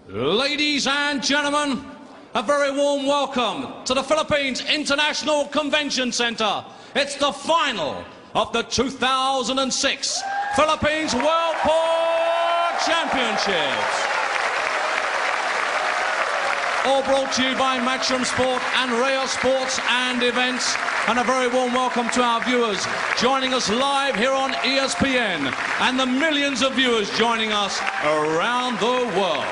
Ladies and gentlemen, a very warm welcome to the Philippines International Convention Center. It's the final of the 2006 Philippines World Pool Championships. All brought to you by Matchroom Sport and Rail Sports and Events. And a very warm welcome to our viewers joining us live here on ESPN and the millions of viewers joining us around the world.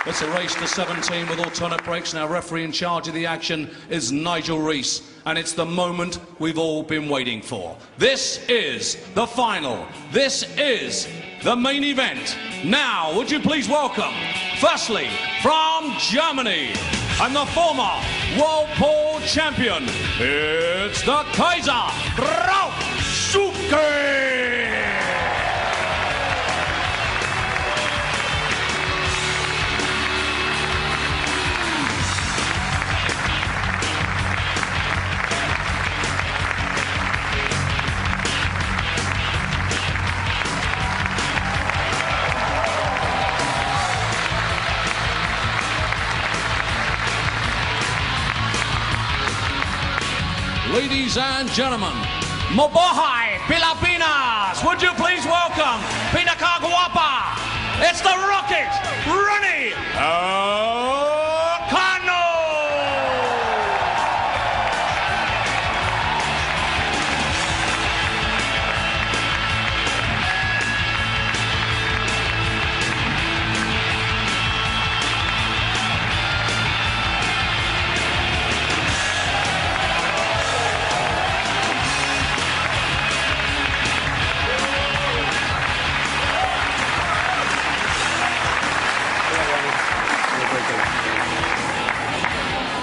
It's a race to 17 with alternate breaks. Now, referee in charge of the action is Nigel Rees, and it's the moment we've all been waiting for. This is the final. This is the main event. Now, would you please welcome, firstly, from Germany, and the former World Pool Champion, it's the Kaiser, Ralf Souquet! Ladies and gentlemen, Mabuhay, Pilipinas! Would you please welcome Pinakaguapa? It's the Rocket, Ronato Alcano!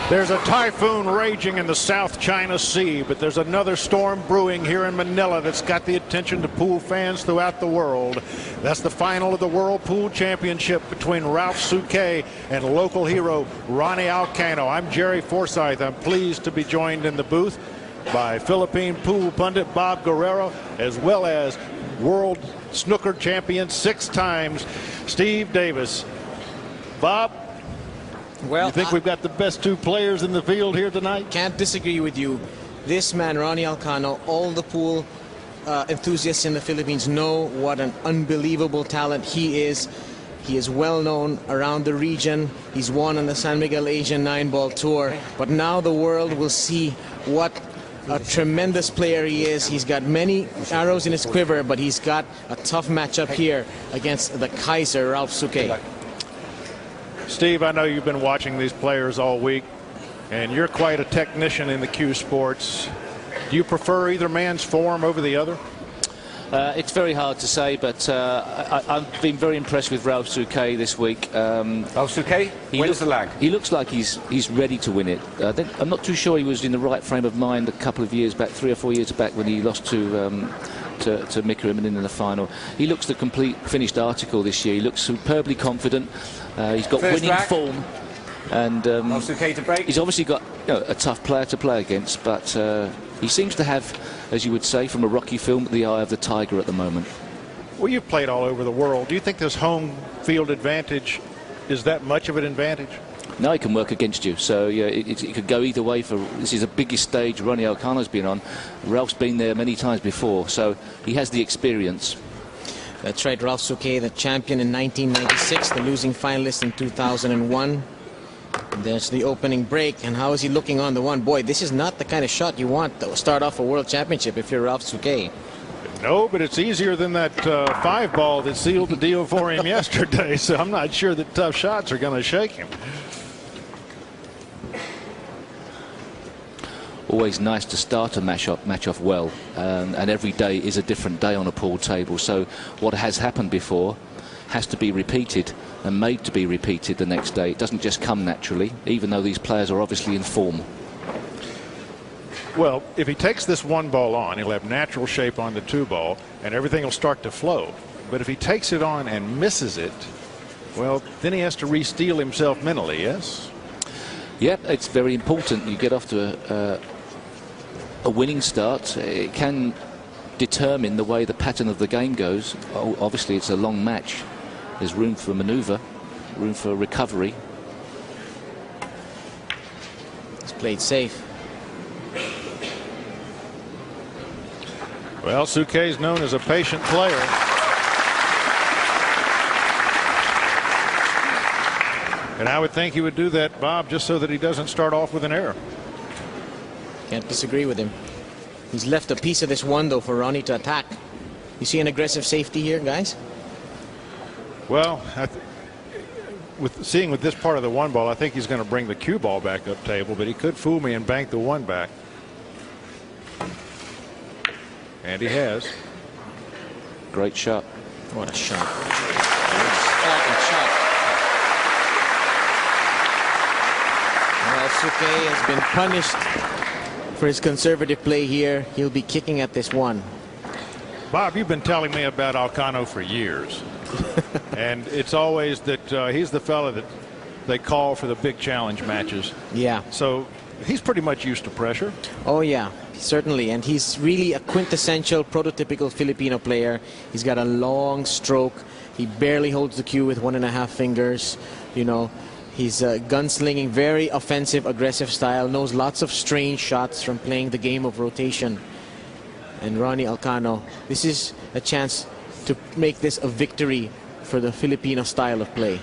There's a typhoon raging in the South China Sea, but there's another storm brewing here in Manila that's got the attention of pool fans throughout the world. That's the final of the World Pool Championship between Ralf Souquet and local hero Ronato Alcano. I'm Jerry Forsyth. I'm pleased to be joined in the booth by Philippine pool pundit Bob Guerrero, as well as world snooker champion 6 times Steve Davis. Bob, well, you think we've got the best 2 players in the field here tonight? Can't disagree with you. This man, Ronato Alcano, all the pool enthusiasts in the Philippines know what an unbelievable talent he is. He is well known around the region. He's won on the San Miguel Asian 9-ball tour. But now the world will see what a tremendous player he is. He's got many arrows in his quiver, but he's got a tough matchup here against the Kaiser, Ralf Souquet. Steve, I know you've been watching these players all week, and you're quite a technician in the cue sports. Do you prefer either man's form over the other? It's very hard to say, but I've been very impressed with Ralf Souquet this week. Ralf Souquet, wins the lag. He looks like he's ready to win it. I'm not too sure he was in the right frame of mind a couple of years back, 3 or 4 years back, when he lost to Mika Immonen in the final. He looks the complete finished article this year. He looks superbly confident. He's got First winning rack. form, and Ralf Souquet to break. he's obviously got a tough player to play against, but he seems to have, as you would say from a Rocky film, the eye of the tiger at the moment. Well, you've played all over the world. Do you think this home field advantage is that much of an advantage? No, it can work against you. So yeah, it could go either way. This is the biggest stage Ronato Alcano's been on. Ralph's been there many times before, so he has the experience. That's right, Ralf Souquet, the champion in 1996, the losing finalist in 2001. There's the opening break, and how is he looking on the one? Boy, this is not the kind of shot you want to start off a world championship if you're Ralf Souquet. No, but it's easier than that 5-ball that sealed the deal for him yesterday, so I'm not sure that tough shots are going to shake him. Always nice to start a match off well, and every day is a different day on a pool table. So what has happened before has to be repeated and made to be repeated the next day. It doesn't just come naturally, even though these players are obviously in form. Well, if he takes this 1-ball on, he'll have natural shape on the 2-ball, and everything will start to flow. But if he takes it on and misses it, well, then he has to re-steel himself mentally, yes? Yep, it's very important. You get off to a winning start. It can determine the way the pattern of the game goes. Obviously, it's a long match. There's room for manoeuvre. room for recovery. He's played safe. Well, Souquet is known as a patient player. And I would think he would do that, Bob, just so that he doesn't start off with an error. Can't disagree with him. He's left a piece of this one, though, for Ronnie to attack. You see an aggressive safety here, guys? Well, seeing with this part of the one ball, I think he's going to bring the cue ball back up table, but he could fool me and bank the one back. And he has. Great shot. What a shot. Ralf Souquet has been punished for his conservative play here. He'll be kicking at this one. Bob, you've been telling me about Alcano for years. And it's always that he's the fella that they call for the big challenge matches. Yeah. So he's pretty much used to pressure. Oh, yeah, certainly. And he's really a quintessential, prototypical Filipino player. He's got a long stroke. He barely holds the cue with 1.5 fingers. You know, he's gunslinging, very offensive, aggressive style. Knows lots of strange shots from playing the game of rotation. And Ronnie Alcano, this is a chance to make this a victory for the Filipino style of play.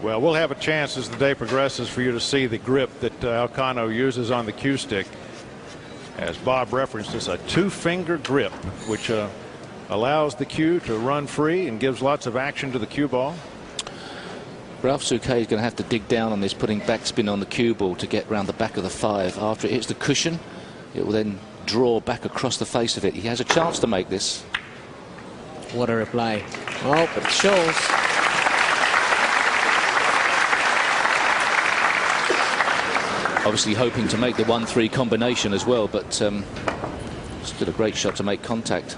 Well, we'll have a chance as the day progresses for you to see the grip that Alcano uses on the cue stick. As Bob referenced, it's a 2-finger grip, which allows the cue to run free and gives lots of action to the cue ball. Ralf Souquet is going to have to dig down on this, putting backspin on the cue ball to get round the back of the 5. After it hits the cushion, it will then draw back across the face of it. He has a chance to make this. What a reply. Oh, but it shows. Obviously hoping to make the 1-3 combination as well, but still a great shot to make contact.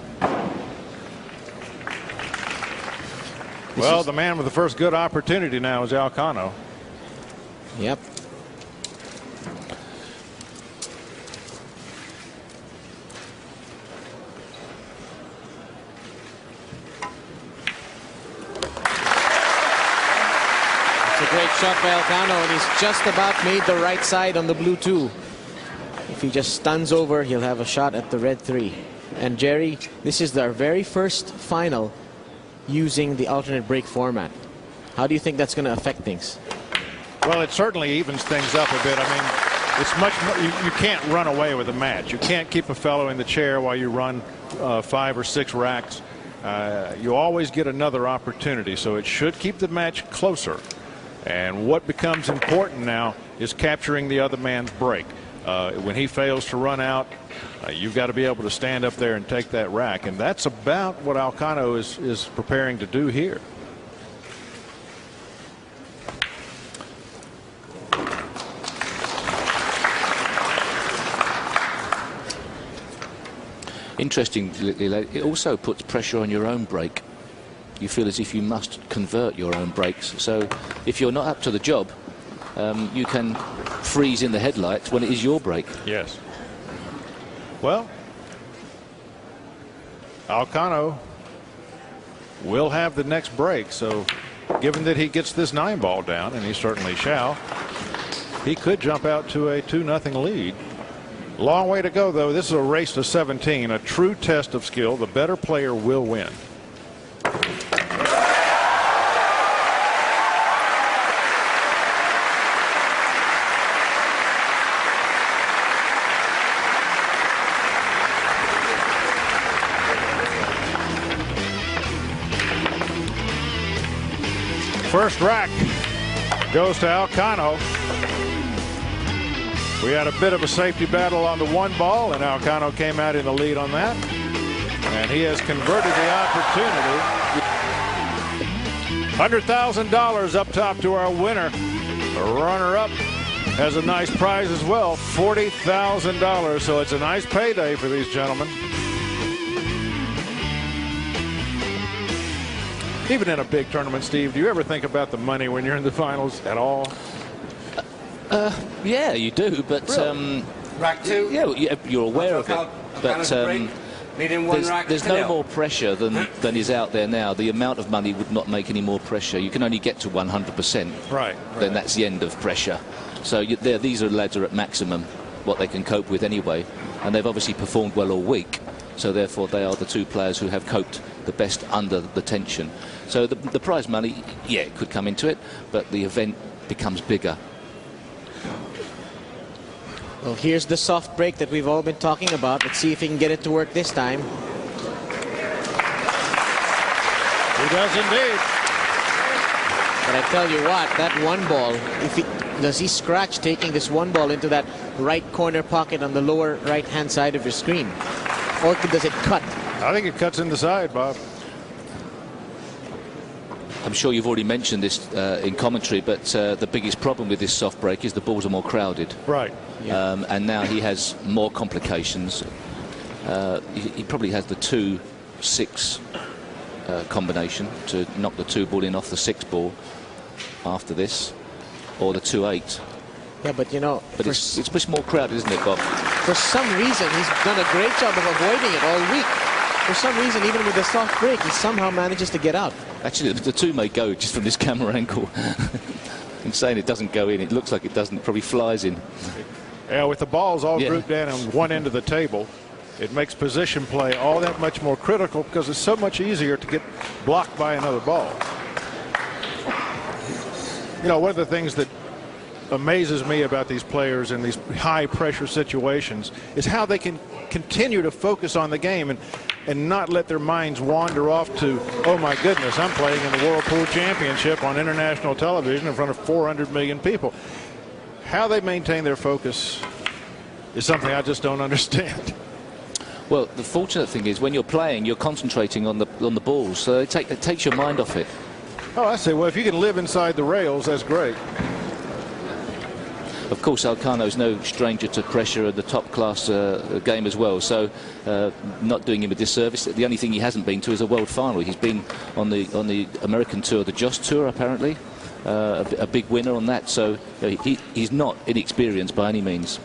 Well, the man with the first good opportunity now is Alcano. Yep. Great shot by Alcano, and he's just about made the right side on the blue 2. If he just stuns over, he'll have a shot at the red 3. And Jerry, this is their very first final using the alternate break format. How do you think that's going to affect things? Well, it certainly evens things up a bit. I mean, it's much more, you can't run away with a match. You can't keep a fellow in the chair while you run 5 or 6 racks. You always get another opportunity, so it should keep the match closer. And what becomes important now is capturing the other man's break. When he fails to run out, you've got to be able to stand up there and take that rack. And that's about what Alcano is preparing to do here. Interestingly, it also puts pressure on your own break. You feel as if you must convert your own breaks. So if you're not up to the job, you can freeze in the headlights when it is your break. Yes. Well, Alcano will have the next break. So given that he gets this 9-ball down, and he certainly shall, he could jump out to a 2-0 lead. Long way to go, though. This is a race to 17, a true test of skill. The better player will win. First rack goes to Alcano. We had a bit of a safety battle on the 1-ball, and Alcano came out in the lead on that. And he has converted the opportunity. $100,000 up top to our winner. The runner-up has a nice prize as well, $40,000. So it's a nice payday for these gentlemen. Even in a big tournament, Steve, do you ever think about the money when you're in the finals at all? Yeah, you do, but Rack 2. yeah, you're aware of it. But Leading one rack. There's no more pressure than is out there now. The amount of money would not make any more pressure. You can only get to 100%. Right. Then that's the end of pressure. So these lads are at maximum, what they can cope with anyway. And they've obviously performed well all week. So therefore, they are the two players who have coped the best under the tension. So the prize money, yeah, it could come into it, but the event becomes bigger. Well, here's the soft break that we've all been talking about. Let's see if he can get it to work this time. He does indeed. But I tell you what, that one ball, does he scratch taking this one ball into that right corner pocket on the lower right-hand side of your screen? Or does it cut? I think it cuts in the side, Bob. I'm sure you've already mentioned this in commentary, but the biggest problem with this soft break is the balls are more crowded. Right. Yeah. And now he has more complications. He probably has the 2-6 combination to knock the 2 ball in off the 6 ball after this, or the 2-8. Yeah, but you know, but it's much more crowded, isn't it, Bob? For some reason, he's done a great job of avoiding it all week. For some reason, even with the soft break, he somehow manages to get out. Actually, the 2 may go just from this camera angle. I'm saying it doesn't go in. It looks like it doesn't. It probably flies in. Yeah, with the balls all grouped down on one end of the table, it makes position play all that much more critical because it's so much easier to get blocked by another ball. You know, one of the things that amazes me about these players in these high pressure situations is how they can continue to focus on the game and not let their minds wander off to, oh my goodness, I'm playing in the World Pool Championship on international television in front of 400 million people. How they maintain their focus is something I just don't understand. Well, the fortunate thing is when you're playing, you're concentrating on the balls, so it takes your mind off it. Oh, I say, well, if you can live inside the rails, that's great. Of course, Alcano's no stranger to pressure at the top-class game as well, so not doing him a disservice. The only thing he hasn't been to is a world final. He's been on the American tour, the Jost Tour, apparently, a big winner on that, so he's not inexperienced by any means.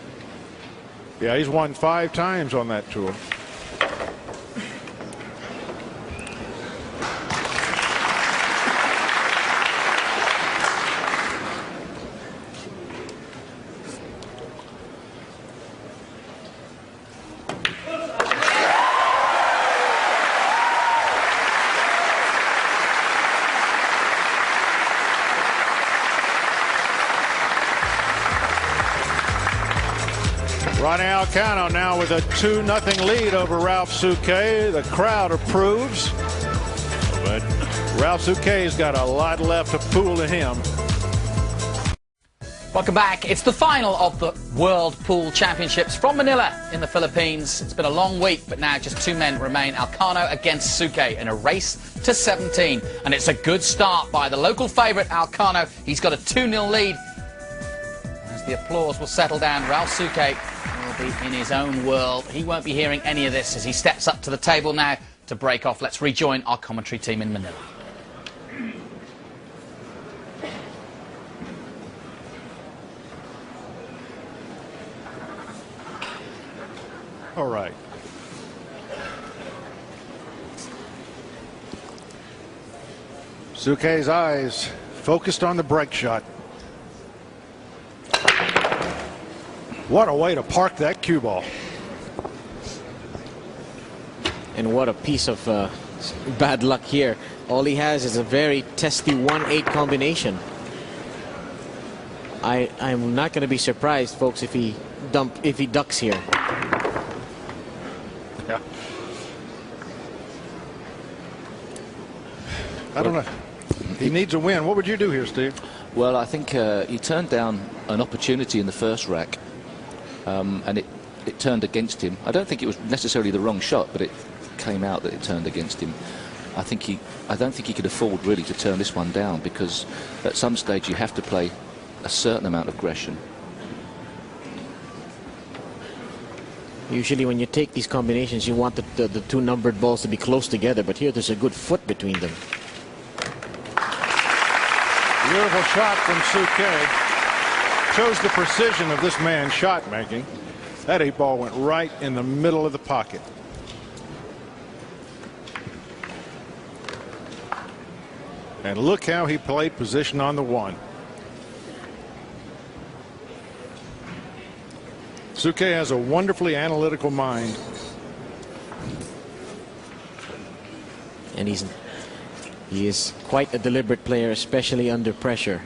Yeah, he's won 5 times on that tour. Ronato Alcano now with a 2-0 lead over Ralf Souquet. The crowd approves, but Ralf Souquet's got a lot left to pool in him. Welcome back. It's the final of the World Pool Championships from Manila in the Philippines. It's been a long week, but now just 2 men remain. Alcano against Souquet in a race to 17. And it's a good start by the local favourite, Alcano. He's got a 2-0 lead. As the applause will settle down, Ralf Souquet will be in his own world. He won't be hearing any of this as he steps up to the table now to break off. Let's rejoin our commentary team in Manila. All right. Souquet's eyes focused on the break shot. What a way to park that cue ball. And what a piece of bad luck here. All he has is a very testy 1-8 combination. I'm not going to be surprised, folks, if he ducks here. Yeah. I don't know. He needs a win. What would you do here, Steve? Well, I think he turned down an opportunity in the first rack, and it turned against him. I don't think it was necessarily the wrong shot, but it came out that it turned against him. I don't think he could afford really to turn this one down, because at some stage you have to play a certain amount of aggression. Usually when you take these combinations, you want the 2 numbered balls to be close together, but here there's a good foot between them. Beautiful shot from Souquet. Shows the precision of this man's shot making. That 8 ball went right in the middle of the pocket. And look how he played position on the 1. Souquet has a wonderfully analytical mind. And he is quite a deliberate player, especially under pressure.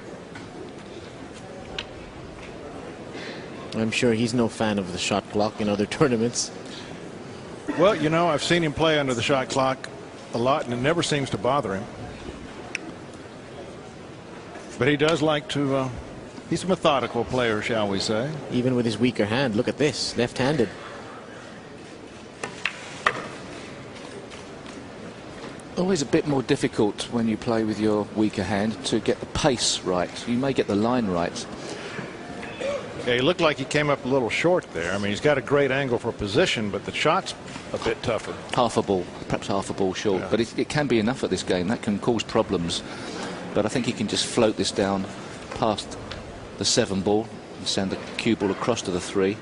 I'm sure he's no fan of the shot clock in other tournaments. Well, you know, I've seen him play under the shot clock a lot, and it never seems to bother him. But he does like to, he's a methodical player, shall we say. Even with his weaker hand. Look at this, left-handed. Always a bit more difficult when you play with your weaker hand to get the pace right. You may get the line right. Yeah, he looked like he came up a little short there. I mean, he's got a great angle for position, but the shot's a bit tougher. Half a ball, perhaps half a ball short. Yeah. But it can be enough at this game. That can cause problems. But I think he can just float this down past the 7 ball and send the cue ball across to the 3.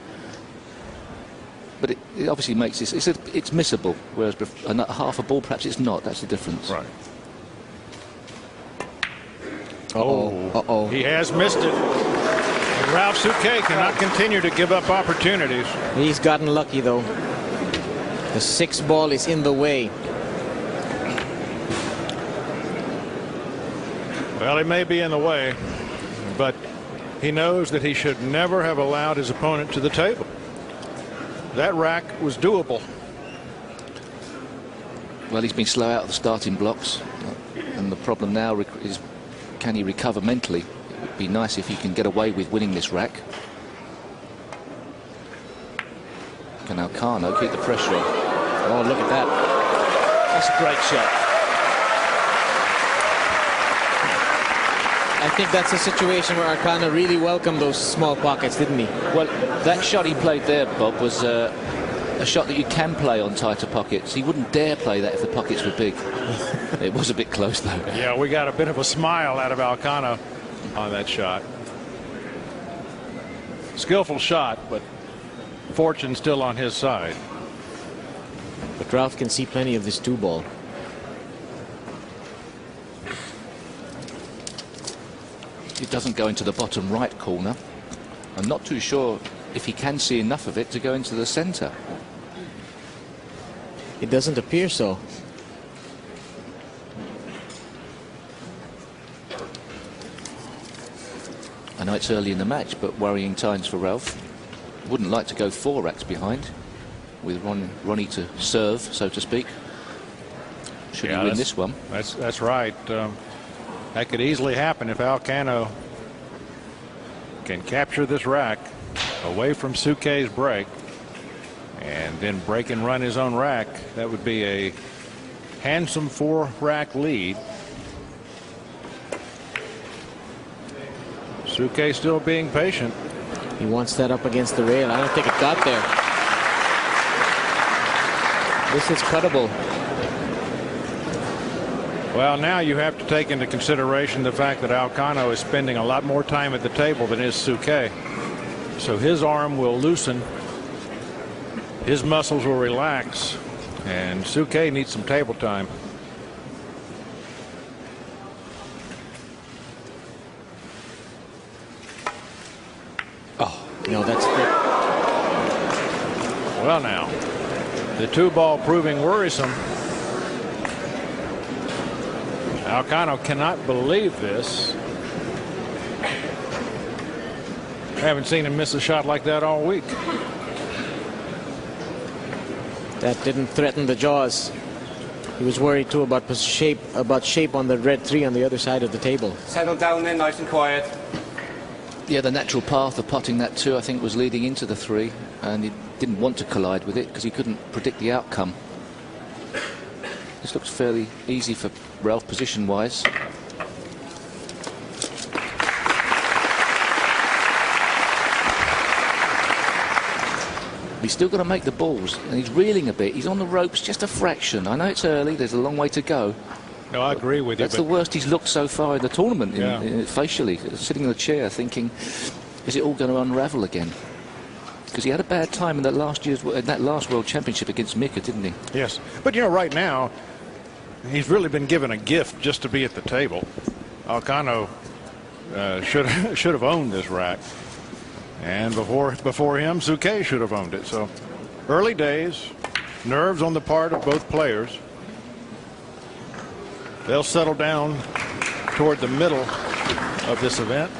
But it obviously makes this, it's missable, whereas half a ball perhaps it's not. That's the difference. Right. Uh-oh. He has missed it. And Ralf Souquet cannot continue to give up opportunities. He's gotten lucky, though. The 6 ball is in the way. Well, it may be in the way, but he knows that he should never have allowed his opponent to the table. That rack was doable. Well, he's been slow out of the starting blocks, and the problem now is, can he recover mentally? It would be nice if he can get away with winning this rack. Can Alcano keep the pressure on? Oh, look at that. That's a great shot. I think that's a situation where Alcano really welcomed those small pockets, didn't he? Well, that shot he played there, Bob, was a shot that you can play on tighter pockets. He wouldn't dare play that if the pockets were big. It was a bit close, though. Yeah, we got a bit of a smile out of Alcano on that shot. Skillful shot, but fortune still on his side. But Ralf can see plenty of this 2 ball. It doesn't go into the bottom right corner. I'm not too sure if he can see enough of it to go into the center. It doesn't appear so. I know it's early in the match, but worrying times for Ralf. Wouldn't like to go 4 racks behind with Ronnie to serve, so to speak. Should he win this one? That's right. That could easily happen if Alcano can capture this rack away from Souquet's break and then break and run his own rack. That would be a handsome 4-rack lead. Souquet still being patient. He wants that up against the rail. I don't think it got there. This is cuttable. Well, now you have to take into consideration the fact that Alcano is spending a lot more time at the table than is Souquet. So his arm will loosen, his muscles will relax, and Souquet needs some table time. Oh, no, that's good. Well, now, the 2 ball proving worrisome. Alcano cannot believe this. I haven't seen him miss a shot like that all week. That didn't threaten the jaws. He was worried too about shape on the red 3 on the other side of the table. Settle down then, nice and quiet. Yeah, the natural path of putting that 2, I think, was leading into the 3, and he didn't want to collide with it because he couldn't predict the outcome. This looks fairly easy for Ralf position-wise. He's still got to make the balls, and he's reeling a bit. He's on the ropes just a fraction. I know it's early, there's a long way to go. No, I agree with you. That's the worst he's looked so far in the tournament, facially, sitting in the chair thinking, is it all going to unravel again? Because he had a bad time in that last World Championship against Mika, didn't he? Yes, but you know, right now He's really been given a gift just to be at the table. Alcano should have owned this rack, and before him, Souquet should have owned it. So early days, nerves on the part of both players. They'll settle down toward the middle of this event.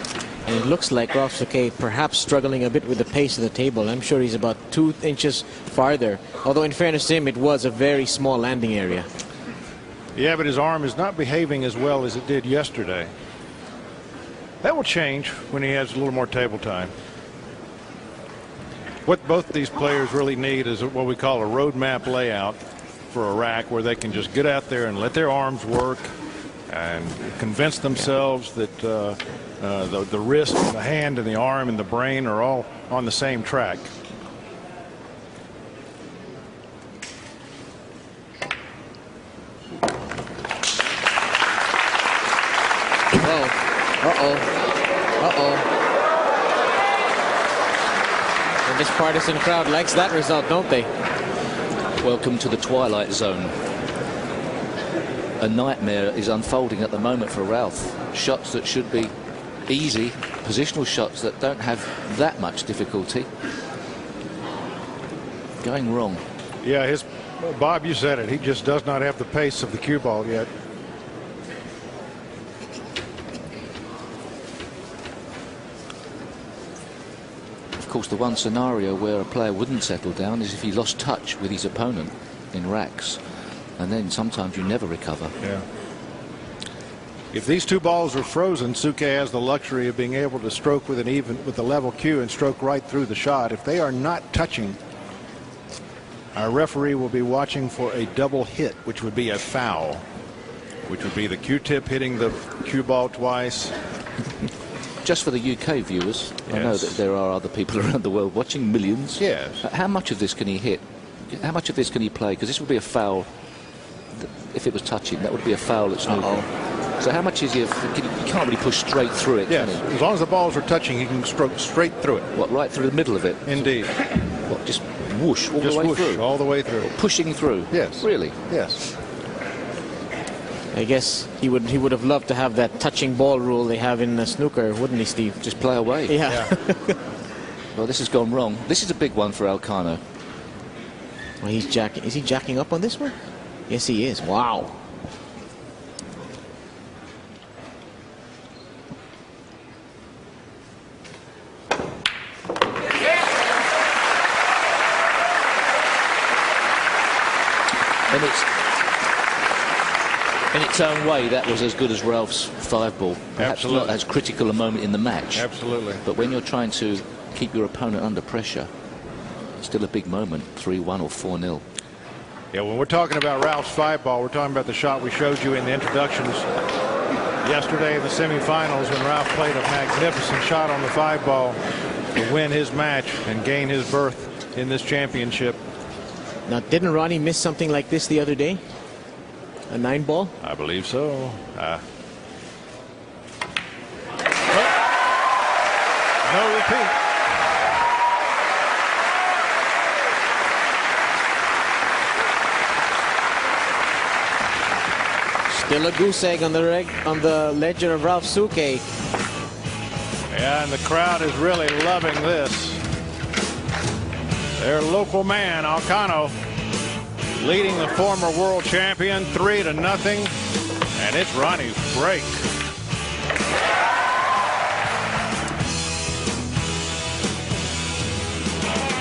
And it looks like Ralf Souquet perhaps struggling a bit with the pace of the table. I'm sure he's about 2 inches farther. Although in fairness to him, it was a very small landing area. Yeah, but his arm is not behaving as well as it did yesterday. That will change when he has a little more table time. What both these players really need is what we call a roadmap layout for a rack, where they can just get out there and let their arms work and convince themselves that the wrist and the hand and the arm and the brain are all on the same track. And this partisan crowd likes that result, don't they? Welcome to the twilight zone. A nightmare is unfolding at the moment for Ralf. Shots that should be easy, positional shots that don't have that much difficulty, going wrong. Yeah, Bob, you said it. He just does not have the pace of the cue ball yet. Of course, the one scenario where a player wouldn't settle down is if he lost touch with his opponent in racks, and then sometimes you never recover. Yeah. If these two balls are frozen, Souquet has the luxury of being able to stroke with a level cue and stroke right through the shot. If they are not touching, our referee will be watching for a double hit, which would be a foul, which would be the Q-tip hitting the cue ball twice. Just for the UK viewers, yes. I know that there are other people around the world watching, millions. Yes. How much of this can he hit? How much of this can he play? Because this would be a foul. If it was touching, that would be a foul at snooker. So how much is he? You can't really push straight through it, yes. can he? As long as the balls are touching, he can stroke straight through it. What, right through the middle of it? Indeed. What, just whoosh all Just the way whoosh, through? all the way through. Pushing through? Yes. Really? Yes. I guess he would have loved to have that touching ball rule they have in snooker, wouldn't he, Steve? Just play away. Yeah. Well, this has gone wrong. This is a big one for Alcano. Well, he's jacking. Is he jacking up on this one? Yes, he is. Wow. In its own way, that was as good as Ralph's 5-ball. Perhaps Absolutely. not as critical a moment in the match. Absolutely. But when you're trying to keep your opponent under pressure, it's still a big moment, 3-1 or 4-0. Yeah, when we're talking about Ralph's 5-ball, we're talking about the shot we showed you in the introductions yesterday in the semifinals, when Ralph played a magnificent shot on the 5-ball to win his match and gain his berth in this championship. Now, didn't Ronnie miss something like this the other day? A 9-ball? I believe so. No repeat. Still a goose egg on the ledger of Ralf Souquet. Yeah, and the crowd is really loving this. Their local man, Alcano, leading the former world champion 3-0, and it's Ronnie's break.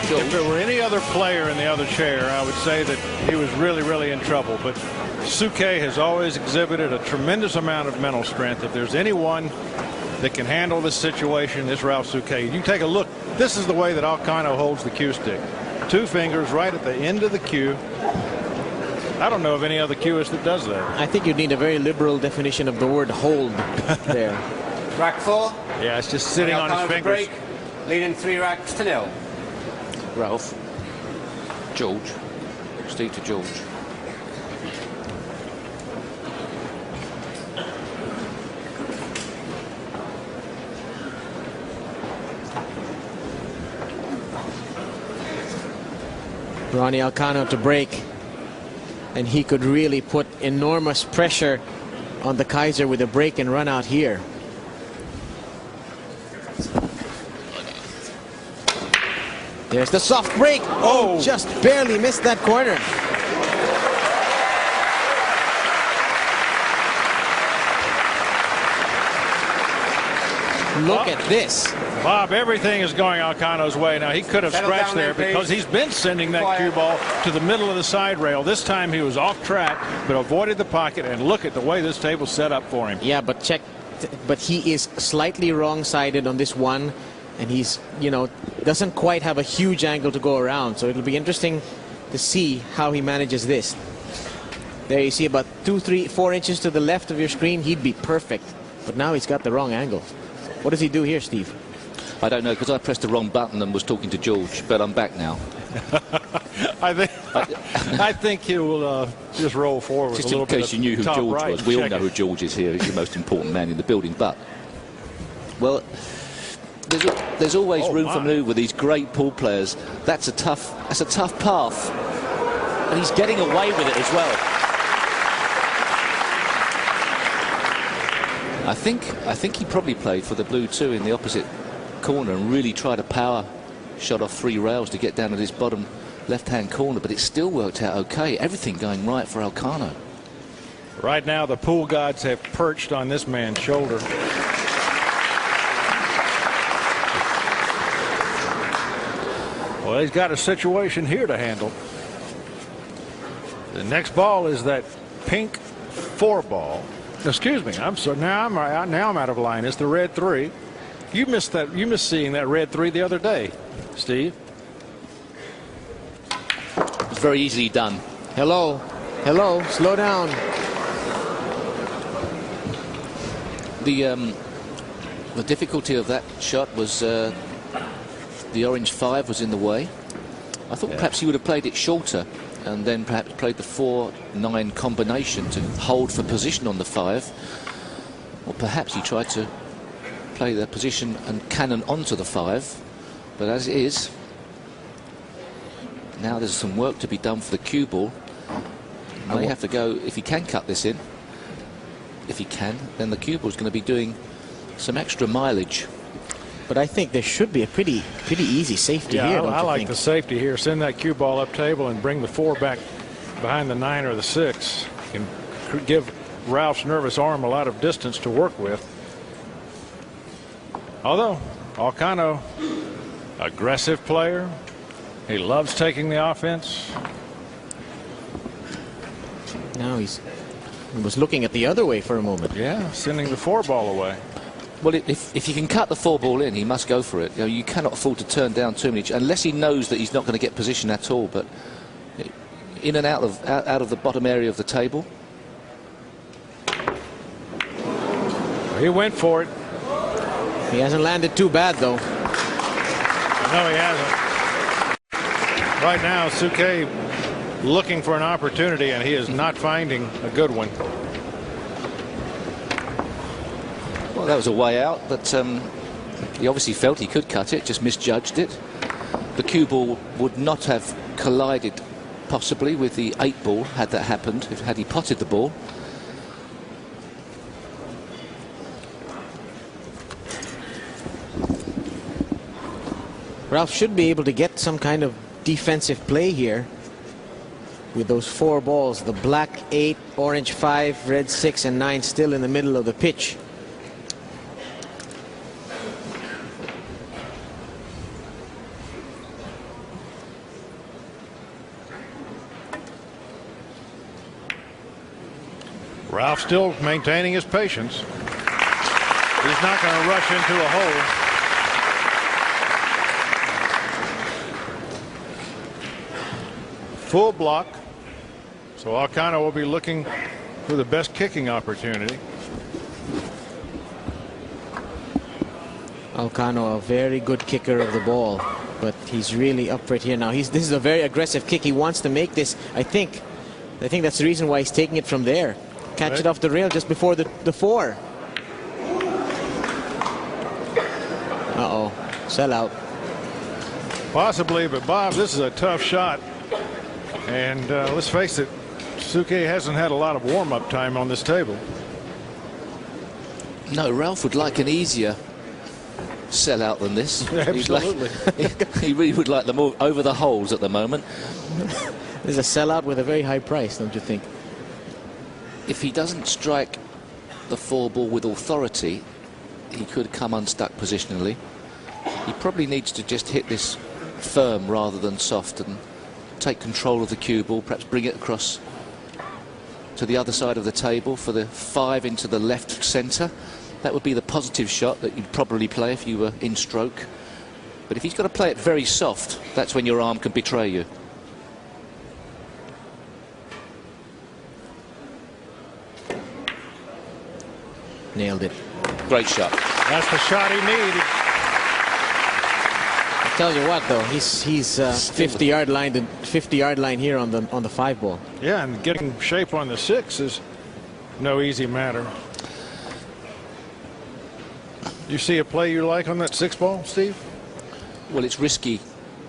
If there were any other player in the other chair, I would say that he was really, really in trouble. But Souquet has always exhibited a tremendous amount of mental strength. If there's anyone that can handle this situation, it's Ralf Souquet. You take a look. This is the way that Alcano holds the cue stick. 2 fingers right at the end of the cue. I don't know of any other cueist that does that. I think you'd need a very liberal definition of the word hold there. Rack 4. Yeah, it's just sitting on his Alcano to fingers. break, leading 3-0. Ralph, George, Steve to George. Ronnie Alcano to break. and he could really put enormous pressure on the Kaiser with a break and run out here. There's the soft break. Oh, just barely missed that corner. Look at this. Bob, everything is going Alcano's way. Now, he could have scratched there because he's been sending that cue ball to the middle of the side rail. This time he was off track, but avoided the pocket. And look at the way this table's set up for him. Yeah, but check. But he is slightly wrong-sided on this one. And he's, you know, doesn't quite have a huge angle to go around. So it'll be interesting to see how he manages this. There you see about 2, 3, 4 inches to the left of your screen. He'd be perfect. But now he's got the wrong angle. What does he do here, Steve? I don't know, because I pressed the wrong button and was talking to George, but I'm back now. I think he will just roll forward. Just a little in case bit you knew who George was. We all know who George is here. He's the most important man in the building. But, well, there's always room for manoeuvre with these great pool players. That's a tough path, and he's getting away with it as well. I think he probably played for the blue too in the opposite corner and really tried a power shot off 3 rails to get down to this bottom left-hand corner, but it still worked out okay. Everything going right for Alcano. Right now, the pool gods have perched on this man's shoulder. Well, he's got a situation here to handle. The next ball is that pink 4 ball. Excuse me. I'm sorry. Now I'm out of line. It's the red 3. You missed that. You missed seeing that red 3 the other day, Steve. It's very easily done. Hello, hello. Slow down. The difficulty of that shot was the orange 5 was in the way. I thought perhaps he would have played it shorter and then perhaps played the 4-9 combination to hold for position on the 5. Or perhaps he tried to play the position and cannon onto the 5. But as it is, now there's some work to be done for the cue ball. He may have to go, if he can cut this in, if he can, then the cue ball is going to be doing some extra mileage. But I think there should be a pretty easy safety here. I like the safety here. Send that cue ball up table and bring the 4 back behind the 9 or the 6. And give Ralph's nervous arm a lot of distance to work with. Although Alcano, aggressive player, he loves taking the offense. Now he was looking at the other way for a moment. Yeah, sending the 4 ball away. Well, if you can cut the 4 ball in, he must go for it. You know, you cannot afford to turn down too many, unless he knows that he's not going to get position at all. But in and out of the bottom area of the table. He went for it. He hasn't landed too bad, though. No, he hasn't. Right now, Souquet looking for an opportunity, and he is not finding a good one. Well, that was a way out, but he obviously felt he could cut it, just misjudged it. The cue ball would not have collided possibly with the 8 ball had that happened, had he potted the ball. Ralf should be able to get some kind of defensive play here with those 4 balls, the black 8, orange 5, red 6 and 9 still in the middle of the pitch. Ralf still maintaining his patience. He's not going to rush into a hole. Full block. So Alcano will be looking for the best kicking opportunity. Alcano, a very good kicker of the ball, but he's really upright here now. This is a very aggressive kick. He wants to make this. I think that's the reason why he's taking it from there. Catch it off the rail just before the 4. Uh-oh. Sell out. Possibly, but Bob, this is a tough shot. And let's face it, Souquet hasn't had a lot of warm-up time on this table. No, Ralf would like an easier sellout than this. Absolutely. He really would like them all over the holes at the moment. There's a sellout with a very high price, don't you think? If he doesn't strike the 4-ball with authority, he could come unstuck positionally. He probably needs to just hit this firm rather than soft and take control of the cue ball, perhaps bring it across to the other side of the table for the 5 into the left centre. That would be the positive shot that you'd probably play if you were in stroke. But if he's got to play it very soft, that's when your arm can betray you. Nailed it. Great shot. That's the shot he needed. I tell you what, though, he's 50-yard line, the 50-yard line here on the 5-ball. Yeah, and getting shape on the 6 is no easy matter. You see a play you like on that 6-ball, Steve? Well, it's risky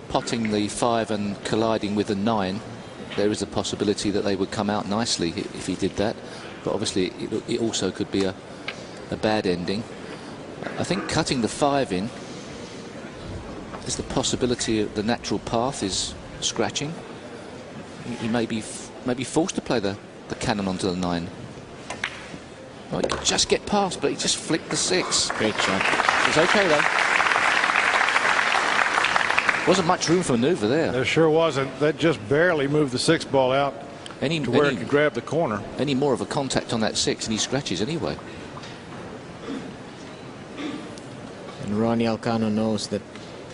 potting the 5 and colliding with the 9. There is a possibility that they would come out nicely if he did that, but obviously it also could be a bad ending. I think cutting the 5 in is the possibility of the natural path is scratching. He may be forced to play the cannon onto the 9. Well, he could just get past, but he just flicked the 6. Great shot. It's okay though. Wasn't much room for manoeuvre there. There sure wasn't. That just barely moved the 6-ball out to where it could grab the corner. Any more of a contact on that 6 and he scratches anyway. And Ronnie Alcano knows that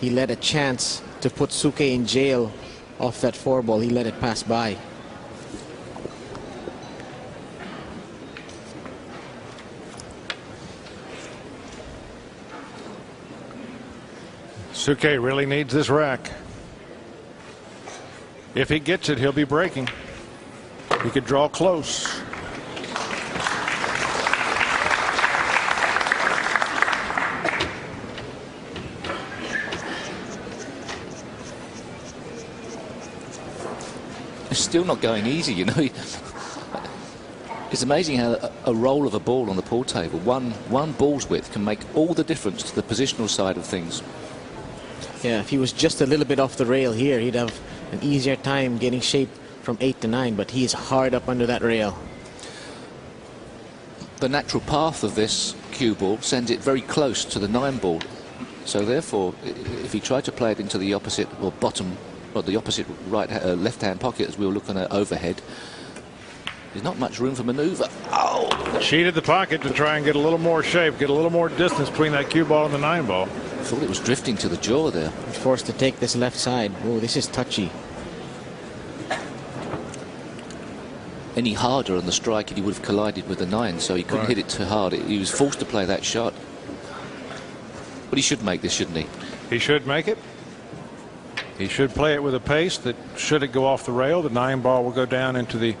he let a chance to put Souquet in jail off that 4-ball. He let it pass by. Souquet really needs this rack. If he gets it, he'll be breaking. He could draw close. It's still not going easy, you know. It's amazing how a roll of a ball on the pool table, one ball's width, can make all the difference to the positional side of things. Yeah, if he was just a little bit off the rail here, he'd have an easier time getting shape from 8 to 9, but he is hard up under that rail. The natural path of this cue ball sends it very close to the 9-ball. So therefore, if he tried to play it into the opposite or bottom, or the opposite left-hand pocket, as we were looking at overhead, there's not much room for manoeuvre. Oh! Cheated the pocket to try and get a little more shape, get a little more distance between that cue ball and the 9-ball. I thought it was drifting to the jaw there. He's forced to take this left side. Oh, this is touchy. Any harder on the strike, he would have collided with the 9, so he couldn't hit it too hard. He was forced to play that shot. But he should make this, shouldn't he? He should make it. He should play it with a pace that, should it go off the rail, the 9-ball will go down into the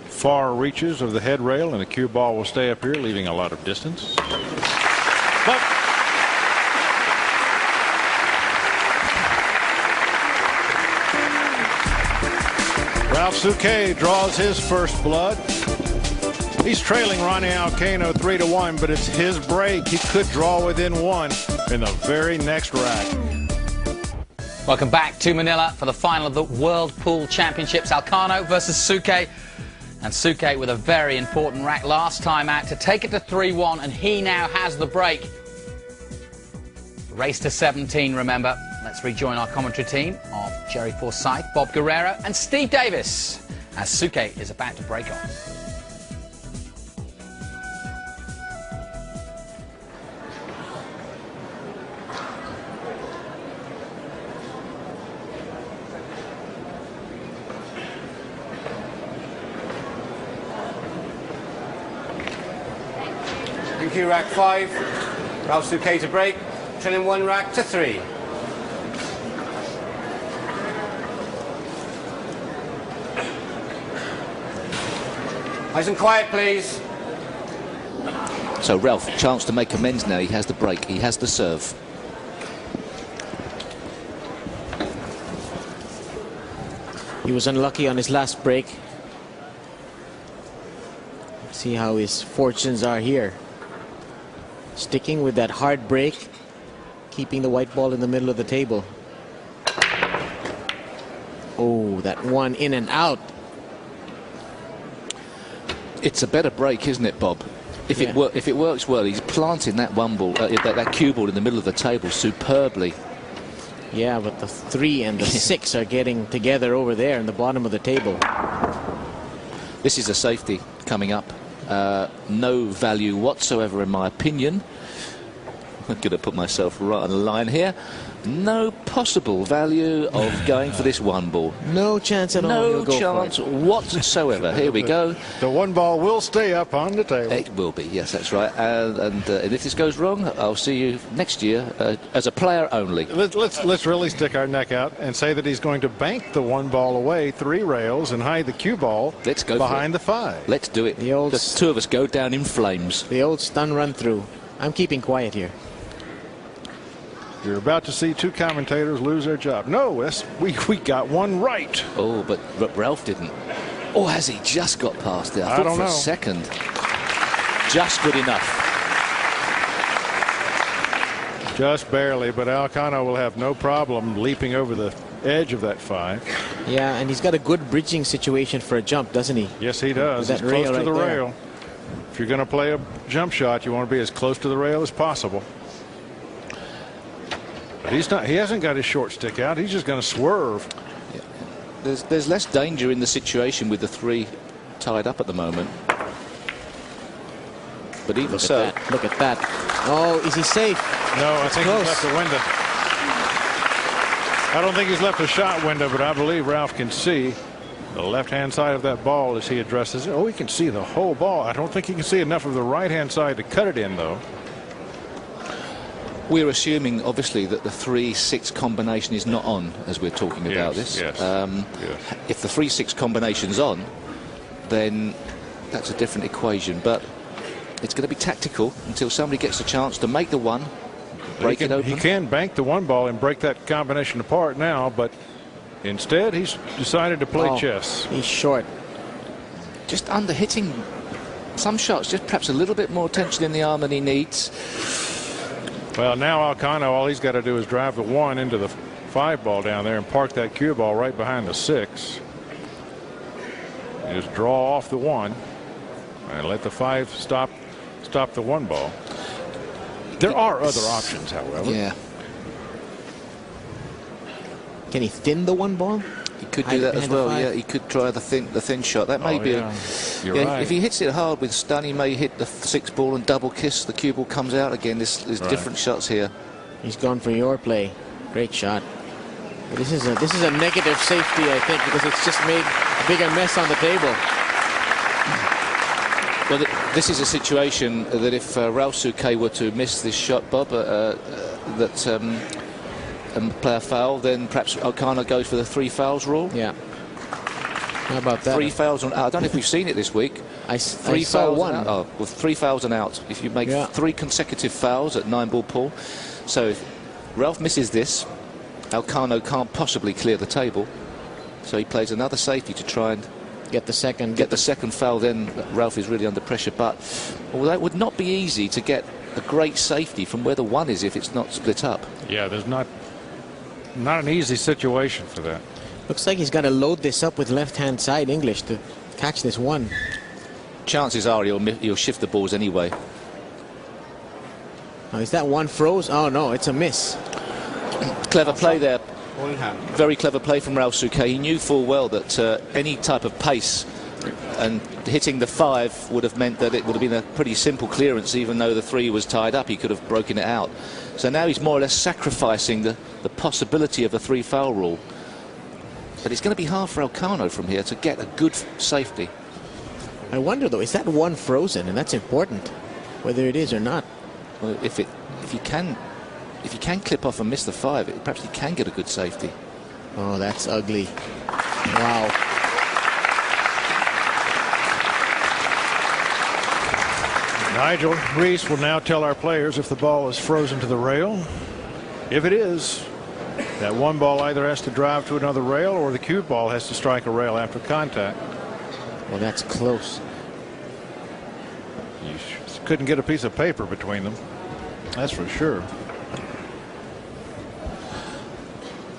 far reaches of the head rail, and the cue ball will stay up here, leaving a lot of distance. But Ralf Souquet draws his first blood. He's trailing Ronnie Alcano 3-1, but it's his break. He could draw within 1 in the very next rack. Welcome back to Manila for the final of the World Pool Championships. Alcano versus Souquet. And Souquet with a very important rack last time out to take it to 3-1, and he now has the break. Race to 17, remember. Let's rejoin our commentary team of Jerry Forsyth, Bob Guerrero and Steve Davis as Souquet is about to break on. Thank you, rack 5. Ralf Souquet to break. Trailing 1 rack to 3. Nice and quiet, please. So Ralf, chance to make amends now. He has the break. He has the serve. He was unlucky on his last break. See how his fortunes are here. Sticking with that hard break, keeping the white ball in the middle of the table. Oh, that one in and out. It's a better break, isn't it, Bob? If it works well, he's planting that one ball, that cue ball in the middle of the table superbly. Yeah, but the 3 and the 6 are getting together over there in the bottom of the table. This is a safety coming up. No value whatsoever, in my opinion. I'm going to put myself right on the line here. No possible value of going for this one ball. No chance at all. No chance whatsoever. Here we go. The one ball will stay up on the table. It will be, yes, that's right. And if this goes wrong, I'll see you next year as a player only. Let's really stick our neck out and say that he's going to bank the one ball away 3 rails and hide the cue ball behind the 5. Let's do it. The 2 of us go down in flames. The old stun run through. I'm keeping quiet here. You're about to see 2 commentators lose their job. No, we got one right. Oh, but Ralph didn't. Or has he just got past it? I thought for a second. Just good enough. Just barely, but Alcano will have no problem leaping over the edge of that 5. Yeah, and he's got a good bridging situation for a jump, doesn't he? Yes, he does. He's close to the rail. If you're going to play a jump shot, you want to be as close to the rail as possible. But he's not. He hasn't got his short stick out. He's just going to swerve. Yeah. There's less danger in the situation with the 3 tied up at the moment. But even so, look at that. Oh, is he safe? No, I think he's left a window. I don't think he's left a shot window, but I believe Ralph can see the left-hand side of that ball as he addresses it. Oh, he can see the whole ball. I don't think he can see enough of the right-hand side to cut it in, though. We're assuming, obviously, that the 3-6 combination is not on as we're talking about this. Yes. If the 3-6 combination's on, then that's a different equation. But it's going to be tactical until somebody gets a chance to make the 1, break it open. He can bank the 1 ball and break that combination apart now, but instead he's decided to play chess. He's short. Just under hitting some shots, just perhaps a little bit more tension in the arm than he needs. Well, now Alcano, all he's got to do is drive the 1 into the 5 ball down there and park that cue ball right behind the 6. Just draw off the 1 and let the 5 stop the 1 ball. There are other options, however. Yeah. Can he thin the 1 ball? He could do that as well. Yeah, he could try the thin shot. That may be. You're right. If he hits it hard with stun, he may hit the 6 ball and double kiss. The cue ball comes out again. There's different shots here. He's gone for your play. Great shot. But this is a negative safety, I think, because it's just made a bigger mess on the table. Well, this is a situation that if Ralf Souquet were to miss this shot, Bob, and play a foul, then perhaps Alcano goes for the 3 fouls rule. Yeah. How about that? 3 fouls on out. I don't know if we've seen it this week. 3 fouls 1. Oh, well, 3 fouls and out. If you make 3 consecutive fouls at 9-ball pool. So if Ralph misses this, Alcano can't possibly clear the table. So he plays another safety to try and get the second. Get the second foul. Then Ralph is really under pressure. But although it would not be easy to get a great safety from where the 1 is if it's not split up. Yeah, there's not an easy situation for that. Looks like he's got to load this up with left-hand side English to catch this 1. Chances are he'll shift the balls anyway. Oh, is that 1 froze? Oh no, it's a miss. Clever play there. Very clever play from Ralf Souquet. He knew full well that any type of pace and hitting the 5 would have meant that it would have been a pretty simple clearance. Even though the 3 was tied up, he could have broken it out. So now he's more or less sacrificing the possibility of a 3 foul rule. But it's going to be hard for Alcano from here to get a good safety. I wonder though, is that 1 frozen? And that's important, whether it is or not. Well, if you can clip off and miss the 5, perhaps he can get a good safety. Oh, that's ugly. Wow. Nigel Reese will now tell our players if the ball is frozen to the rail. If it is, that 1 ball either has to drive to another rail or the cue ball has to strike a rail after contact. Well, that's close. You couldn't get a piece of paper between them. That's for sure.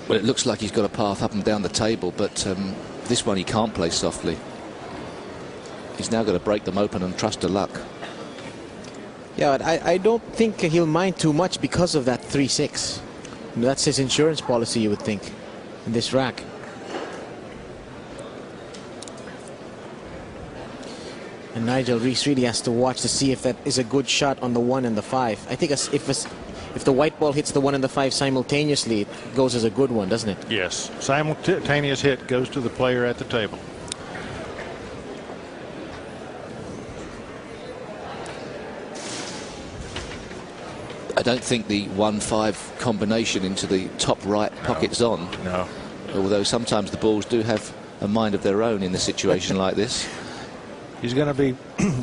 Well, it looks like he's got a path up and down the table, but this one he can't play softly. He's now got to break them open and trust to luck. Yeah, I don't think he'll mind too much because of that 3-6. That's his insurance policy, you would think, in this rack. And Nigel Rees really has to watch to see if that is a good shot on the 1 and the 5. I think if the white ball hits the 1 and the 5 simultaneously, it goes as a good one, doesn't it? Yes. Simultaneous hit goes to the player at the table. I don't think the 1-5 combination into the top right pocket's on. No. Although sometimes the balls do have a mind of their own in a situation like this. He's going to be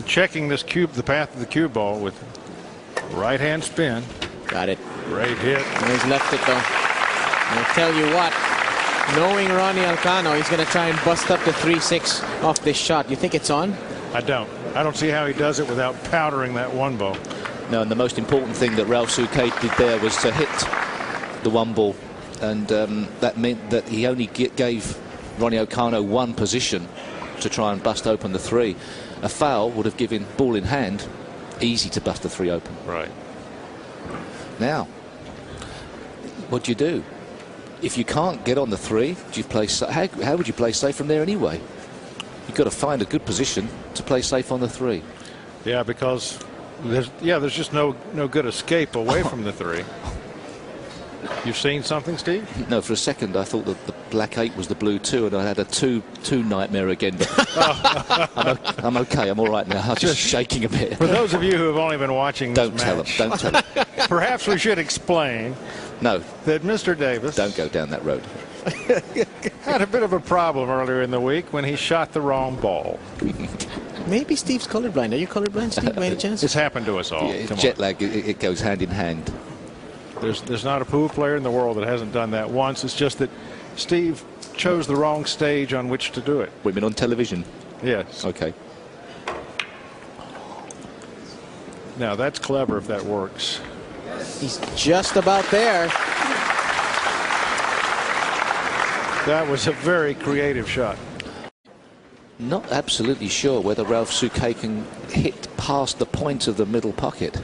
checking this cube, the path of the cue ball, with right hand spin. Got it. Great hit. And he's left it though. I'll tell you what, knowing Ronnie Alcano, he's going to try and bust up the 3-6 off this shot. You think it's on? I don't see how he does it without powdering that 1 ball. No, and the most important thing that Ralf Souquet did there was to hit the 1 ball, and that meant that he only gave Ronnie Alcano 1 position to try and bust open the 3. A foul would have given ball in hand easy to bust the 3 open. Right. Now, what do you do? If you can't get on the 3, do you play? How would you play safe from there anyway? You've got to find a good position to play safe on the 3. Yeah, because there's just no good escape away from the 3. You've seen something, Steve? No, for a second I thought that the black 8 was the blue 2, and I had a 2 nightmare again. But I'm okay. I'm all right now. I'm just shaking a bit. For those of you who have only been watching this Don't tell match, them. Don't tell them. Perhaps we should explain. No. That Mr. Davis. Don't go down that road. Had a bit of a problem earlier in the week when he shot the wrong ball. Maybe Steve's colorblind. Are you colorblind, Steve, by any chance? It's happened to us all. Yeah, jet lag. It goes hand in hand. There's not a pool player in the world that hasn't done that once. It's just that Steve chose the wrong stage on which to do it. Women on television. Yes. Okay. Now that's clever if that works. He's just about there. That was a very creative shot. Not absolutely sure whether Ralf Souquet can hit past the point of the middle pocket,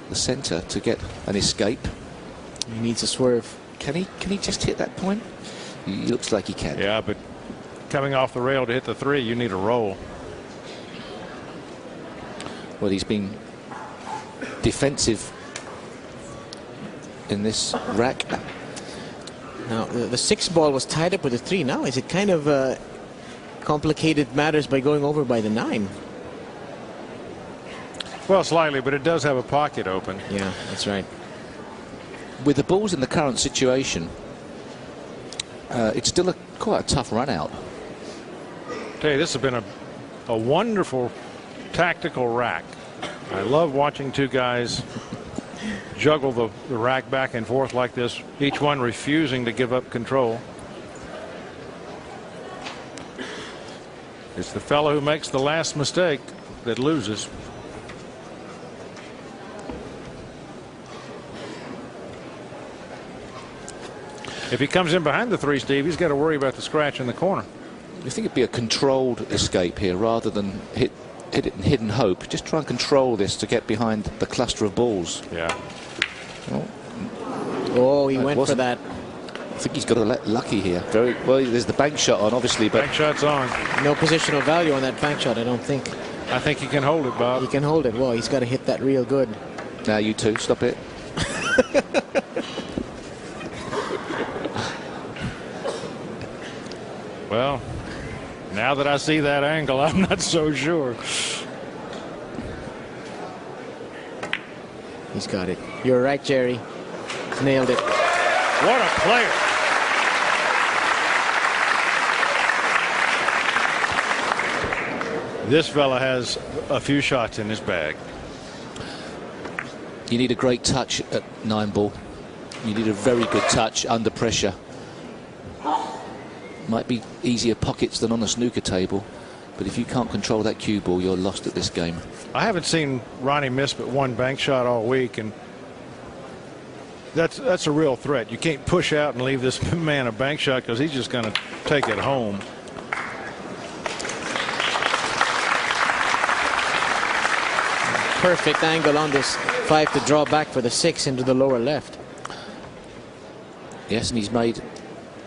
the centre, to get an escape. He needs a swerve. Can he just hit that point? He looks like he can. Yeah, but coming off the rail to hit the 3, you need a roll. Well, he's been defensive in this rack. Now, the 6 ball was tied up with the 3. Now, is it kind of complicated matters by going over by the 9? Well, slightly, but it does have a pocket open. Yeah, that's right. With the balls in the current situation, it's still quite a tough run out. Tell you, this has been a wonderful tactical rack. I love watching two guys juggle the rack back and forth like this, each one refusing to give up control. It's the fellow who makes the last mistake that loses. If he comes in behind the 3, Steve, he's got to worry about the scratch in the corner. You think it'd be a controlled escape here rather than hit it in hidden hope? Just try and control this to get behind the cluster of balls. Yeah. Oh, he went for that. I think he's got a lucky here. Very well. There's the bank shot on, obviously, but bank shot's on. No positional value on that bank shot, I don't think. I think he can hold it, Bob. He can hold it. Well, he's got to hit that real good. now you two stop it. Well, now that I see that angle, I'm not so sure. He's got it. You're right, Jerry. Nailed it. What a player. This fella has a few shots in his bag. You need a great touch at 9 ball. You need a very good touch under pressure. Might be easier pockets than on a snooker table. But if you can't control that cue ball, you're lost at this game. I haven't seen Ronnie miss but one bank shot all week, and that's a real threat. You can't push out and leave this man a bank shot because he's just going to take it home. Perfect angle on this 5 to draw back for the 6 into the lower left. Yes, and he's made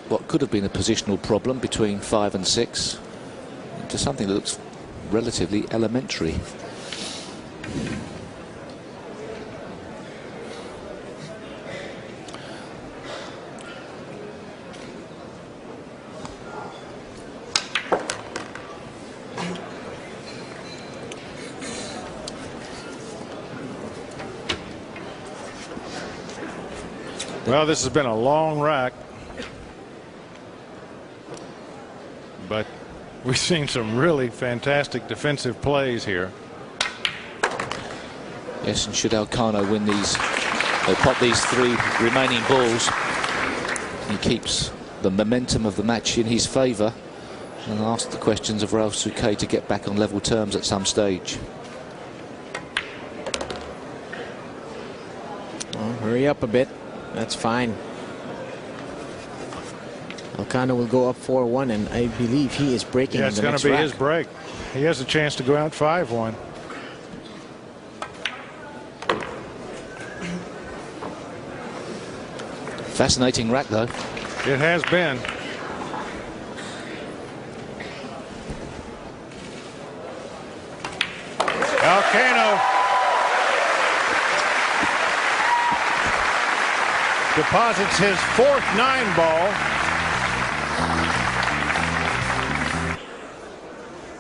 what could have been a positional problem between 5 and 6 into something that looks relatively elementary. Well, this has been a long rack, but we've seen some really fantastic defensive plays here. Yes, and should Alcano win these, pop these 3 remaining balls, he keeps the momentum of the match in his favour and asks the questions of Ralf Souquet to get back on level terms at some stage. Oh, hurry up a bit. That's fine. Alcano will go up 4-1, and I believe he is breaking. Yeah, it's going to be his break. He has a chance to go out 5-1. Fascinating rack, though. It has been. Alcano deposits his 4th 9-ball.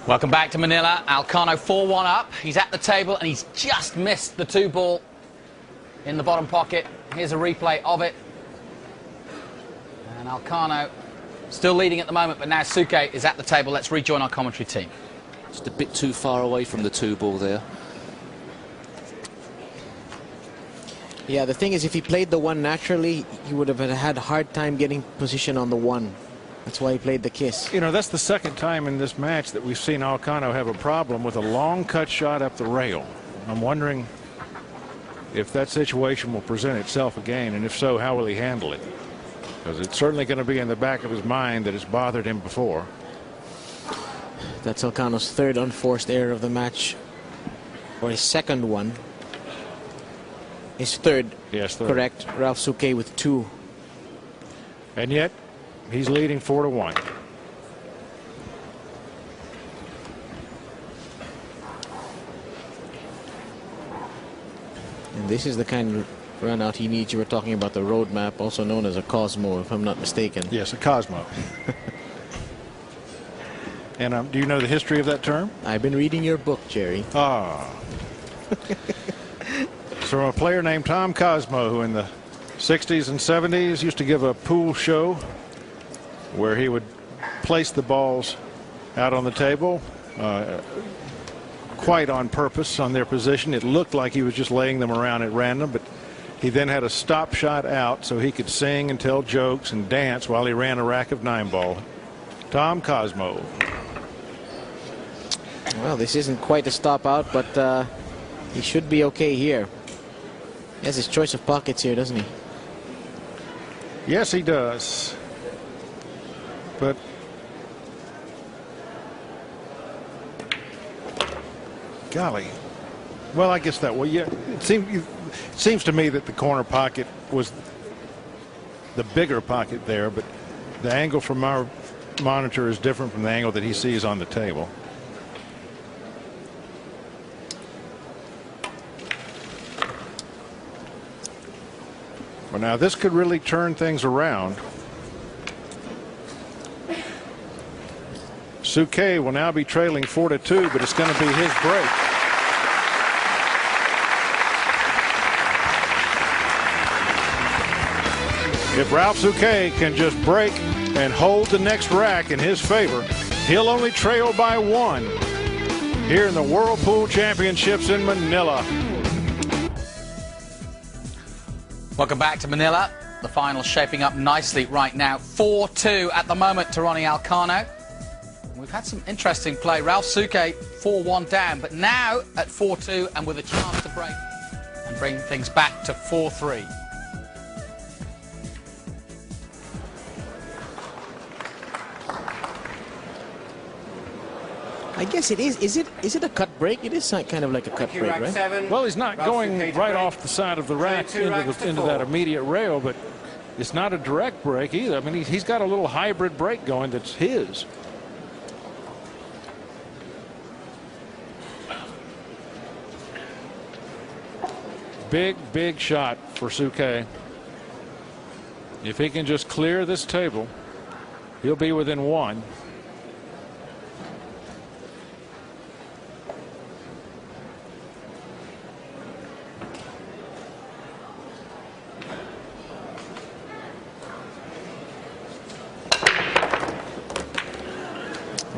Welcome back to Manila. Alcano 4-1 up. He's at the table and he's just missed the 2-ball in the bottom pocket. Here's a replay of it. And Alcano still leading at the moment, but now Souquet is at the table. Let's rejoin our commentary team. Just a bit too far away from the 2-ball there. Yeah, the thing is, if he played the 1 naturally, he would have had a hard time getting position on the 1. That's why he played the kiss. You know, that's the second time in this match that we've seen Alcano have a problem with a long cut shot up the rail. I'm wondering if that situation will present itself again, and if so, how will he handle it? Because it's certainly going to be in the back of his mind that it's bothered him before. That's Alcano's 3rd unforced error of the match, or his 2nd one. His 3rd, yes, 3rd. Correct. Ralf Souquet with 2. And yet, he's leading 4-1. And this is the kind of run out he needs. You were talking about the road map, also known as a Cosmo, if I'm not mistaken. Yes, a Cosmo. And do you know the history of that term? I've been reading your book, Jerry. Ah. It's from a player named Tom Cosmo, who in the 60s and 70s used to give a pool show where he would place the balls out on the table quite on purpose on their position. It looked like he was just laying them around at random, but he then had a stop shot out so he could sing and tell jokes and dance while he ran a rack of 9-ball. Tom Cosmo. Well, this isn't quite a stop out, but he should be okay here. He has his choice of pockets here, doesn't he? Yes, he does. But golly, well, I guess that way. Yeah, it seems to me that the corner pocket was the bigger pocket there, but the angle from our monitor is different from the angle that he sees on the table. Well, now this could really turn things around. Souquet will now be trailing 4-2, but it's going to be his break. If Ralf Souquet can just break and hold the next rack in his favor, he'll only trail by 1 here in the World Pool Championships in Manila. Welcome back to Manila. The final shaping up nicely right now. 4-2 at the moment to Ronnie Alcano. We've had some interesting play. Ralf Souquet 4-1 down, but now at 4-2 and with a chance to break and bring things back to 4-3. I guess it is. Is it a cut break? It is kind of like a cut break, right? 7. Well, he's not Ralf going Souquet to right break. off the side of the rack 22 racks to into 4. that immediate rail, but it's not a direct break either. I mean, he's got a little hybrid break going that's his. Big shot for Souquet. If he can just clear this table, he'll be within 1.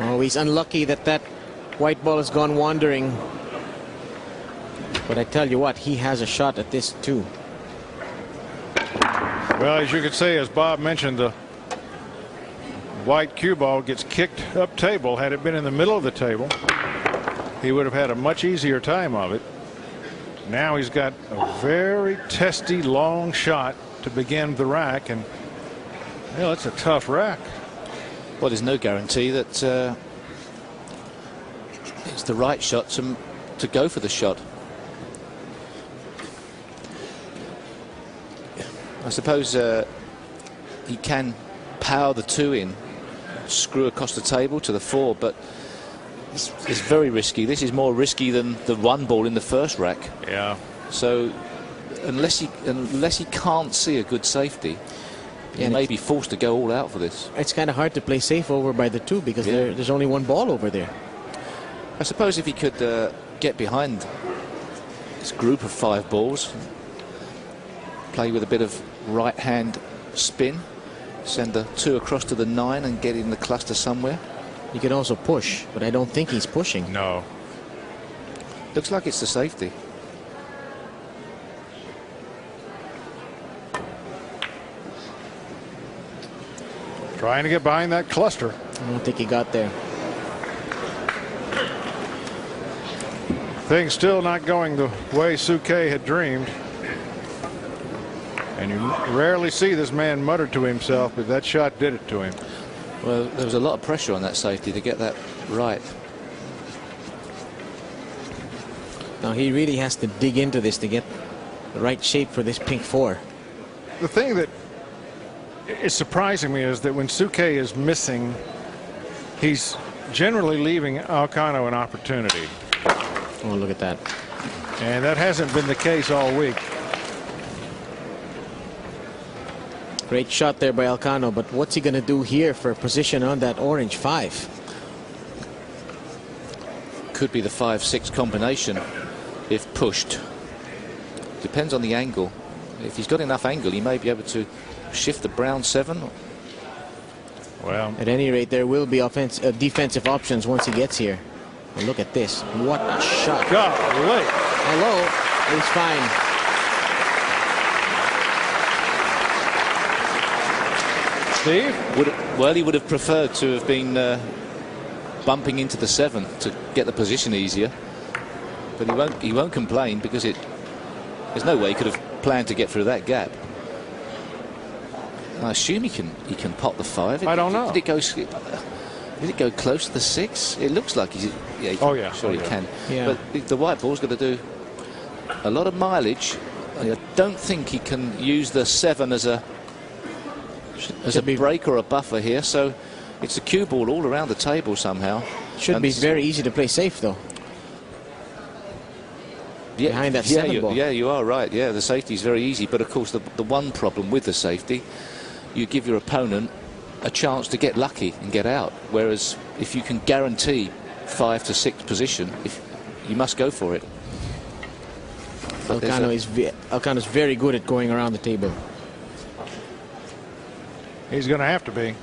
Oh, he's unlucky that white ball has gone wandering. But I tell you what, he has a shot at this too. Well, as you could say, as Bob mentioned, the white cue ball gets kicked up table. Had it been in the middle of the table, he would have had a much easier time of it. Now he's got a very testy long shot to begin the rack, and well, it's a tough rack. Well, there's no guarantee that it's the right shot to go for the shot. I suppose he can power the 2 in, screw across the table to the 4, but it's very risky. This is more risky than the 1 ball in the first rack. Yeah. So unless he can't see a good safety, he may be forced to go all out for this. It's kind of hard to play safe over by the 2 because there's only 1 ball over there. I suppose if he could get behind this group of 5 balls, play with a bit of right hand spin, send the 2 across to the 9 and get in the cluster somewhere. He can also push, but I don't think he's pushing. No. Looks like it's the safety. Trying to get behind that cluster. I don't think he got there. Things still not going the way Souquet had dreamed. And you rarely see this man mutter to himself, but that shot did it to him. Well, there was a lot of pressure on that safety to get that right. Now he really has to dig into this to get the right shape for this pink 4. The thing that is surprising me is that when Souquet is missing, he's generally leaving Alcano an opportunity. Oh, look at that. And that hasn't been the case all week. Great shot there by Alcano, but what's he going to do here for position on that orange 5? Could be the 5-6 combination if pushed. Depends on the angle. If he's got enough angle, he may be able to shift the brown 7. Well, at any rate, there will be defensive options once he gets here. And look at this. What a shot. golly. Hello. He's fine. Steve? Well, he would have preferred to have been bumping into the 7 to get the position easier. But he won't complain because there's no way he could have planned to get through that gap. I assume he can pop the 5. I don't know. Did it go close to the 6? It looks like he's. Yeah, he can. Yeah. But the white ball's got to do a lot of mileage. I don't think he can use the 7 as a break or a buffer here. So it's a cue ball all around the table somehow. Should be very easy to play safe though. Yeah, behind that 7 ball. Yeah, you are right. Yeah, the safety is very easy. But of course, the one problem with the safety, you give your opponent a chance to get lucky and get out. Whereas if you can guarantee 5 to 6 position, you must go for it. Alcano is very good at going around the table. He's going to have to be.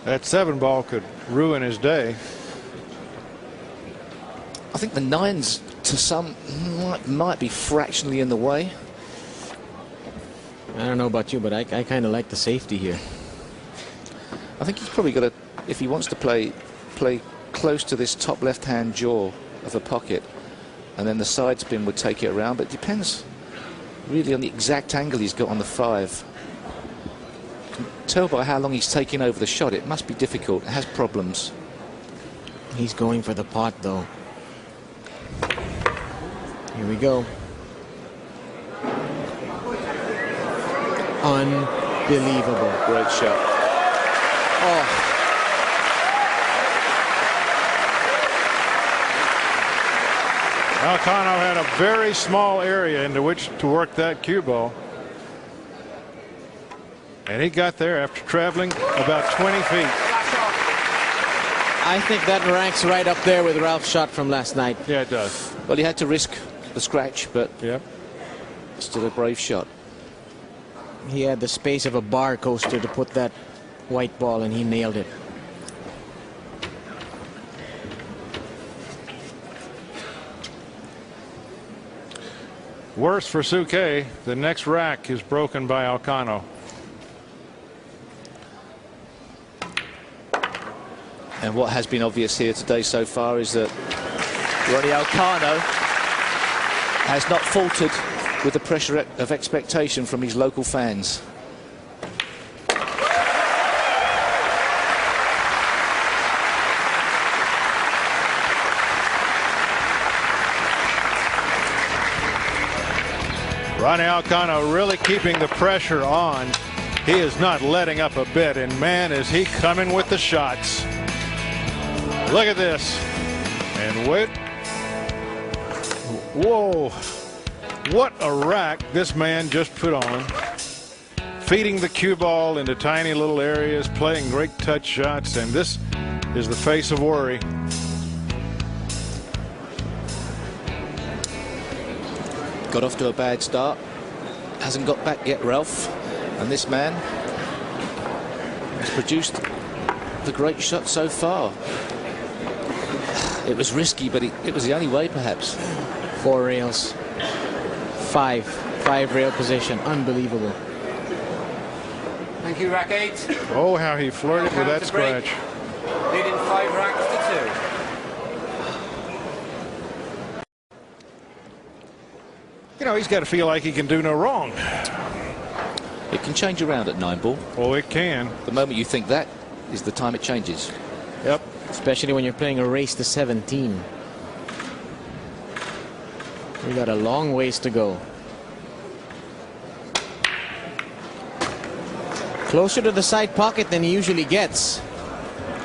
That 7 ball could ruin his day. I think the 9s to some might be fractionally in the way. I don't know about you, but I kind of like the safety here. I think he's probably got to, if he wants to play close to this top left-hand jaw of a pocket, and then the side spin would take it around. But it depends really on the exact angle he's got on the 5. You can tell by how long he's taking over the shot. It must be difficult. It has problems. He's going for the pot, though. Here we go. Unbelievable. Great shot. Oh. Alcano had a very small area into which to work that cue ball. And he got there after traveling about 20 feet. I think that ranks right up there with Ralph's shot from last night. Yeah, it does. Well, he had to risk the scratch, but Yep. still a brave shot. He had the space of a bar coaster to put that white ball, and he nailed it. Worse for Souquet, the next rack is broken by Alcano. And what has been obvious here today so far is that Ronnie Alcano has not faltered with the pressure of expectation from his local fans. Ronnie Alcano really keeping the pressure on. He is not letting up a bit, and man, is he coming with the shots. Look at this. And wait. Whoa. What a rack this man just put on. Feeding the cue ball into tiny little areas, playing great touch shots, and this is the face of worry. Got off to a bad start. Hasn't got back yet, Ralph. And this man has produced the great shot so far. It was risky, but it was the only way, perhaps. 4 rails. 5 rail position. Unbelievable. Thank you, rack 8. Oh, how he flirted with that To break. scratch. Leading 5 racks to 2. You know, he's got to feel like he can do no wrong. It can change around at 9 ball. Oh, it can. The moment you think that is the time it changes. Yep. Especially when you're playing a race to 17. We got a long ways to go. Closer to the side pocket than he usually gets.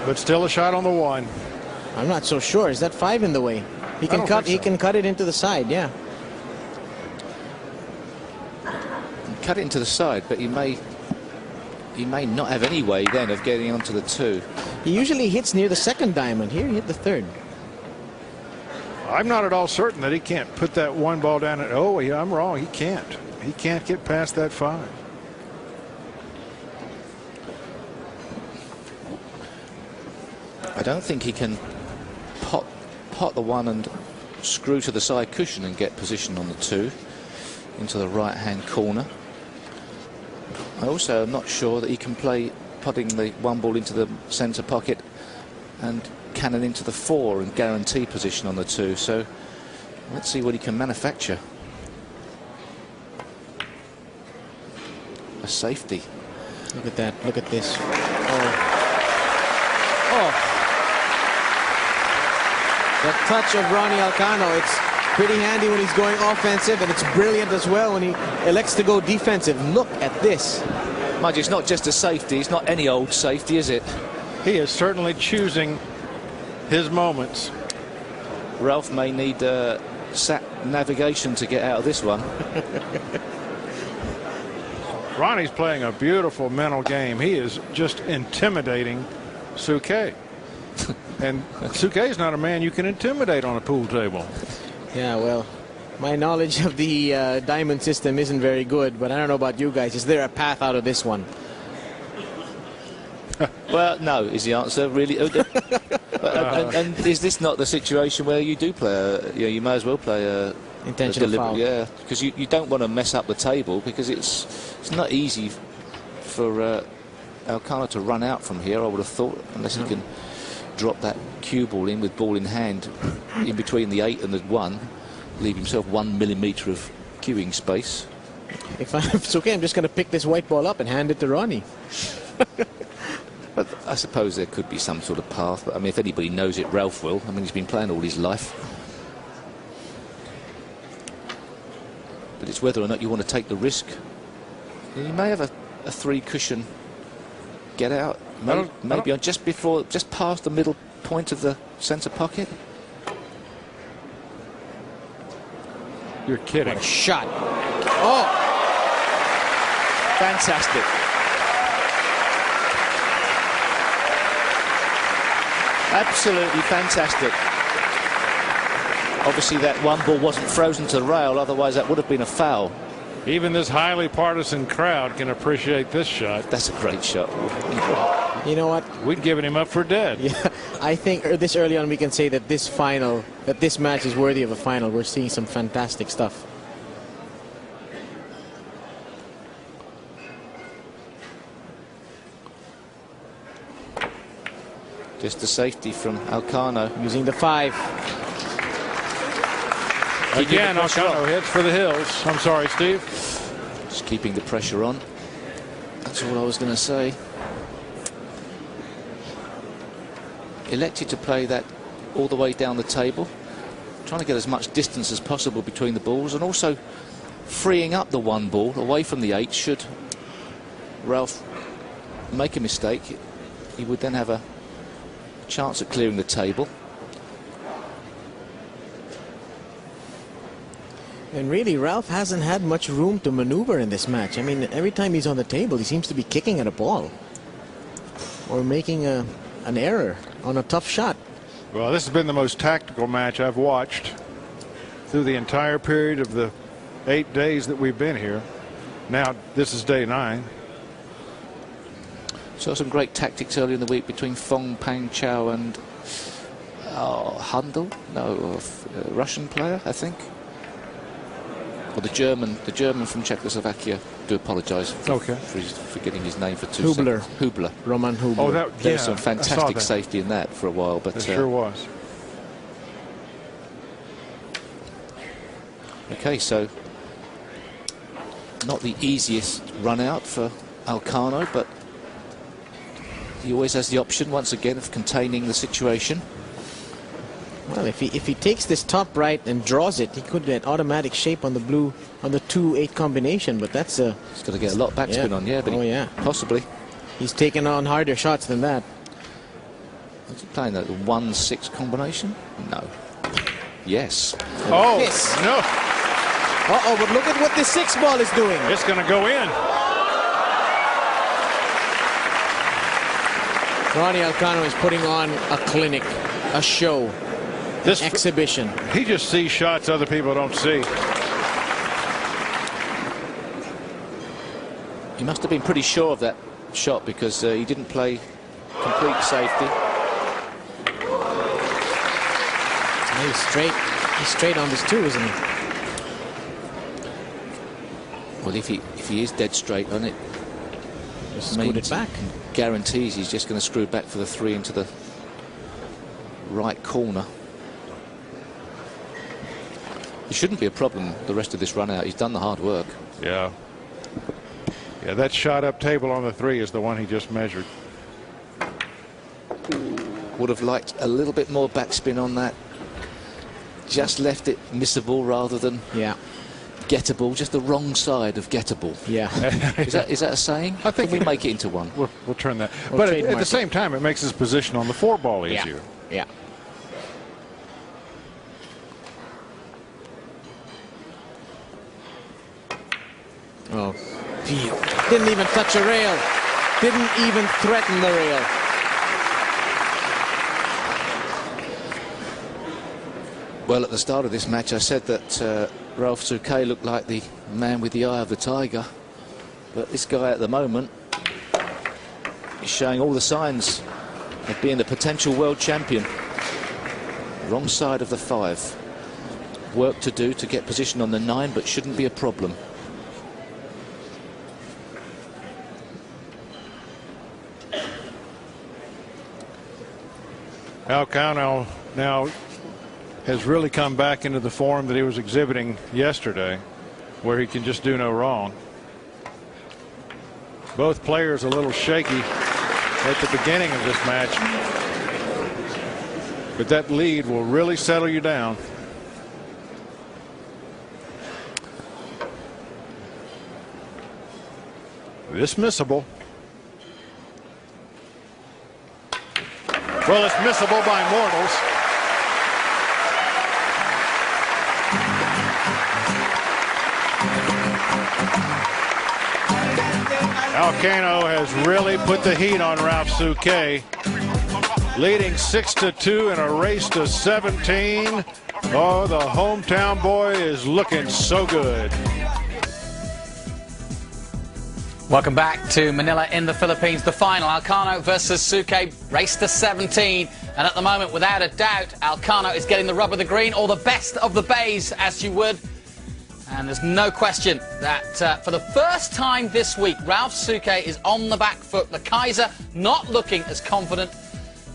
But still a shot on the 1. I'm not so sure. Is that 5 in the way? He can don't cut. think so. He can cut it into the side. Yeah. Cut it into the side, but he may not have any way then of getting onto the 2. He usually hits near the second diamond. Here he hit the third. I'm not at all certain that he can't put that 1 ball down. Oh, yeah, I'm wrong. He can't. He can't get past that 5. I don't think he can pot the 1 and screw to the side cushion and get position on the 2 into the right hand corner. I also am not sure that he can play putting the 1 ball into the centre pocket and cannon into the 4 and guarantee position on the 2. So let's see what he can manufacture. A safety. Look at that. Look at this. Oh. The touch of Ronnie Alcano. It's pretty handy when he's going offensive, and it's brilliant as well when he elects to go defensive. Look at this. Mind you, it's not just a safety. It's not any old safety, is it? He is certainly choosing his moments. Ralph may need sat navigation to get out of this one. Ronnie's playing a beautiful mental game. He is just intimidating Souquet. And Souquet's not a man you can intimidate on a pool table. Yeah, well, my knowledge of the diamond system isn't very good, but I don't know about you guys. Is there a path out of this one? Well, no, is the answer really? And is this not the situation where you do play? You may as well play a intentional foul. Yeah, because you don't want to mess up the table, because it's not easy for Alcano to run out from here, I would have thought, unless he can drop that cue ball in with ball in hand in between the 8 and the 1, leave himself 1 millimetre of cueing space. If it's okay, I'm just going to pick this white ball up and hand it to Ronnie. But I suppose there could be some sort of path. But I mean, if anybody knows it, Ralf will. I mean, he's been playing all his life. But it's whether or not you want to take the risk. You may have a 3 cushion get out. Maybe on just past the middle point of the centre pocket. You're kidding. What a shot. Oh! Fantastic. Absolutely fantastic. Obviously that one ball wasn't frozen to the rail, otherwise that would have been a foul. Even this highly partisan crowd can appreciate this shot. That's a great shot. You know what? We'd given him up for dead. Yeah, I think this early on we can say that this match is worthy of a final. We're seeing some fantastic stuff. Just the safety from Alcano. Using the 5. Again, Alcano heads for the hills. I'm sorry, Steve. Just keeping the pressure on. That's all I was going to say. Elected to play that all the way down the table, trying to get as much distance as possible between the balls, and also freeing up the 1 ball away from the 8. Should Ralf make a mistake, he would then have a chance at clearing the table. And really, Ralf hasn't had much room to maneuver in this match. I mean, every time he's on the table, he seems to be kicking at a ball or making an error on a tough shot. Well, this has been the most tactical match I've watched through the entire period of the 8 days that we've been here. Now, this is day 9. Saw some great tactics earlier in the week between Fong Pang Chao and Hundel, Russian player, I think. Or the German from Czechoslovakia. Do apologise for getting his name for 2 seconds. Hubler. Roman Hubler. Oh, there was some fantastic safety in that for a while. But it sure was. Okay, so not the easiest run out for Alcano, but he always has the option once again of containing the situation. Well, if he takes this top right and draws it, he could get automatic shape on the blue on the 2-8 combination. But that's he's got to get a lot of backspin on, but possibly he's taken on harder shots than that. Is he playing that 1-6 combination? No. Yes. Oh Yes. no! But look at what this 6 ball is doing. It's going to go in. Ronnie Alcano is putting on a clinic, a show, an exhibition. He just sees shots other people don't see. He must have been pretty sure of that shot because he didn't play complete safety. He's straight on this too, isn't he? Well, if he is dead straight on it, just scoot it back. Guarantees he's just going to screw back for the 3 into the right corner. It shouldn't be a problem the rest of this run out. He's done the hard work. Yeah. Yeah, that shot up table on the 3 is the one he just measured. Would have liked a little bit more backspin on that. Just left it missable rather than gettable. Just the wrong side of gettable. Yeah. Is that a saying? I think we make it into one. We'll turn that. But at the same time, it makes his position on the 4 ball easier. Yeah. Oh, didn't even touch a rail. Didn't even threaten the rail. Well, at the start of this match, I said that Ralf Souquet looked like the man with the eye of the tiger. But this guy at the moment is showing all the signs of being a potential world champion. Wrong side of the 5. Work to do to get position on the 9, but shouldn't be a problem. Alcano now has really come back into the form that he was exhibiting yesterday, where he can just do no wrong. Both players a little shaky at the beginning of this match, but that lead will really settle you down. Dismissable. Well, it's missable by mortals. Alcano has really put the heat on Ralf Souquet, leading 6-2 in a race to 17. Oh, the hometown boy is looking so good. Welcome back to Manila in the Philippines. The final, Alcano versus Souquet, race to 17. And at the moment, without a doubt, Alcano is getting the rub of the green, or the best of the bays, as you would. And there's no question that for the first time this week, Ralf Souquet is on the back foot. The Kaiser not looking as confident.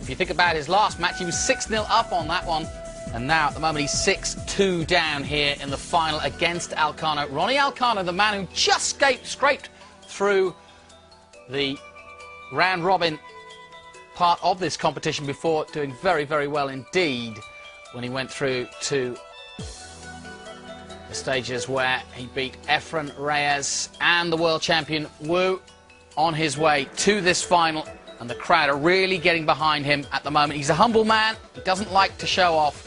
If you think about his last match, he was 6-0 up on that one. And now, at the moment, he's 6-2 down here in the final against Alcano. Ronnie Alcano, the man who just scraped through the round-robin part of this competition before, doing very, very well indeed when he went through to the stages where he beat Efren Reyes and the world champion Wu, on his way to this final. And the crowd are really getting behind him at the moment. He's a humble man. He doesn't like to show off.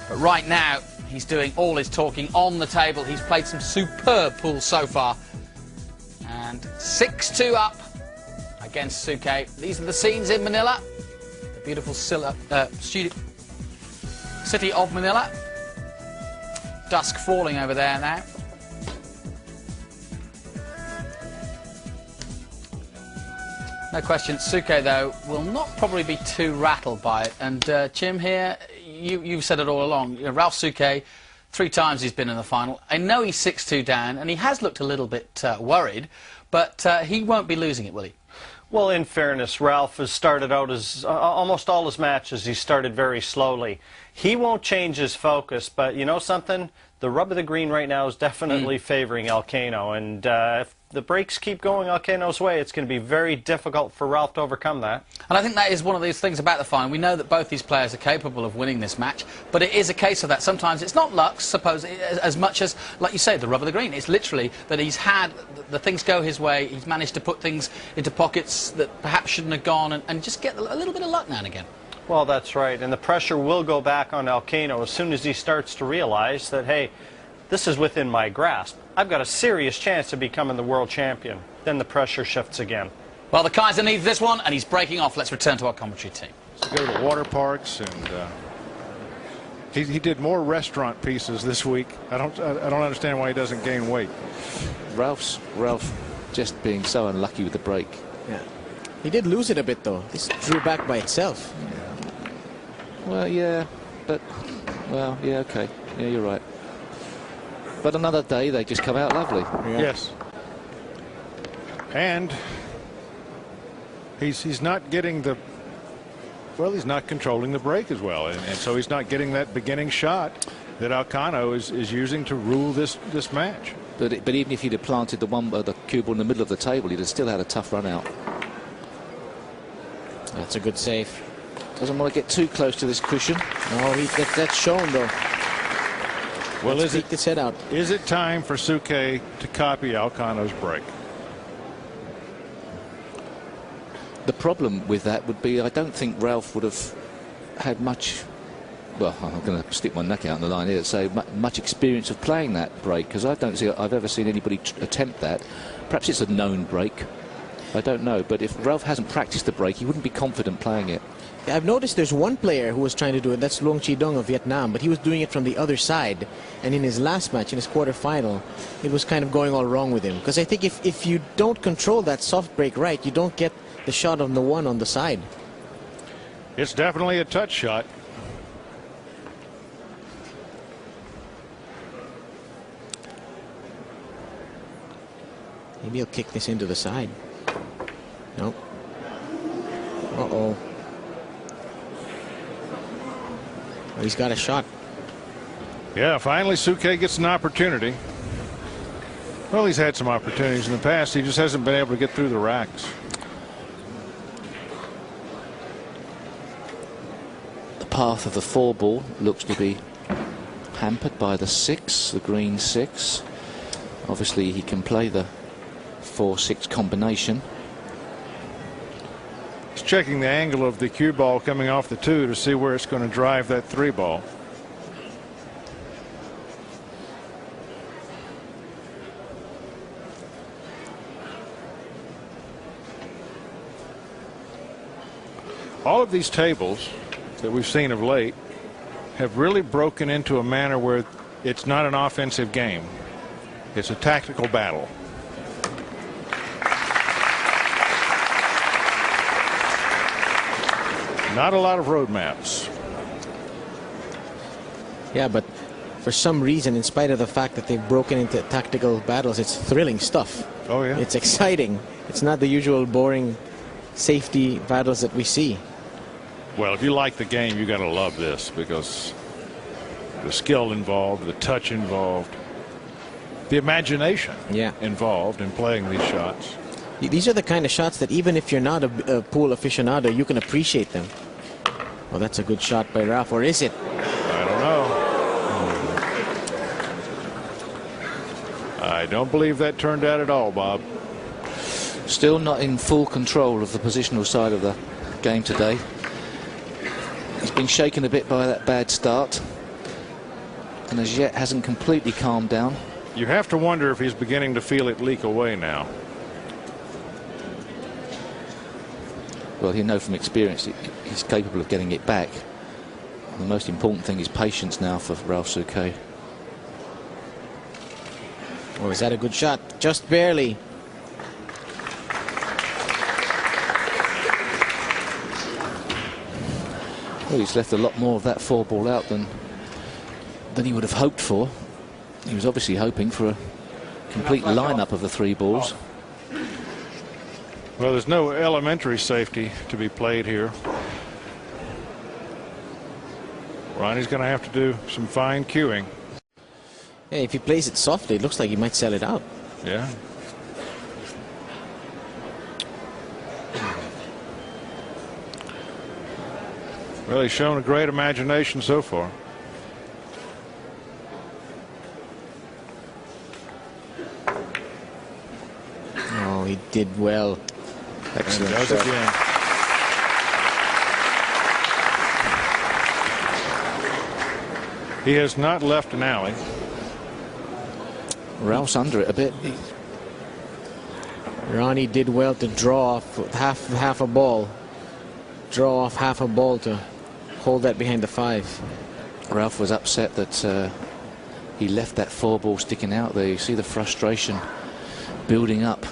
But right now, he's doing all his talking on the table. He's played some superb pools so far. And 6-2 up against Souquet. These are the scenes in Manila. The beautiful city of Manila. Dusk falling over there now. No question, Souquet, though, will not probably be too rattled by it. And Jim here, you've said it all along. You know, Ralf Souquet, 3 times he's been in the final. I know he's 6-2 down, and he has looked a little bit worried, but he won't be losing it, will he? Well, in fairness, Ralf has started out as almost all his matches, he started very slowly. He won't change his focus, but you know something? The rub of the green right now is definitely favoring Alcano, and if the breaks keep going Alcano's way, it's going to be very difficult for Ralf to overcome that. And I think that is one of these things about the final. We know that both these players are capable of winning this match, but it is a case of that. Sometimes it's not luck, suppose, as much as, like you say, the rub of the green. It's literally that he's had the things go his way, he's managed to put things into pockets that perhaps shouldn't have gone, and just get a little bit of luck now and again. Well, that's right, and the pressure will go back on Alcano as soon as he starts to realize that, hey, this is within my grasp. I've got a serious chance of becoming the world champion. Then the pressure shifts again. Well, the Kaiser needs this one, and he's breaking off. Let's return to our commentary team. So go to the water parks, and he did more restaurant pieces this week. I don't understand why he doesn't gain weight. Ralph just being so unlucky with the break. Yeah. He did lose it a bit, though. This drew back by itself. Well, yeah, but, well, yeah, okay. Yeah, you're right. But another day, they just come out lovely. Yeah. Yes. And he's not getting the, well, he's not controlling the break as well. And so he's not getting that beginning shot that Alcano is using to rule this match. But even if he'd have planted the cue ball in the middle of the table, he'd have still had a tough run out. That's a good save. Doesn't want to get too close to this cushion. No, that's shown, though. Well, is it time for Souquet to copy Alcano's break? The problem with that would be I don't think Ralf would have had much, well, I'm going to stick my neck out on the line here, say much experience of playing that break, because I don't see I've ever seen anybody attempt that. Perhaps it's a known break. I don't know, but if Ralf hasn't practiced the break, he wouldn't be confident playing it. I've noticed there's one player who was trying to do it. That's Luong Chi Dong of Vietnam, but he was doing it from the other side. And in his last match, in his quarterfinal, it was kind of going all wrong with him. Because I think if you don't control that soft break right, you don't get the shot on the one on the side. It's definitely a touch shot. Maybe he'll kick this into the side. Nope. Uh-oh. Well, he's got a shot. Yeah, finally Souquet gets an opportunity. Well, he's had some opportunities in the past. He just hasn't been able to get through the racks. The path of the 4-ball looks to be hampered by the 6, the green 6. Obviously, he can play the 4-6 combination. He's checking the angle of the cue ball coming off the 2 to see where it's going to drive that 3 ball. All of these tables that we've seen of late have really broken into a manner where it's not an offensive game. It's a tactical battle. Not a lot of road maps. Yeah, but for some reason, in spite of the fact that they've broken into tactical battles, it's thrilling stuff. Oh, yeah. It's exciting. It's not the usual boring safety battles that we see. Well, if you like the game, you got to love this, because the skill involved, the touch involved, the imagination involved in playing these shots. These are the kind of shots that even if you're not a pool aficionado, you can appreciate them. Well, that's a good shot by Ralf, or is it? I don't know. I don't believe that turned out at all, Bob. Still not in full control of the positional side of the game today. He's been shaken a bit by that bad start, and as yet hasn't completely calmed down. You have to wonder if he's beginning to feel it leak away now. Well, you know from experience he's capable of getting it back. The most important thing is patience now for Ralf Souquet. Oh, is that a good shot? Just barely. Well, he's left a lot more of that 4-ball out than he would have hoped for. He was obviously hoping for a complete lineup of the 3 balls. Well, there's no elementary safety to be played here. Ronnie's going to have to do some fine cueing. Yeah, if he plays it softly, it looks like he might sell it out. Yeah. Well, he's shown a great imagination so far. Oh, he did well. Excellent does shot. Again. He has not left an alley. Ralph's under it a bit. Ronnie did well to draw off half a ball. Draw off half a ball to hold that behind the 5. Ralf was upset that he left that 4-ball sticking out there. You see the frustration building up.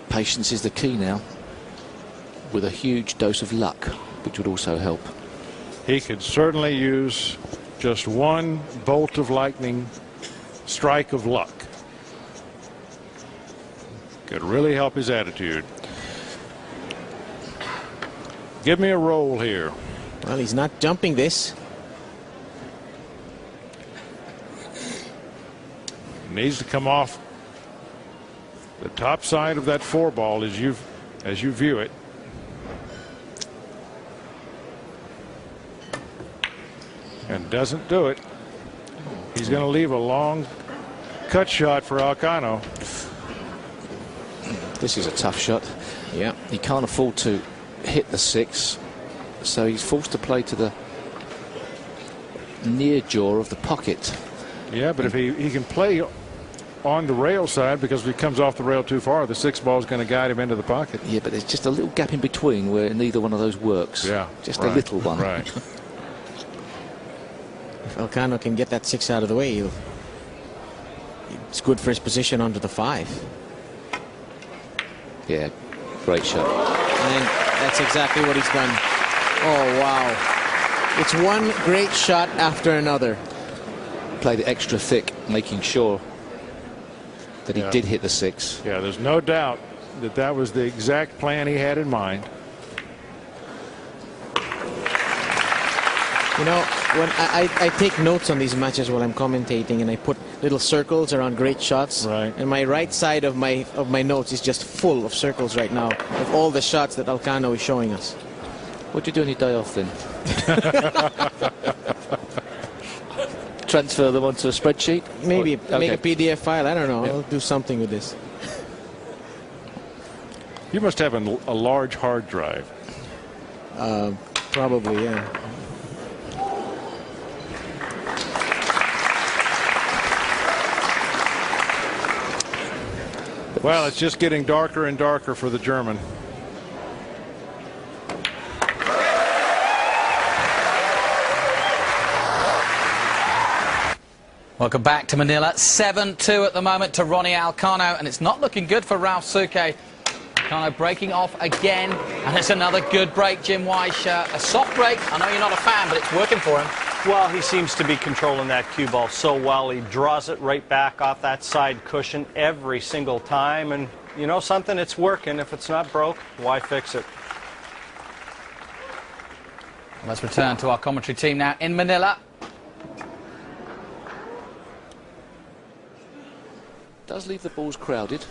Patience is the key now, with a huge dose of luck, which would also help. He could certainly use just one bolt of lightning strike of luck. Could really help his attitude. Give me a roll here. Well, he's not jumping this. Needs to come off the top side of that 4-ball as you view it. And doesn't do it. He's going to leave a long cut shot for Alcano. This is a tough shot. Yeah. He can't afford to hit the 6, so he's forced to play to the near jaw of the pocket. Yeah, but if he can play on the rail side, because if he comes off the rail too far, the 6-ball is going to guide him into the pocket. Yeah, but there's just a little gap in between where neither one of those works. Yeah, just a little one. Right. If Alcano can get that 6 out of the way, it's good for his position under the 5. Yeah, great shot. And that's exactly what he's done. Oh, wow. It's one great shot after another. Played it extra thick, making sure that he did hit the 6. Yeah, there's no doubt that that was the exact plan he had in mind. You know, when I take notes on these matches while I'm commentating, and I put little circles around great shots. Right. And my right side of my notes is just full of circles right now of all the shots that Alcano is showing us. What do you do on your day off then? Transfer them onto a spreadsheet? Maybe Okay. make a PDF file. I don't know. I'll do something with this. You must have a large hard drive. Probably, yeah. Well, it's just getting darker and darker for the German. Welcome back to Manila. 7-2 at the moment to Ronnie Alcano, and it's not looking good for Ralf Souquet. Alcano breaking off again, and it's another good break, Jim Weish. A soft break. I know you're not a fan, but it's working for him. Well, he seems to be controlling that cue ball so well. He draws it right back off that side cushion every single time. And you know something? It's working. If it's not broke, why fix it? Let's return to our commentary team now in Manila. Does leave the balls crowded,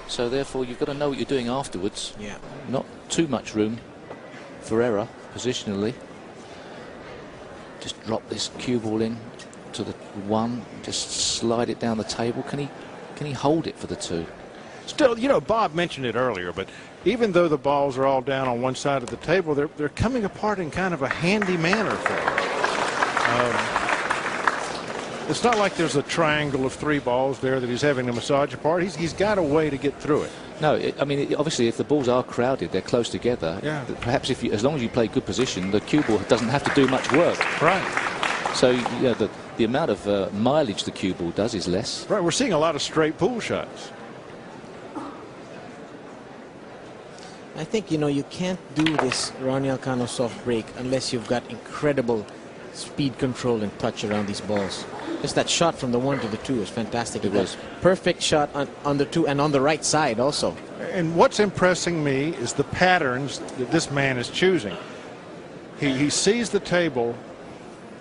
so therefore you've got to know what you're doing afterwards. Yeah. Not too much room for error positionally. Just drop this cue ball in to the 1, just slide it down the table. Can he hold it for the 2? Still, you know, Bob mentioned it earlier, but even though the balls are all down on one side of the table, they're coming apart in kind of a handy manner for him. It's not like there's a triangle of 3 balls there that he's having to massage apart. He's got a way to get through it. No, I mean, obviously, if the balls are crowded, they're close together. Yeah. Perhaps as long as you play good position, the cue ball doesn't have to do much work. Right. So, yeah, the amount of mileage the cue ball does is less. Right. We're seeing a lot of straight pool shots. I think, you know, you can't do this Ronnie Alcano soft break unless you've got incredible speed control and touch around these balls. Just that shot from the 1 to the 2 was fantastic. It was. Perfect shot on the 2 and on the right side also. And what's impressing me is the patterns that this man is choosing. He sees the table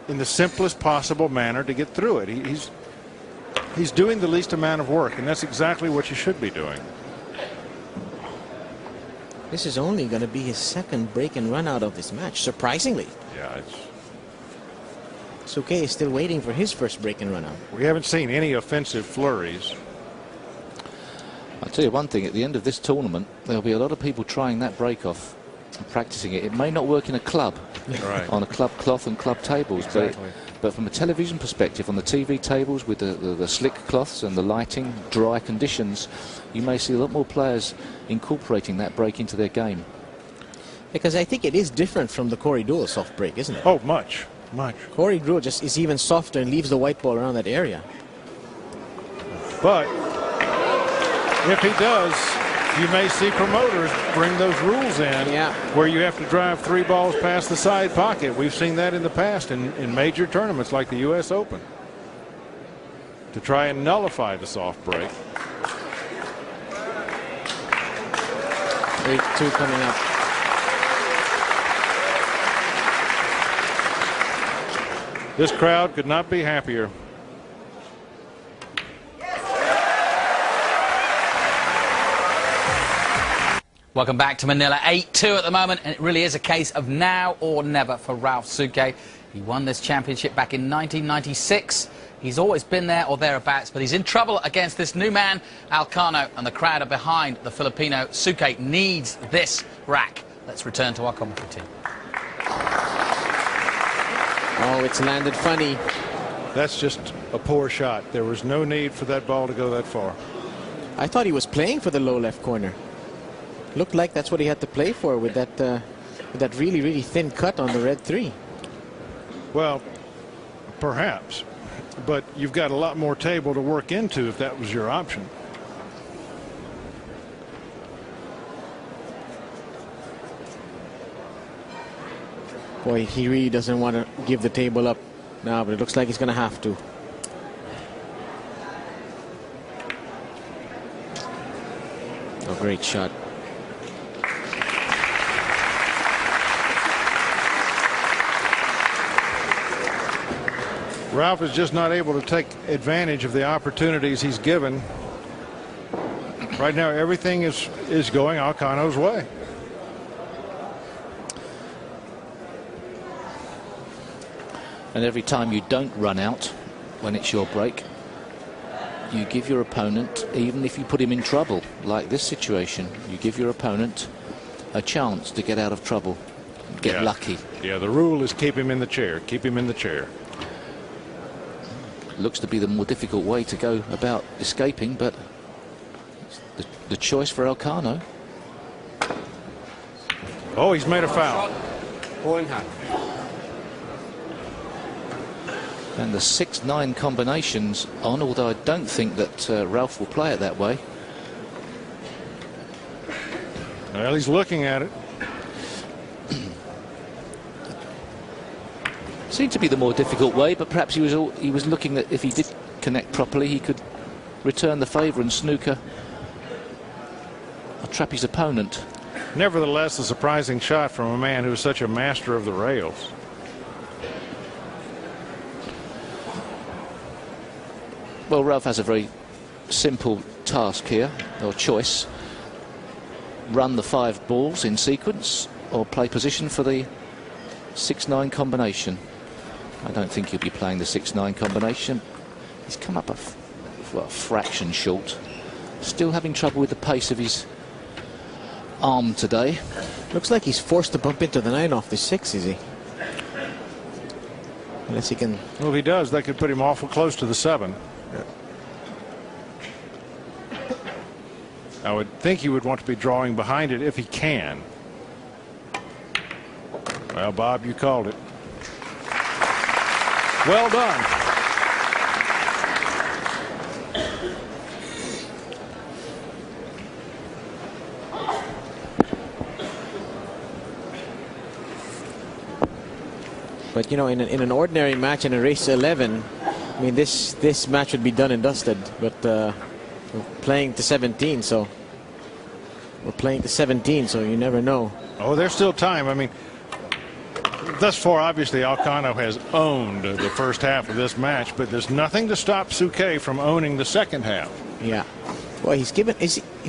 in the simplest possible manner to get through it. He's doing the least amount of work, and that's exactly what you should be doing. This is only going to be his second break and run out of this match, surprisingly. Yeah, Souquet is still waiting for his first break and run out. we haven't seen any offensive flurries. I'll tell you one thing, at the end of this tournament, there'll be a lot of people trying that break off and practicing it. It may not work in a club, Right. on a club cloth and club tables, Exactly. but from a television perspective, on the TV tables with the slick cloths and the lighting, dry conditions, you may see a lot more players incorporating that break into their game. Because I think it is different from the Corey Deuel soft break, isn't it? Oh, much. Corey Deuel just is even softer and leaves the white ball around that area. But if he does, you may see promoters bring those rules in where you have to drive 3 balls past the side pocket. We've seen that in the past in major tournaments like the U.S. Open to try and nullify the soft break. 8-2 coming up. This crowd could not be happier. Welcome back to Manila. 8-2 at the moment, and it really is a case of now or never for Ralf Souquet. He won this championship back in 1996. He's always been there or thereabouts, but he's in trouble against this new man, Alcano, and the crowd are behind the Filipino. Souquet needs this rack. Let's return to our commentary team. Oh, it's landed funny. That's just a poor shot. There was no need for that ball to go that far. I thought he was playing for the low left corner. Looked like that's what he had to play for with that really, really thin cut on the red 3. Well, perhaps. But you've got a lot more table to work into if that was your option. Boy, he really doesn't want to give the table up now, but it looks like he's going to have to. Oh, great shot. Ralf is just not able to take advantage of the opportunities he's given. Right now, everything is going Alcano's way. And every time you don't run out when it's your break, you give your opponent, even if you put him in trouble, like this situation, you give your opponent a chance to get out of trouble, get lucky. Yeah, the rule is keep him in the chair. Keep him in the chair. Looks to be the more difficult way to go about escaping, but it's the choice for Alcano. Oh, he's made a foul. Ball in hand. And the 6-9 combinations on, although I don't think that Ralf will play it that way. Well, he's looking at it. Seemed to be the more difficult way, but perhaps he was looking that if he did connect properly, he could return the favour and snooker or trap his opponent. Nevertheless, a surprising shot from a man who is such a master of the rails. Well, Ralf has a very simple task here, or choice. Run the 5 balls in sequence or play position for the 6-9 combination. I don't think he'll be playing the 6-9 combination. He's come up a fraction short. Still having trouble with the pace of his arm today. Looks like he's forced to bump into the 9 off the 6, is he? Unless he can. Well, if he does, that could put him awful close to the 7. I would think he would want to be drawing behind it if he can. Well, Bob, you called it. Well done. But you know, in an ordinary match, in a race 11, I mean, this match would be done and dusted. But we're playing to 17, so you never know. Oh, there's still time. I mean, thus far, obviously, Alcano has owned the first half of this match, but there's nothing to stop Souquet from owning the second half. Yeah. Well, he's given.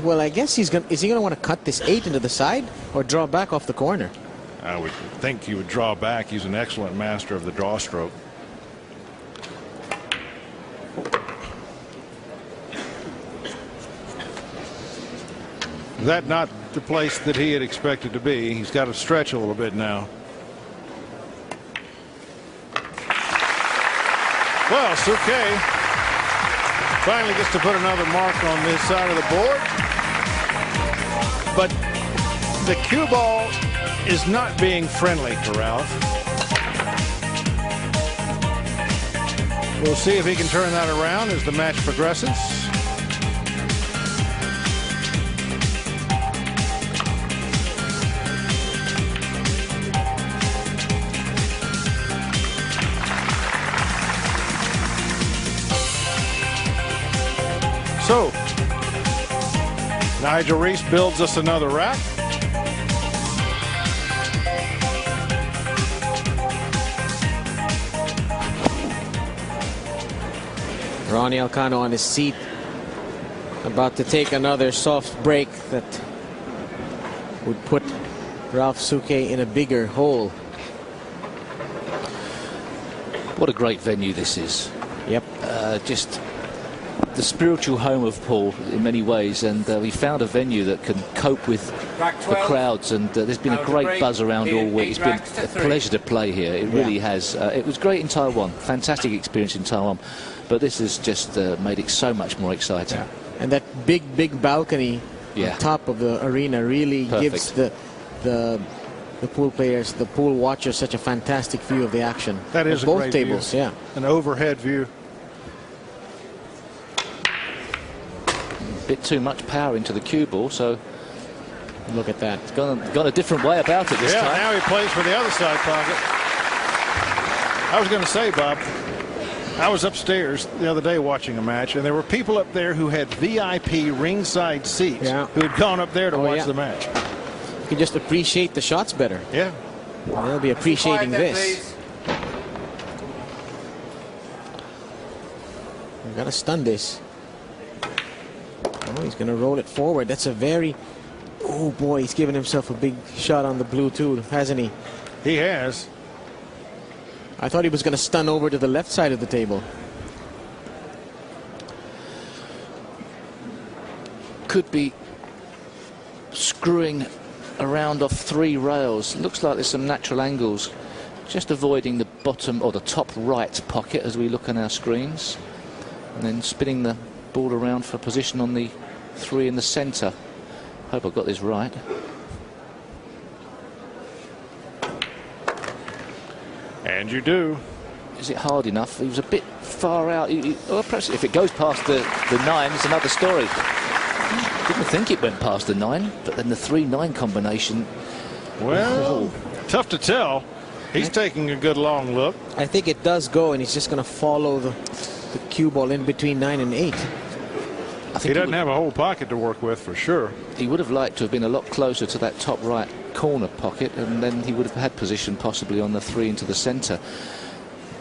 Well, I guess he's gonna. Is he gonna want to cut this 8 into the side or draw back off the corner? I would think he would draw back. He's an excellent master of the draw stroke. That not the place that he had expected to be. He's got to stretch a little bit now. Well, Souquet finally gets to put another mark on this side of the board. But the cue ball is not being friendly to Ralf. We'll see if he can turn that around as the match progresses. So, Nigel Reese builds us another rack. Ronnie Alcano on his seat, about to take another soft break that would put Ralf Souquet in a bigger hole. What a great venue this is. Yep. Just the spiritual home of Paul in many ways, and we found a venue that can cope with the crowds, and there's been a great buzz around all week. It's been a pleasure to play here. It really has. It was great in Taiwan. Fantastic experience in Taiwan. But this has just made it so much more exciting. Yeah. And that big balcony on top of the arena really gives the pool players, the pool watchers, such a fantastic view of the action. That is both great tables, view. yeah. An overhead view. A bit too much power into the cue ball, so look at that. It's gone a different way about it this time. Now he plays for the other side pocket. I was going to say, Bob, I was upstairs the other day watching a match, and there were people up there who had VIP ringside seats who had gone up there to watch the match. You can just appreciate the shots better. Yeah. They'll be appreciating this. We're gonna stun this. Oh, he's gonna roll it forward. That's a very... Oh boy, he's giving himself a big shot on the blue too, hasn't he? He has. I thought he was gonna stun over to the left side of the table. Could be screwing around off 3 rails. Looks like there's some natural angles. Just avoiding the bottom or the top right pocket as we look on our screens. And then spinning the ball around for position on the 3 in the centre. Hope I've got this right. And you do. Is it hard enough? He was a bit far out. Well, perhaps if it goes past the 9, it's another story. Didn't think it went past the 9, but then the 3-9 combination. Well, tough to tell. He's taking a good long look. I think it does go, and he's just going to follow the cue ball in between 9 and 8. I think He doesn't have a whole pocket to work with for sure. He would have liked to have been a lot closer to that top right corner pocket, and then he would have had position possibly on the 3 into the centre.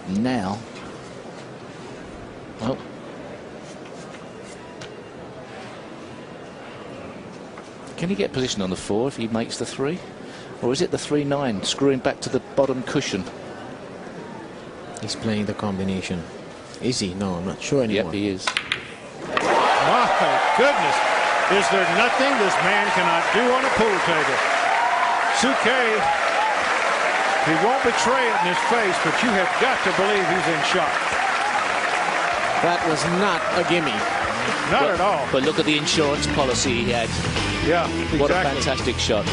Now, well, can he get position on the 4 if he makes the 3? Or is it the 3-9 screwing back to the bottom cushion? He's playing the combination. Is he? No, I'm not sure anymore. Yep, he is. My goodness. Is there nothing this man cannot do on a pool table? Souquet, he won't betray it in his face, but you have got to believe he's in shock. That was not a gimme. Not at all. But look at the insurance policy he had. Yeah, exactly. What a fantastic shot.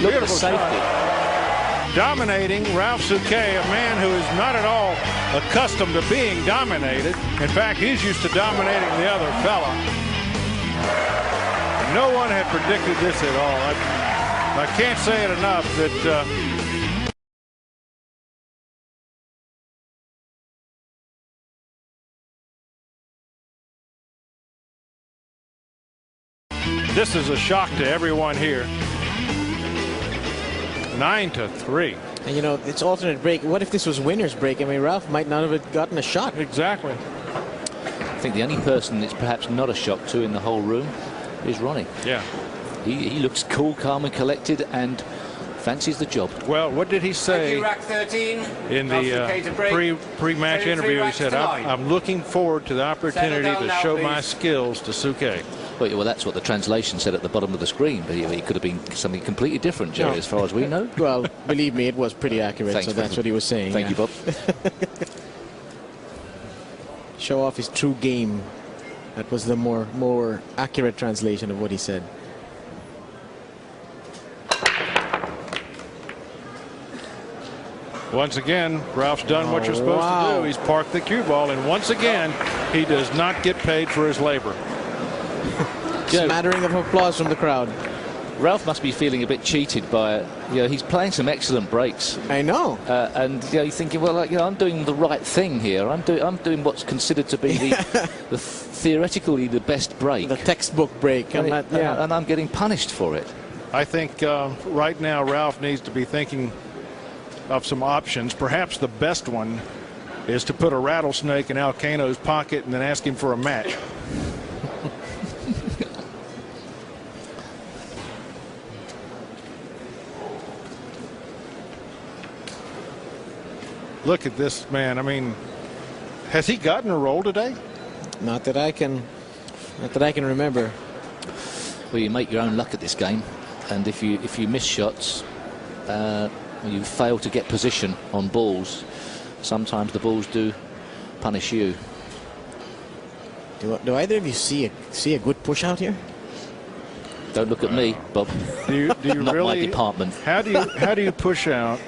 Look at the Beautiful safety. shot. Dominating Ralf Souquet, a man who is not at all accustomed to being dominated. In fact, he's used to dominating the other fella. No one had predicted this at all. I can't say it enough that this is a shock to everyone here. 9-3. And you know, it's alternate break. What if this was winner's break? I mean, Ralf might not have gotten a shot. Exactly. I think the only person it's perhaps not a shock to in the whole room is Ronnie. Yeah. He looks cool, calm and collected and fancies the job. Well, what did he say rack 13, in the pre-match interview? He said, I'm looking forward to the opportunity to show my skills to Souquet. Well, that's what the translation said at the bottom of the screen, but it could have been something completely different, Jerry, as far as we know. Well, believe me, it was pretty accurate, Thanks, so that's what he was saying. Thank you, Bob. Show off his true game. That was the more accurate translation of what he said. Once again, Ralph's done what you're supposed to do. He's parked the cue ball, and once again, he does not get paid for his labor. Smattering of applause from the crowd. Ralf must be feeling a bit cheated by it. He's playing some excellent breaks. I know. And he's thinking, well, I'm doing the right thing here. I'm doing what's considered to be the theoretically the best break. The textbook break. And I'm getting punished for it. I think right now Ralf needs to be thinking of some options. Perhaps the best one is to put a rattlesnake in Alcano's pocket and then ask him for a match. Look at this man. I mean, has he gotten a roll today? Not that I can remember. Well, you make your own luck at this game, and if you miss shots, you fail to get position on balls, sometimes the balls do punish you. Do either of you see a good push out here? Don't look at me, Bob. Do you Not really? my department. How do you push out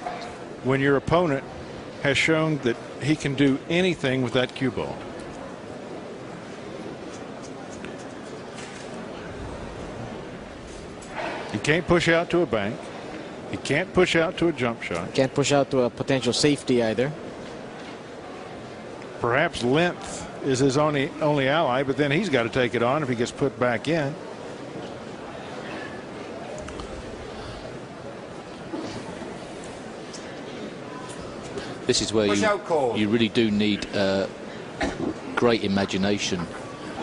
when your opponent has shown that he can do anything with that cue ball? He can't push out to a bank. He can't push out to a jump shot. Can't push out to a potential safety either. Perhaps length is his only ally, but then he's got to take it on if he gets put back in. This is where you really do need great imagination,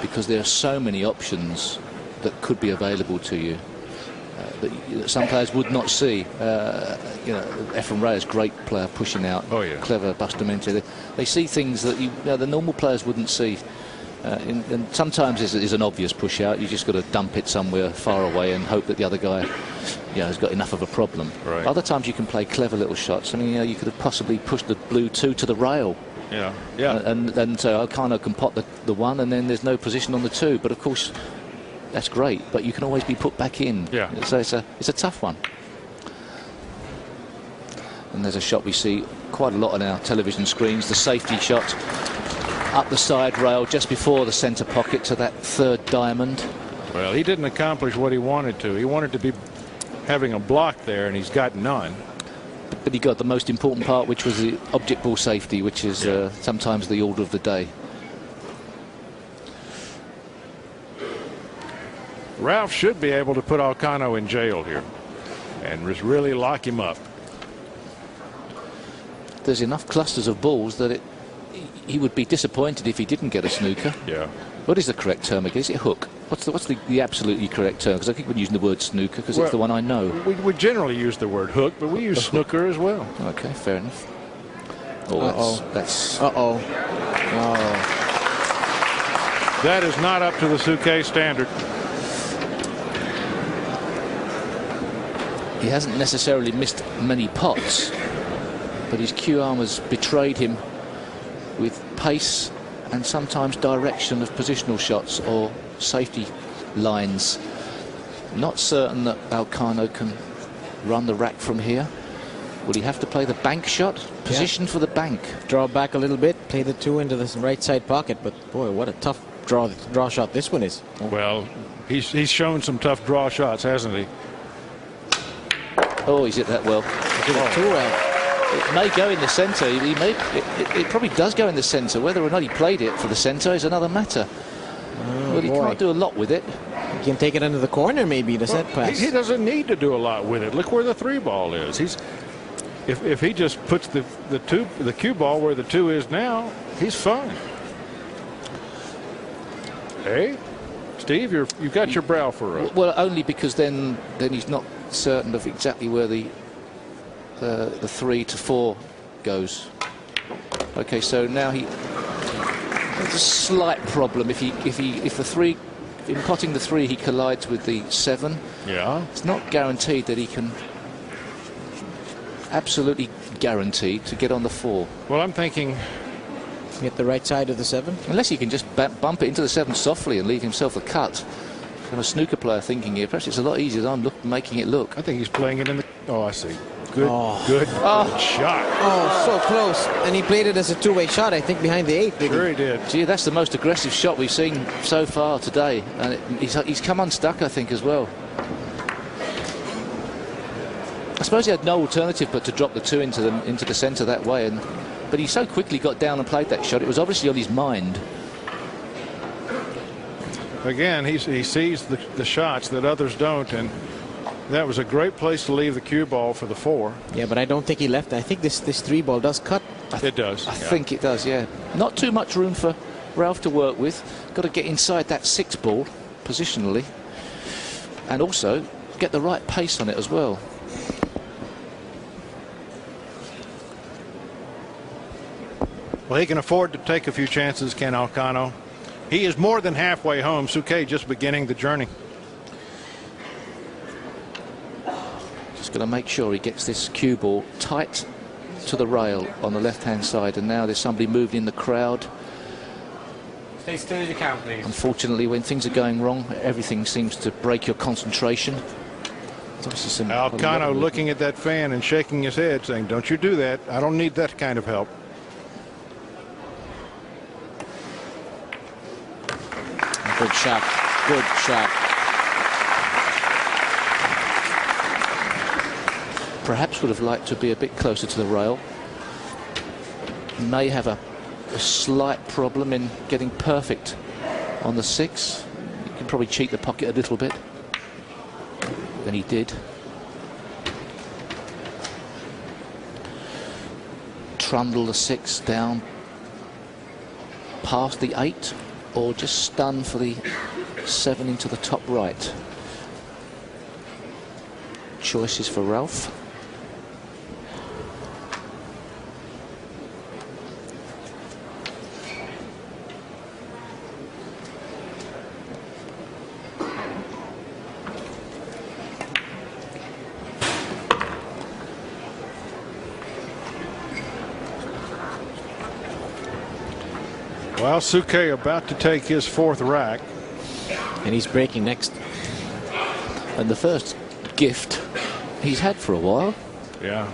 because there are so many options that could be available to you that some players would not see. You know, Efren Reyes, great player, pushing out. Oh, yeah. Clever, Bustamante. They see things that the normal players wouldn't see. And sometimes it's an obvious push out. You just got to dump it somewhere far away and hope that the other guy, has got enough of a problem. Right. Other times you can play clever little shots. I mean, you could have possibly pushed the blue 2 to the rail. Yeah, yeah. And so Alcano can pot the 1, and then there's no position on the 2. But of course, that's great. But you can always be put back in. Yeah. So it's a tough one. And there's a shot we see quite a lot on our television screens. The safety shot up the side rail just before the centre pocket to that third diamond. Well, he didn't accomplish what he wanted to. He wanted to be having a block there, and he's got none. But he got the most important part, which was the object ball safety, which is sometimes the order of the day. Ralf should be able to put Alcano in jail here and just really lock him up. There's enough clusters of balls that he would be disappointed if he didn't get a snooker. Yeah. What is the correct term again? Is it hook? What's the absolutely correct term? Because I think we're using the word snooker because it's the one I know. We generally use the word hook, but we use snooker as well. Okay, fair enough. That's That is not up to the Souquet standard. He hasn't necessarily missed many pots, but his cue arm has betrayed him with pace and sometimes direction of positional shots or safety lines. Not certain that Alcano can run the rack from here. Will he have to play the bank shot? Position for the bank. Draw back a little bit, play the 2 into the right side pocket, but boy, what a tough draw shot this one is. Well, he's shown some tough draw shots, hasn't he? Oh, he's hit that well. He's hit it too well. It may go in the centre. It probably does go in the centre. Whether or not he played it for the centre is another matter. Well, he can't do a lot with it. He can take it into the corner, maybe, the set pass. He doesn't need to do a lot with it. Look where the 3 ball is. If he just puts the cue ball where the 2 is now, he's fine. Hey, Steve, you've got your brow furrowed. Well, only because then he's not certain of exactly where the 3 to 4 goes. Okay, so now there's a slight problem if the 3, in potting the 3, he collides with the 7. Yeah. It's not guaranteed that he can. Absolutely guaranteed to get on the 4. Well, I'm thinking. Get the right side of the 7. Unless he can just bump it into the 7 softly and leave himself a cut. From a snooker player thinking here, perhaps it's a lot easier than I'm making it look. I think he's playing it in the. Oh, I see. Good shot. Oh, so close. And he played it as a 2-way shot, I think, behind the 8. Sure he did. Gee, that's the most aggressive shot we've seen so far today. And he's come unstuck, I think, as well. I suppose he had no alternative but to drop the 2 into the centre that way. But he so quickly got down and played that shot. It was obviously on his mind. Again, he sees the shots that others don't, and that was a great place to leave the cue ball for the 4. Yeah, but I don't think he left. I think this 3 ball does cut. It does. I think it does, yeah. Not too much room for Ralf to work with. Got to get inside that 6 ball positionally, and also get the right pace on it as well. Well, he can afford to take a few chances, Ken Alcano. He is more than halfway home. Souquet just beginning the journey. Just got to make sure he gets this cue ball tight to the rail on the left-hand side. And now there's somebody moved in the crowd. Stay still as you can, please. Unfortunately, when things are going wrong, everything seems to break your concentration. Alcano looking at that fan and shaking his head, saying, "Don't you do that. I don't need that kind of help." Good shot. Good shot. Perhaps would have liked to be a bit closer to the rail. May have a slight problem in getting perfect on the 6. He can probably cheat the pocket a little bit. And he did. Trundle the 6 down past the 8 or just stun for the 7 into the top right. Choices for Ralf. Well, Souquet about to take his 4th rack. And he's breaking next. And the first gift he's had for a while. Yeah.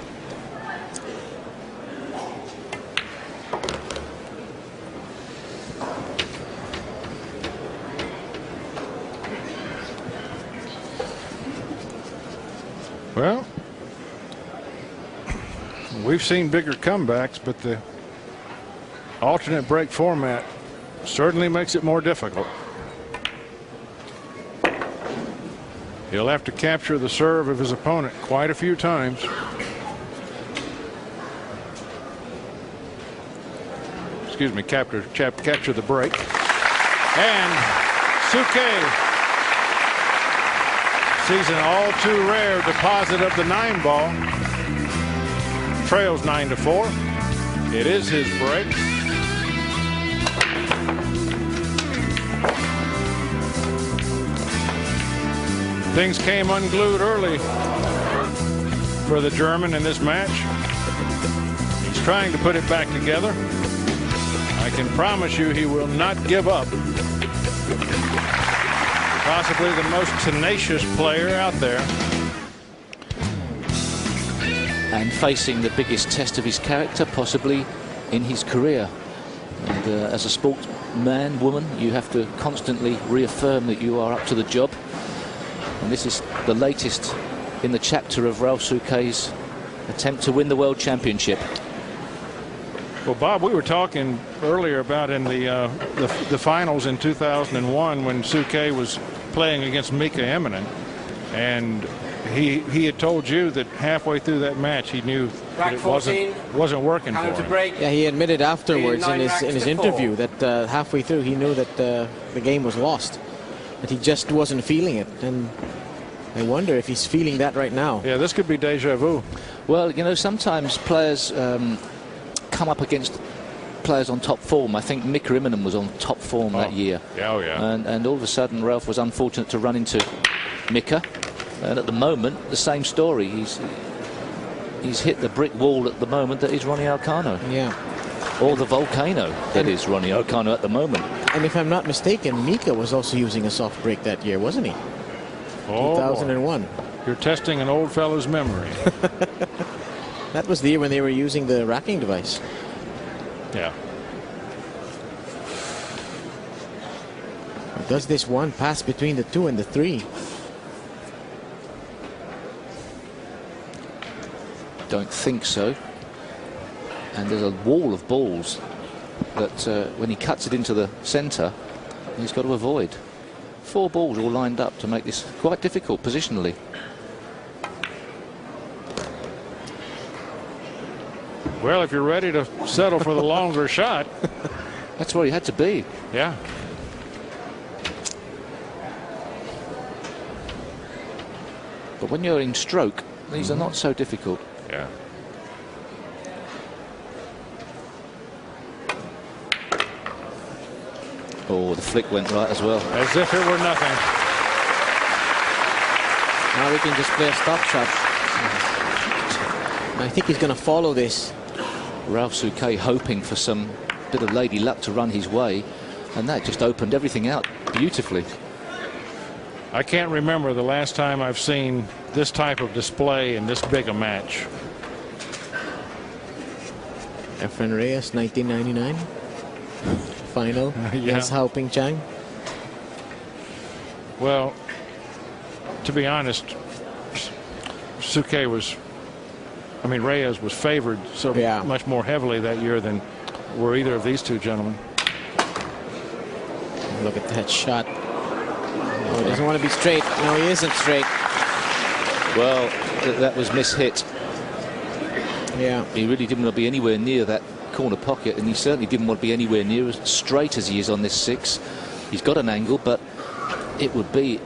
Well, we've seen bigger comebacks, but the alternate break format certainly makes it more difficult. He'll have to capture the serve of his opponent quite a few times. Excuse me, capture the break. And Souquet sees an all too rare deposit of the 9 ball. Trails 9-4. It is his break. Things came unglued early for the German in this match. He's trying to put it back together. I can promise you he will not give up. Possibly the most tenacious player out there. And facing the biggest test of his character possibly in his career. And as a sportsman, woman, you have to constantly reaffirm that you are up to the job. And this is the latest in the chapter of Ralf Souquet's attempt to win the World Championship. Well, Bob, we were talking earlier about in the finals in 2001 when Souquet was playing against Mika Immonen, and he had told you that halfway through that match he knew that it wasn't working for him. Yeah, he admitted afterwards in his interview that halfway through he knew that the game was lost, that he just wasn't feeling it. And I wonder if he's feeling that right now. Yeah, this could be deja vu. Well, you know, sometimes players come up against players on top form. I think Mika Immonen was on top form that year. Yeah, oh yeah. And all of a sudden Ralf was unfortunate to run into Mika. And at the moment, the same story. He's hit the brick wall at the moment that is Ronnie Alcano. Yeah. Or the volcano that is Ronnie Alcano at the moment. And if I'm not mistaken, Mika was also using a soft break that year, wasn't he? Oh, 2001. boy. You're testing an old fellow's memory. That was the year when they were using the racking device. Yeah. Does this one pass between the 2 and the 3? Don't think so. And there's a wall of balls that when he cuts it into the centre, he's got to avoid. 4 balls all lined up to make this quite difficult positionally. Well, if you're ready to settle for the longer shot. That's where he had to be. Yeah. But when you're in stroke, these are not so difficult. Yeah. Oh, the flick went right as well. As if it were nothing. Now we can just play a stop shot. I think he's going to follow this. Ralf Souquet hoping for some bit of lady luck to run his way, and that just opened everything out beautifully. I can't remember the last time I've seen this type of display in this big a match. Efren Reyes, 1999. Final against Hao Ping Chang. Well, to be honest, Souquet was, I mean, Reyes was favored so much more heavily that year than were either of these two gentlemen. Look at that shot. Oh, he doesn't want to be straight. No, he isn't straight. Well, that was mishit. Yeah. He really didn't want to be anywhere near that corner pocket, and he certainly didn't want to be anywhere near as straight as he is on this 6. He's got an angle, but it would be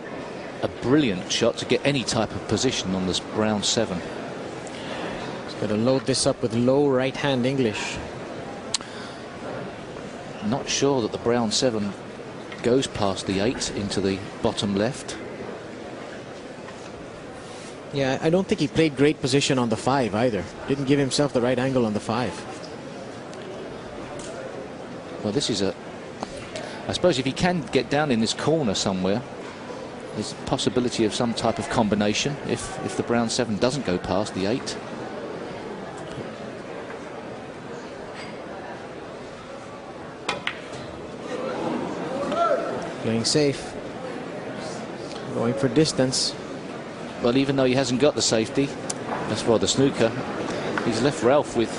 a brilliant shot to get any type of position on this brown 7. He's got to load this up with low right-hand English. Not sure that the brown 7 goes past the 8 into the bottom left. Yeah, I don't think he played great position on the 5 either. Didn't give himself the right angle on the 5. Well, this is I suppose if he can get down in this corner somewhere, there's a possibility of some type of combination if the brown 7 doesn't go past the 8. Playing safe. Going for distance. Well, even though he hasn't got the safety, that's for the snooker, he's left Ralf with,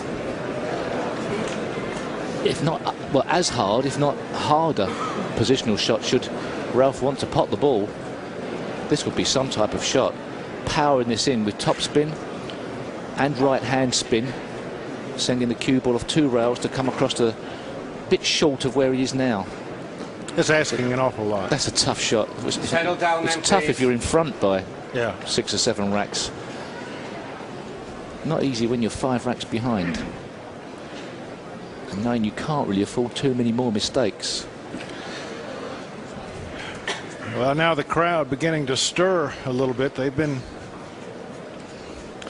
if not, well, as hard, if not harder, positional shot. Should Ralf want to pot the ball, this would be some type of shot. Powering this in with top spin and right hand spin, sending the cue ball off 2 rails to come across a bit short of where he is now. It's asking an awful lot. That's a tough shot. Settle down it's then, tough please. if you're in front by 6 or 7 racks. Not easy when you're 5 racks behind. And knowing you can't really afford too many more mistakes. Well, now the crowd beginning to stir a little bit. They've been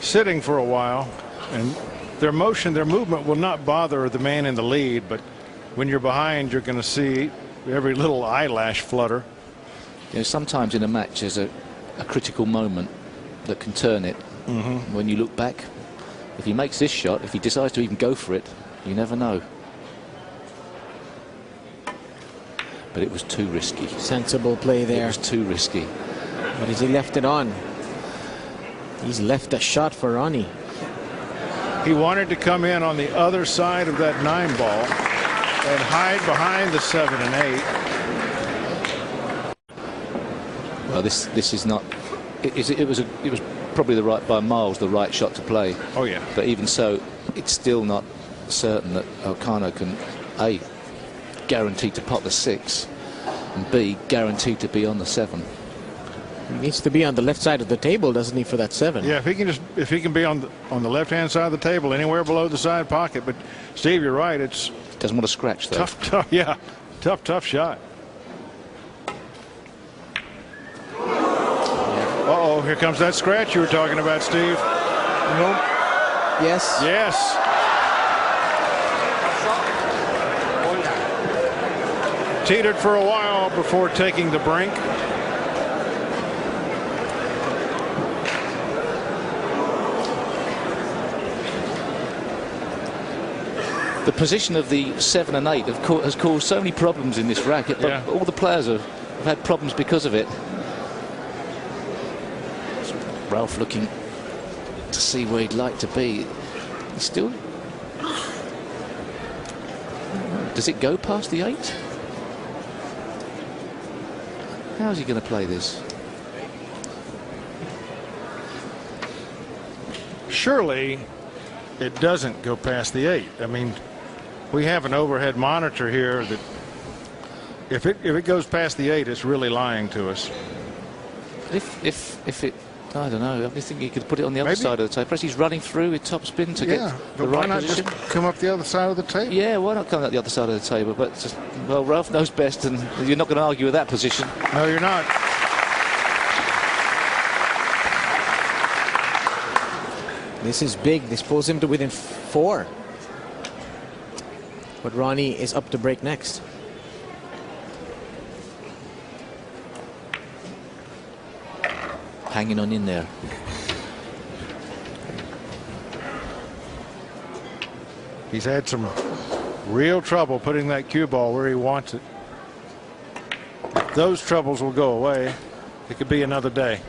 sitting for a while, and their movement will not bother the man in the lead, but when you're behind, you're going to see every little eyelash flutter. You know, sometimes in a match there's a critical moment that can turn it. When you look back, if he makes this shot, if he decides to even go for it, you never know. But it was too risky. Sensible play there. It was too risky. But as he left it on, he's left a shot for Ronnie. He wanted to come in on the other side of that 9 ball and hide behind the 7 and 8. Well, this is not. It was probably by miles the right shot to play. Oh yeah. But even so, it's still not certain that Alcano can A, guaranteed to pot the 6, and B, guaranteed to be on the 7. He needs to be on the left side of the table, doesn't he, for that 7? Yeah, if he can be on the left-hand side of the table, anywhere below the side pocket. But Steve, you're right. It's doesn't want to scratch though. tough. Yeah, tough shot. Uh-oh, here comes that scratch you were talking about, Steve. Nope. Yes. Yes. Teetered for a while before taking the brink. The position of the 7 and 8 has caused so many problems in this racket, but Yeah. all the players have had problems because of it. Ralf looking to see where he'd like to be. He's still. Does it go past the 8? How's he going to play this? Surely it doesn't go past the 8. I mean, we have an overhead monitor here that if it goes past the 8, it's really lying to us. If it, I don't know. I think he could put it on the other Maybe. side of the table. Perhaps he's running through with top spin to get the but why right not position. just come up the other side of the table? Yeah, why not come out the other side of the table? But just, well, Ralf knows best, and you're not going to argue with that position. No, you're not. This is big. This pulls him to within 4. But Ronnie is up to break next. Hanging on in there. He's had some real trouble putting that cue ball where he wants it. If those troubles will go away, it could be another day.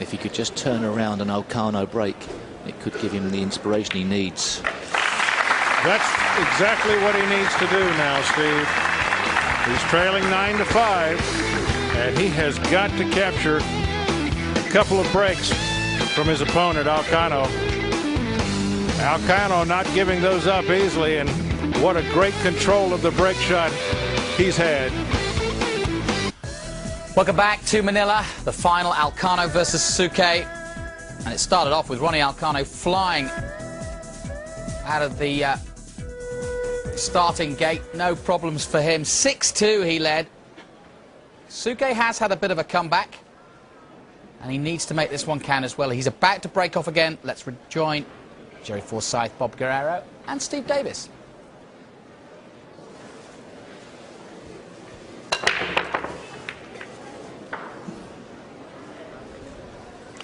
If he could just turn around an Alcano break, it could give him the inspiration he needs. That's exactly what he needs to do now, Steve. He's trailing 9-5, and he has got to capture a couple of breaks from his opponent, Alcano. Alcano not giving those up easily, and what a great control of the break shot he's had. Welcome back to Manila, the final, Alcano versus Souquet. And it started off with Ronnie Alcano flying out of the starting gate. No problems for him. 6-2 he led. Souquet has had a bit of a comeback, and he needs to make this one count as well. He's about to break off again. Let's rejoin Jerry Forsyth, Bob Guerrero, and Steve Davis.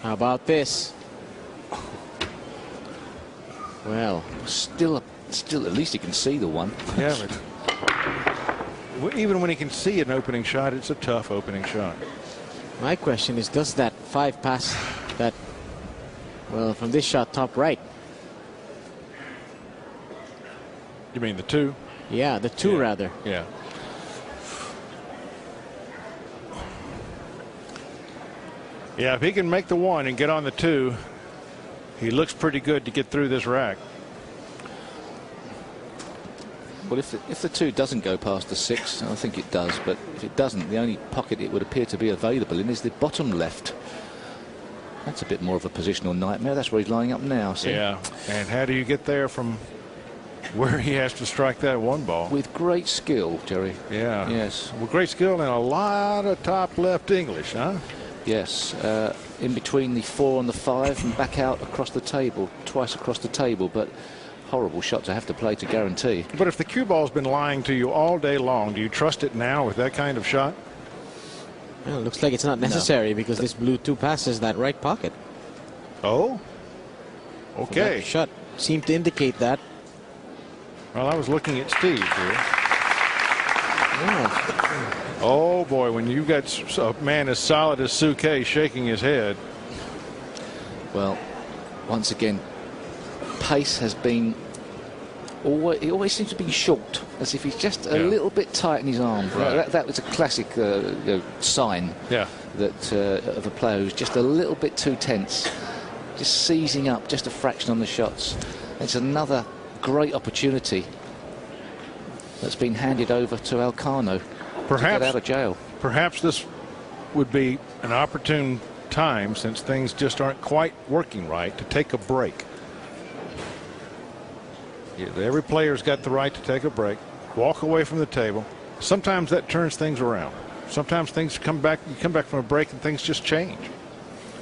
How about this? Well, Still, at least you can see the one. Yeah, but even when he can see an opening shot, it's a tough opening shot. my question is, does that 5 pass that, well, from this shot top right? You mean the 2? Yeah, the 2 rather. Yeah. Yeah, if he can make the 1 and get on the 2, he looks pretty good to get through this rack. Well, if the 2 doesn't go past the 6, I think it does, but if it doesn't, the only pocket it would appear to be available in is the bottom left. That's a bit more of a positional nightmare. That's where he's lining up now. See? Yeah, and how do you get there from where he has to strike that 1 ball? With great skill, Jerry. Yeah. Yes. With great skill and a lot of top left English, huh? Yes. In between the 4 and the 5 and back out across the table, twice across the table, but horrible shot to have to play to guarantee. But if the cue ball's been lying to you all day long, do you trust it now with that kind of shot? Well, it looks like it's not necessary because this blue 2 passes that right pocket. Oh? Okay. That shot seemed to indicate that. Well, I was looking at Steve here. Yeah. Oh, boy, when you've got a man as solid as Souquet shaking his head. Well, once again, pace has been it always seems to be short, as if he's just a little bit tight in his arm. Right. That was a classic sign that of a player who's just a little bit too tense, just seizing up just a fraction on the shots. It's another great opportunity that's been handed over to Alcano to get out of jail. Perhaps this would be an opportune time, since things just aren't quite working right, to take a break. Every player's got the right to take a break, walk away from the table. Sometimes that turns things around. Sometimes things come back. You come back from a break and things just change.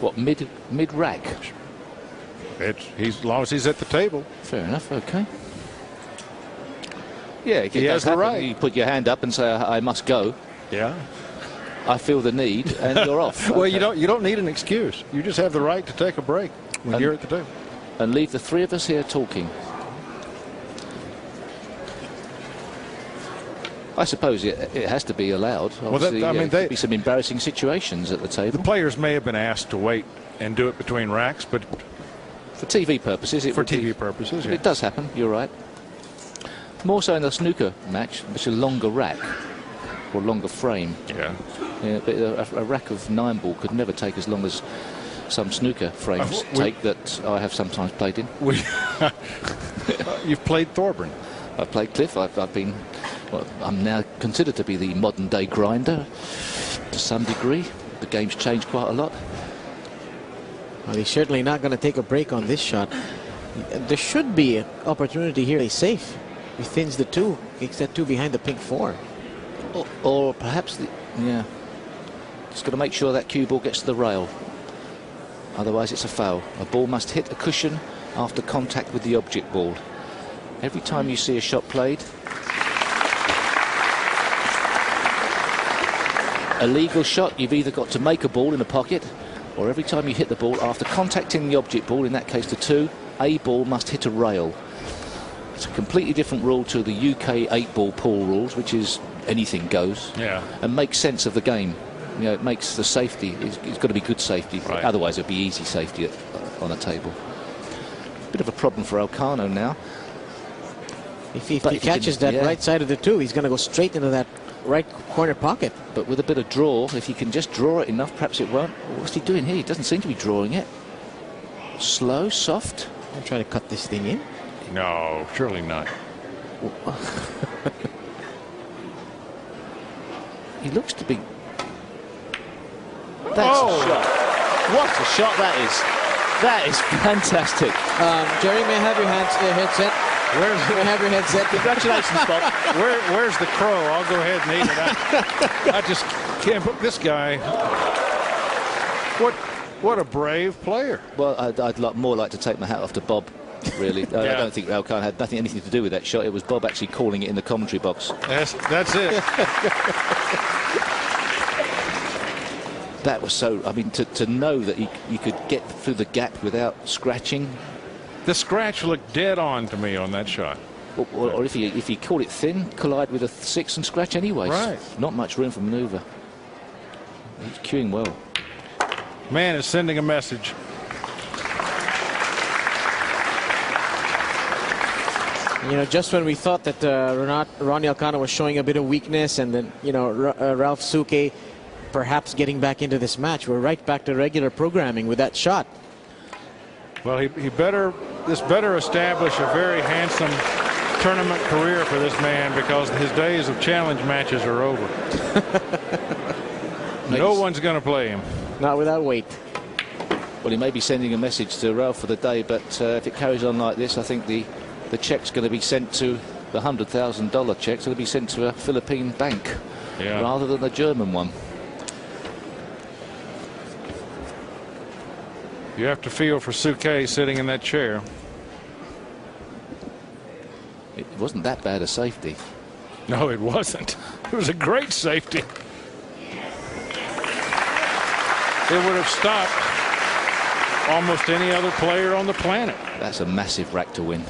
What, mid rack? As long as he's at the table. Fair enough. Okay. Yeah, he has the right. You put your hand up and say, "I must go." Yeah. I feel the need, and you're off. Well, okay. you don't need an excuse. You just have the right to take a break when you're at the table. And leave the 3 of us here talking. I suppose it has to be allowed. Obviously, I mean, there could be some embarrassing situations at the table. The players may have been asked to wait and do it between racks, but for TV purposes, it does happen. You're right. More so in the snooker match, which is a longer rack or longer frame. Yeah. But a rack of 9 ball could never take as long as some snooker frames take that I have sometimes played in. You've played Thorburn. I've played Cliff. I've been. Well, I'm now considered to be the modern day grinder to some degree. The game's changed quite a lot. Well, he's certainly not going to take a break on this shot. There should be an opportunity here. He's safe. He thins the 2, kicks that 2 behind the pink 4. Or perhaps, just got to make sure that cue ball gets to the rail. Otherwise, it's a foul. A ball must hit a cushion after contact with the object ball. Every time you see a shot played, a legal shot, you've either got to make a ball in a pocket, or every time you hit the ball after contacting the object ball, in that case the 2, a ball must hit a rail. It's a completely different rule to the UK 8-ball pool rules, which is anything goes. Yeah. And makes sense of the game. You know, it makes the safety. It's got to be good safety. Right. Otherwise, it'd be easy safety on a table. Bit of a problem for Alcano now. If he catches that right side of the 2, he's going to go straight into that right corner pocket. But with a bit of draw, if he can just draw it enough, perhaps it won't. What's he doing here? He doesn't seem to be drawing it. Slow, soft. I'm trying to cut this thing in. No, surely not. He looks to be... That's a shot. What a shot that is. That is fantastic. Jerry, may I have your headset? May I have your headset? Congratulations, Bob. Where's the crow? I'll go ahead and eat it. I just can't put this guy. What a brave player. Well, I'd more like to take my hat off to Bob, really. I don't think Alcano had anything to do with that shot. It was Bob actually calling it in the commentary box. That's it. That was so... I mean, to know that you could get through the gap without scratching. The scratch looked dead on to me on that shot. Or if he called it thin, collide with a 6 and scratch anyway. Right. Not much room for manoeuvre. He's cueing well. Man is sending a message. You know, just when we thought that Ronnie Alcano was showing a bit of weakness, and then, you know, Ralf Souquet perhaps getting back into this match, we're right back to regular programming with that shot. Well, this better establish a very handsome tournament career for this man, because his days of challenge matches are over. No one's going to play him. Not without weight. Well, he may be sending a message to Ralph for the day, but if it carries on like this, I think the check's going to be sent to the $100,000 check's going to be sent to a Philippine bank rather than a German one. You have to feel for Souquet sitting in that chair. It wasn't that bad a safety. No, it wasn't. It was a great safety. It would have stopped almost any other player on the planet. That's a massive rack to win.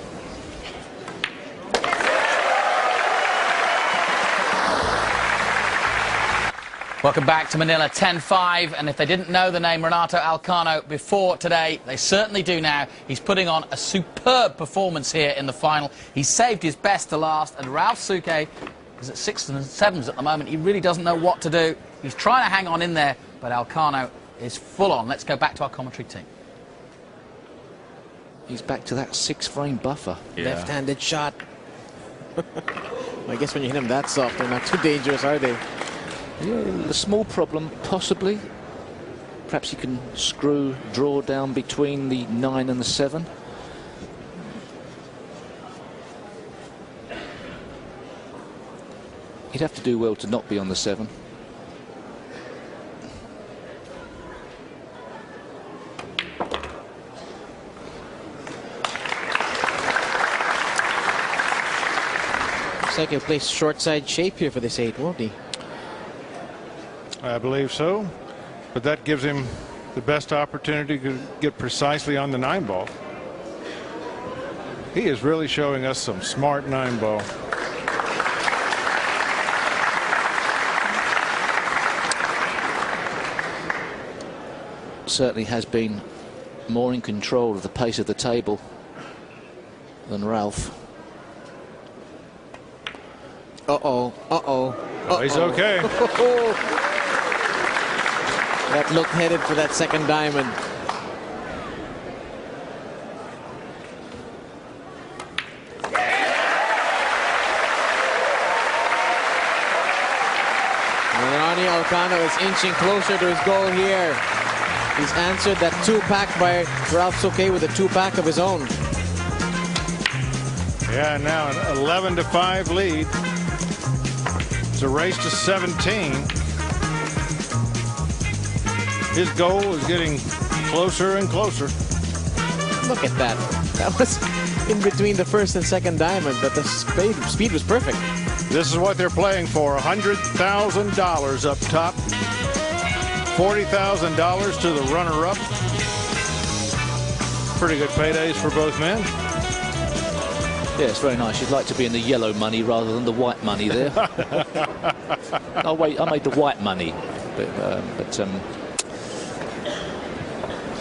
Welcome back to Manila, 10-5, and if they didn't know the name Ronato Alcano before today, they certainly do now. He's putting on a superb performance here in the final. He saved his best to last, and Ralf Souquet is at 6 and 7s at the moment. He really doesn't know what to do. He's trying to hang on in there, but Alcano is full on. Let's go back to our commentary team. He's back to that 6-frame buffer. Left-handed shot. I guess when you hit them that soft, they're not too dangerous, are they? Yeah, a small problem, possibly. Perhaps you can draw down between the 9 and the 7. He'd have to do well to not be on the 7. Looks like he'll play short side shape here for this 8, won't he? I believe so, but that gives him the best opportunity to get precisely on the 9 ball. He is really showing us some smart 9 ball. Certainly has been more in control of the pace of the table than Ralph. He's okay. That look headed for that second diamond. Ronnie Alcano is inching closer to his goal here. He's answered that 2-pack by Ralf Souquet with a 2-pack of his own. Yeah, now an 11-5 lead. It's a race to 17. His goal is getting closer and closer. Look at that. That was in between the first and second diamond, but the speed was perfect. This is what they're playing for. $100,000 up top. $40,000 to the runner-up. Pretty good paydays for both men. Yeah, it's very nice. You'd like to be in the yellow money rather than the white money there. Oh, wait, I made the white money. But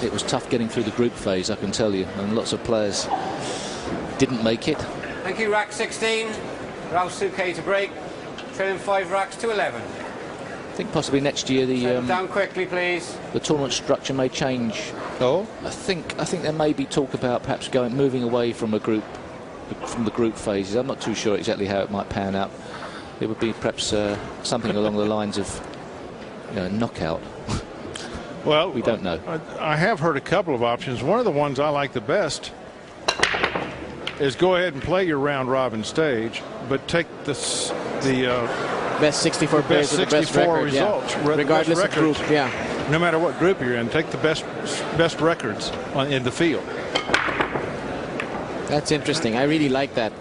it was tough getting through the group phase, I can tell you. And lots of players didn't make it. Thank you, rack 16. Ralf Souquet to break. Trailing 5 racks to 11. think possibly next year Down quickly, please. the tournament structure may change. Oh, I think there may be talk about perhaps moving away from the group phases. I'm not too sure exactly how it might pan out. It would be perhaps something along the lines of knockout. well, We don't know. I have heard a couple of options. One of the ones I like the best is go ahead and play your round robin stage, but take the Best 64 players with the best 64 record, results, regardless of group. Yeah. no matter what group you're in. Take the best records in the field. That's interesting. I really like that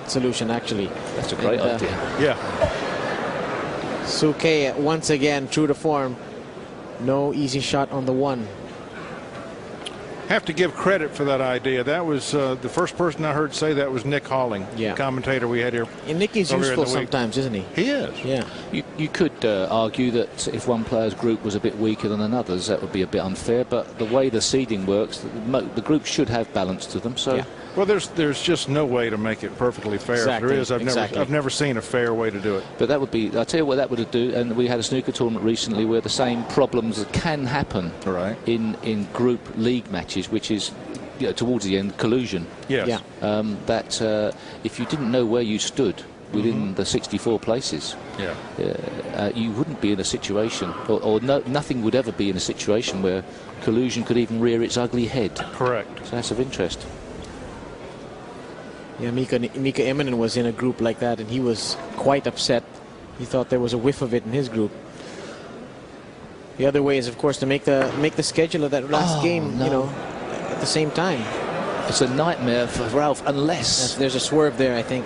solution, actually. That's a great idea. Yeah. Souquet once again true to form. No easy shot on the one. Have to give credit for that idea. That was the first person I heard say that was Nick Halling, Yeah. commentator we had here. And Nicky's earlier in useful the week. sometimes, isn't he? He is. Yeah. You could argue that if one player's group was a bit weaker than another's, that would be a bit unfair. But the way the seeding works, the groups should have balance to them. So. Yeah. Well, there's just no way to make it perfectly fair. Exactly, There is. exactly. I've never seen a fair way to do it. But that would be, I'll tell you what that would do, and we had a snooker tournament recently where the same problems can happen Right. in group league matches, which is towards the end collusion. Yes. Yeah. That if you didn't know where you stood within the 64 places, Yeah. you wouldn't be in a situation, or nothing would ever be in a situation where collusion could even rear its ugly head. Correct. So that's of interest. Yeah, Mika Immonen was in a group like that, and he was quite upset. He thought there was a whiff of it in his group. The other way is, of course, to make the schedule of that last game, no. at the same time. It's a nightmare for Ralf unless There's a swerve there, I think.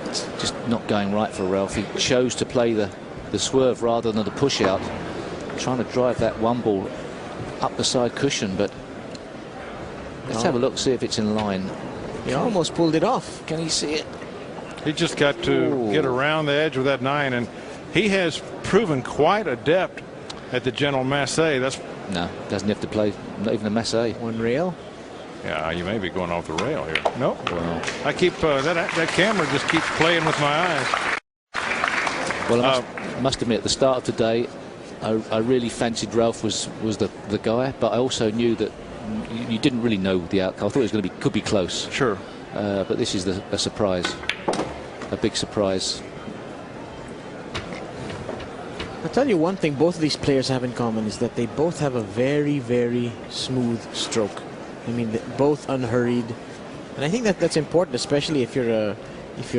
it's just not going right for Ralf. He chose to play the swerve rather than the push out, trying to drive that one ball up the side cushion. But let's have a look, see if it's in line. He almost pulled it off. Can you see it? He just got to get around the edge with that 9, and he has proven quite adept at the General Masse. That's No, doesn't have to play, not even a Masse. One rail. yeah. You may be going off the rail here. No. Well, I keep that camera just keeps playing with my eyes. well, I must admit, at the start of today, I really fancied Ralf was the guy, but I also knew that you didn't really know the outcome. I thought it was could be close. Sure. But this is a surprise, a big surprise. I'll tell you one thing both of these players have in common is that they both have a very, very smooth stroke. I mean, both unhurried. And I think that's important, especially if you're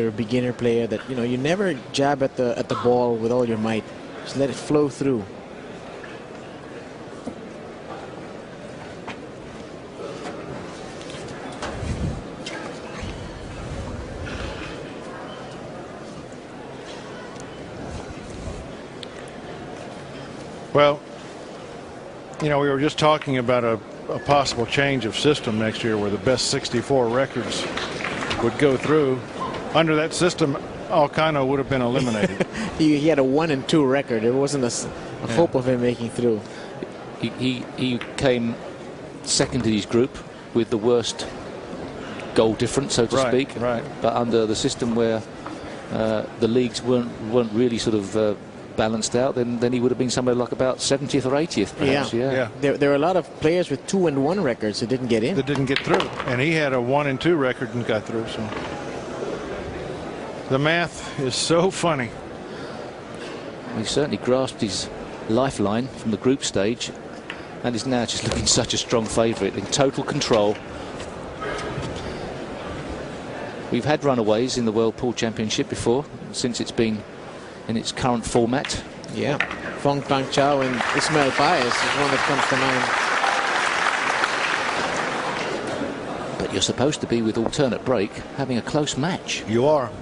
a beginner player, that you never jab at the ball with all your might. Just let it flow through. Well, we were just talking about a possible change of system next year where the best 64 records would go through. Under that system, Alcano would have been eliminated. He had a 1 and 2 record. There wasn't a hope of him making through. He came second in his group with the worst goal difference, so to speak. Right. But under the system where the leagues weren't really sort of balanced out, then he would have been somewhere like about 70th or 80th, perhaps. Yeah. There were a lot of players with 2 and 1 records that didn't get in. That didn't get through, and he had a 1 and 2 record and got through. So the math is so funny. He certainly grasped his lifeline from the group stage and is now just looking such a strong favourite, in total control. We've had runaways in the World Pool Championship before, since it's been in its current format. Yeah, Fong Pang Chao and Ismail Paez is one that comes to mind. But you're supposed to be, with alternate break, having a close match. You are.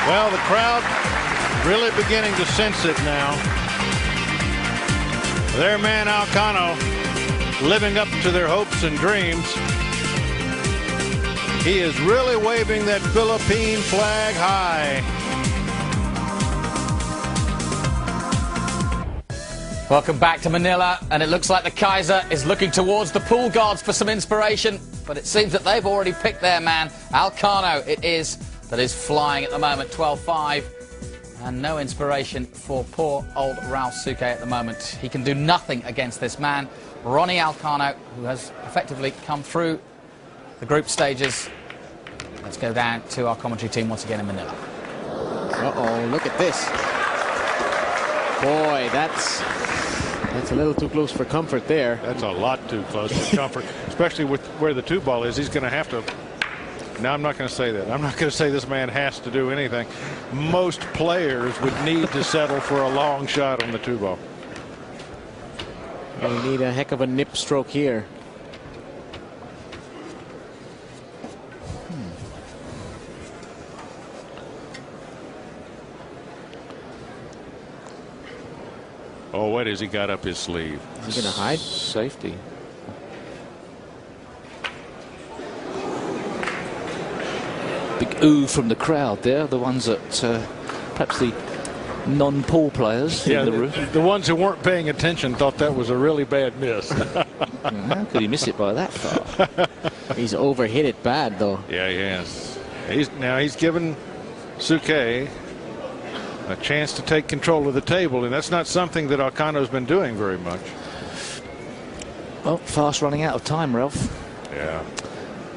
Well, the crowd really beginning to sense it now. Their man Alcano living up to their hopes and dreams. He is really waving that Philippine flag high. Welcome back to Manila, and it looks like the Kaiser is looking towards the pool guards for some inspiration, but it seems that they've already picked their man. Alcano it is that is flying at the moment, 12-5, and no inspiration for poor old Ralf Souquet at the moment. He can do nothing against this man, Ronnie Alcano, who has effectively come through the group stages. Let's go down to our commentary team once again in Manila. Uh-oh, look at this. Boy, that's a little too close for comfort there. That's a lot too close for comfort, especially with where the 2-ball is. He's going to have to. No, I'm not going to say that. I'm not going to say this man has to do anything. Most players would need to settle for a long shot on the 2-ball. We need a heck of a nip stroke here. Oh, what has he got up his sleeve? Is he going to hide? Safety. Big ooh from the crowd there. The ones that perhaps the non-pool players in the room. The ones who weren't paying attention thought that was a really bad miss. How could he miss it by that far? He's overhit it bad, though. Yeah, he has. He's given Souquet a chance to take control of the table, and that's not something that Alcano's been doing very much. Well, fast running out of time, Ralph. Yeah.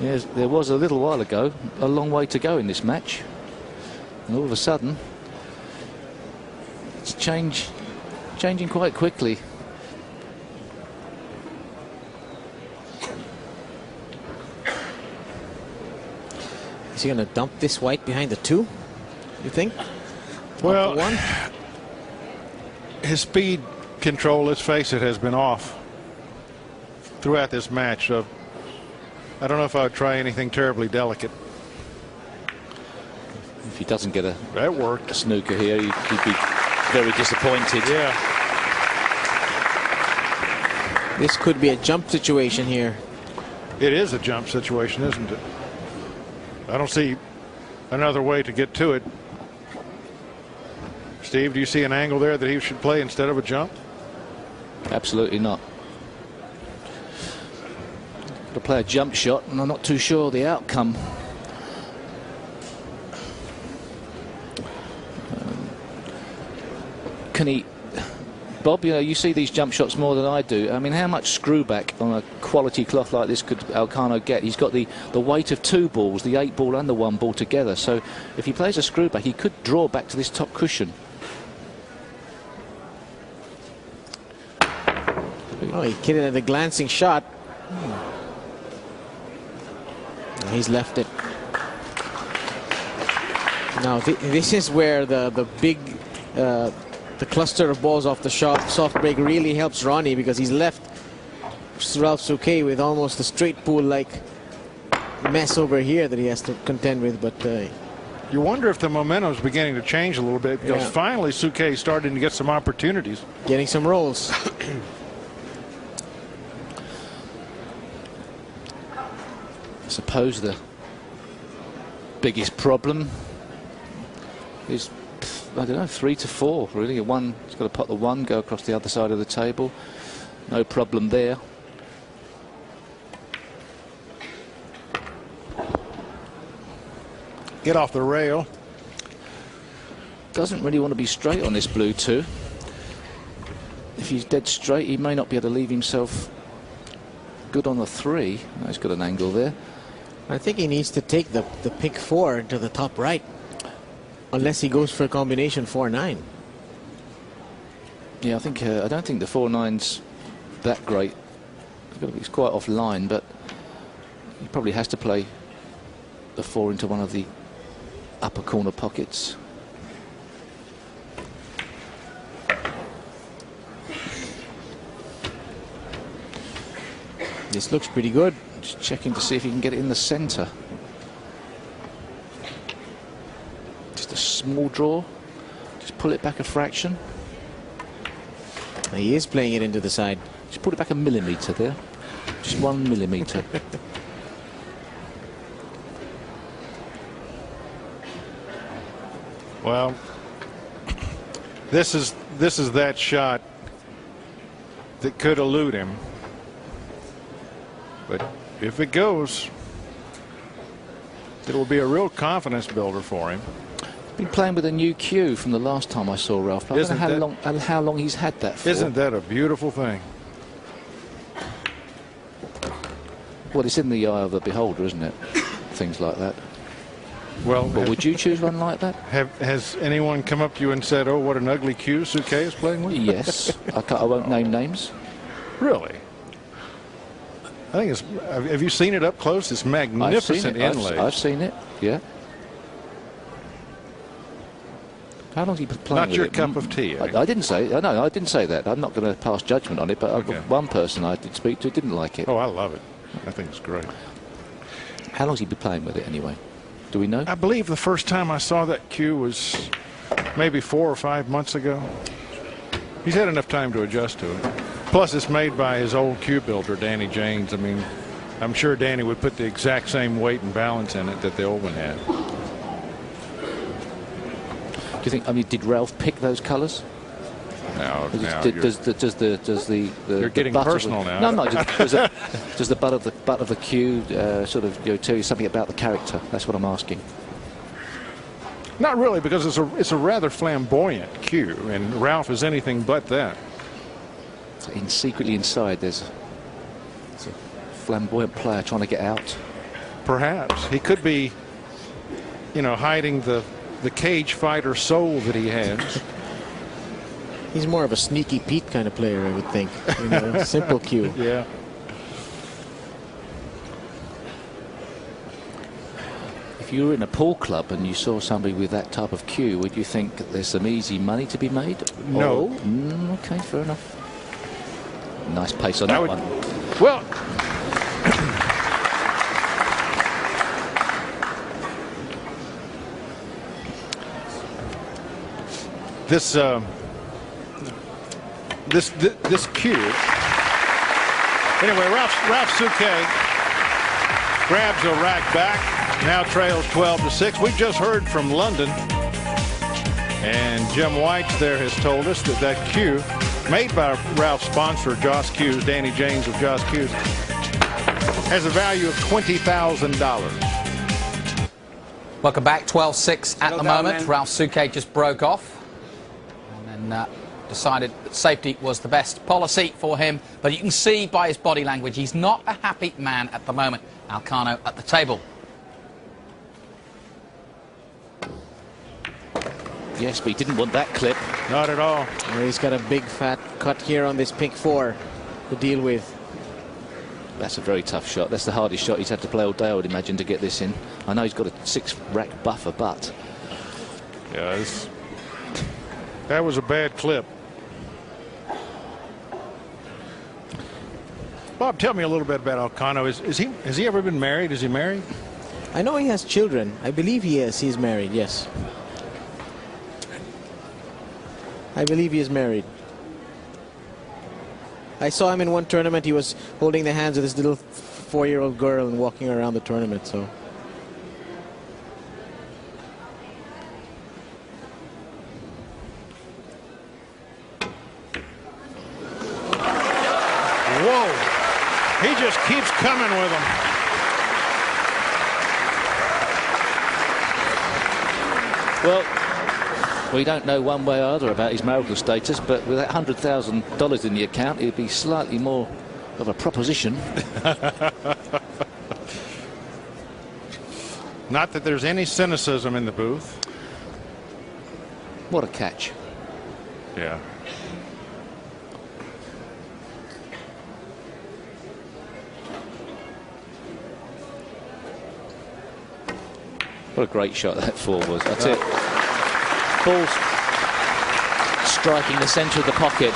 Yes, there was a little while ago a long way to go in this match, and all of a sudden it's changing quite quickly. Is he going to dump this white behind the 2, you think? Well, one? His speed control, let's face it, has been off throughout this match. So I don't know if I would try anything terribly delicate. If he doesn't get that worked. a snooker here, he'd be very disappointed. Yeah. This could be a jump situation here. It is a jump situation, isn't it? I don't see another way to get to it. Steve, do you see an angle there that he should play instead of a jump? Absolutely not. To play a jump shot, and I'm not too sure the outcome. Can he, Bob? You know, you see these jump shots more than I do. I mean, how much screw back on a quality cloth like this could Alcano get? He's got the weight of 2 balls, the 8-ball and the 1-ball together. So if he plays a screw back, he could draw back to this top cushion. Oh, he hit it at a glancing shot. He's left it. Now this is where the big the cluster of balls off the soft break really helps Ronnie, because he's left Ralf Souquet with almost a straight pool like mess over here that he has to contend with. But you wonder if the momentum is beginning to change a little bit, because finally Souquet is starting to get some opportunities, getting some rolls. I suppose the biggest problem is, I don't know, 3 to 4 really. He's got to pot the 1, go across the other side of the table. No problem there. get off the rail. Doesn't really want to be straight on this blue 2. If he's dead straight, he may not be able to leave himself good on the 3. No, he's got an angle there. I think he needs to take the pick 4 to the top right, unless he goes for a combination 4-9. Yeah, I don't think the 4-9's that great. It's quite offline, but he probably has to play the 4 into one of the upper corner pockets. This looks pretty good. Just checking to see if he can get it in the centre. Just a small draw. Just pull it back a fraction. He is playing it into the side. Just pull it back a millimetre there. Just 1 millimetre. Well, this is that shot that could elude him. But if it goes, it will be a real confidence builder for him. Been playing with a new cue from the last time I saw Ralph. I don't know how long he's had that for. Isn't that a beautiful thing? Well, it's in the eye of the beholder, isn't it? Things like that. Well, but would you choose one like that? Has anyone come up to you and said, "Oh, what an ugly cue Souquet is playing with"? Yes. I won't name names. Really? I think it's. Have you seen it up close? It's magnificent inlay. I've seen it. Yeah. How long has he been playing Not with your it? cup of tea. I didn't say. No, I didn't say that. I'm not going to pass judgment on it. But Okay. one person I did speak to didn't like it. Oh, I love it. I think it's great. How long has he been playing with it anyway? Do we know? I believe the first time I saw that cue was maybe 4 or 5 months ago. He's had enough time to adjust to it. Plus, it's made by his old cue builder, Danny James. I mean, I'm sure Danny would put the exact same weight and balance in it that the old one had. Do you think? I mean, did Ralph pick those colours? No, Does the you're getting butt personal of the, now. No, does the butt of the cue sort of tell you something about the character? That's what I'm asking. Not really, because it's a rather flamboyant cue, and Ralph is anything but that. So secretly inside, there's a flamboyant player trying to get out. Perhaps he could be, hiding the cage fighter soul that he has. He's more of a sneaky Pete kind of player, I would think. Simple cue. Yeah. If you were in a pool club and you saw somebody with that type of cue, would you think there's some easy money to be made? No. Okay, fair enough. Nice pace on that one. Well, this cue. Anyway, Ralf Souquet grabs a rack back. Now trails 12-6. We just heard from London, and Jim White there has told us that cue, made by Ralph's sponsor, Joss Cues, Danny James of Joss Cues, has a value of $20,000. Welcome back. 12-6 at the moment. Ralf Souquet just broke off and then decided that safety was the best policy for him. But you can see by his body language, he's not a happy man at the moment. Alcano at the table. Yes, but he didn't want that clip. Not at all. Well, he's got a big fat cut here on this pink 4 to deal with. That's a very tough shot. That's the hardest shot he's had to play all day, I would imagine, to get this in. I know he's got a 6-rack buffer, but... Yeah, that was a bad clip. Bob, tell me a little bit about Alcano. Has he ever been married? Is he married? I know he has children. I believe he is. He's married, yes. I believe he is married. I saw him in one tournament. He was holding the hands of this little 4-year-old girl and walking around the tournament. So. Whoa! He just keeps coming with them. Well, we don't know one way or other about his marital status, but with that $100,000 in the account, it'd be slightly more of a proposition. Not that there's any cynicism in the booth. What a catch. Yeah. What a great shot that 4 was. That's it. Ball's striking the centre of the pocket.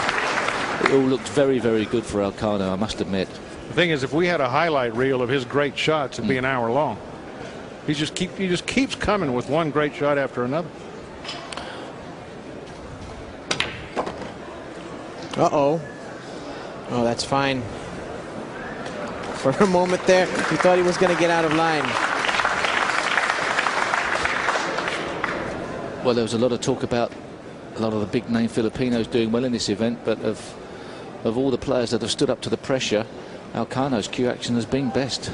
It all looked very, very good for Alcano, I must admit. The thing is, if we had a highlight reel of his great shots, it'd be an hour long. He just keeps coming with one great shot after another. Uh-oh. Oh, that's fine. For a moment there, he thought he was going to get out of line. Well, there was a lot of talk about a lot of the big-name Filipinos doing well in this event, but of of all the players that have stood up to the pressure, Alcano's cue action has been best.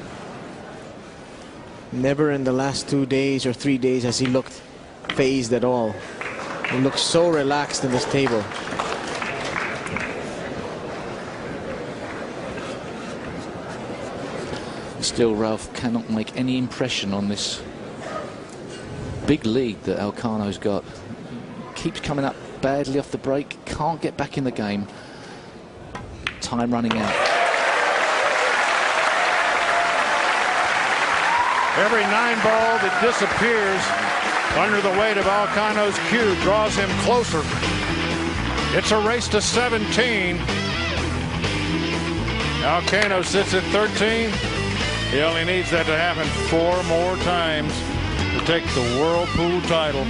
Never in the last 2 days or 3 days has he looked phased at all. He looks so relaxed in this table. Still, Ralf cannot make any impression on this big lead that Alcano's got. Keeps coming up badly off the break, can't get back in the game. Time running out. Every 9-ball that disappears under the weight of Alcano's cue draws him closer. It's a race to 17. Alcano sits at 13. He only needs that to happen 4 more times to take the World Pool title.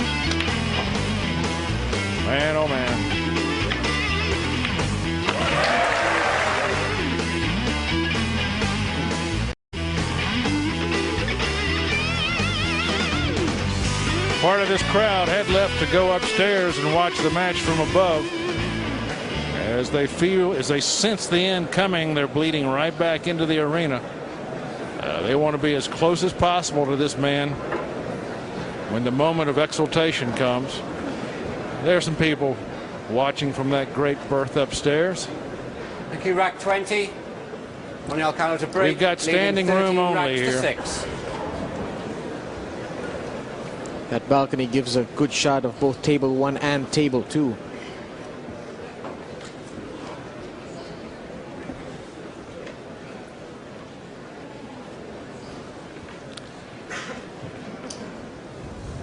Man, oh man. Part of this crowd had left to go upstairs and watch the match from above. As they sense the end coming, they're bleeding right back into the arena. They want to be as close as possible to this man when the moment of exultation comes. There's some people watching from that great berth upstairs. Thank you, rack 20. Ronnie Alcano to break. We've got standing room only here. 6. That balcony gives a good shot of both table 1 and table 2.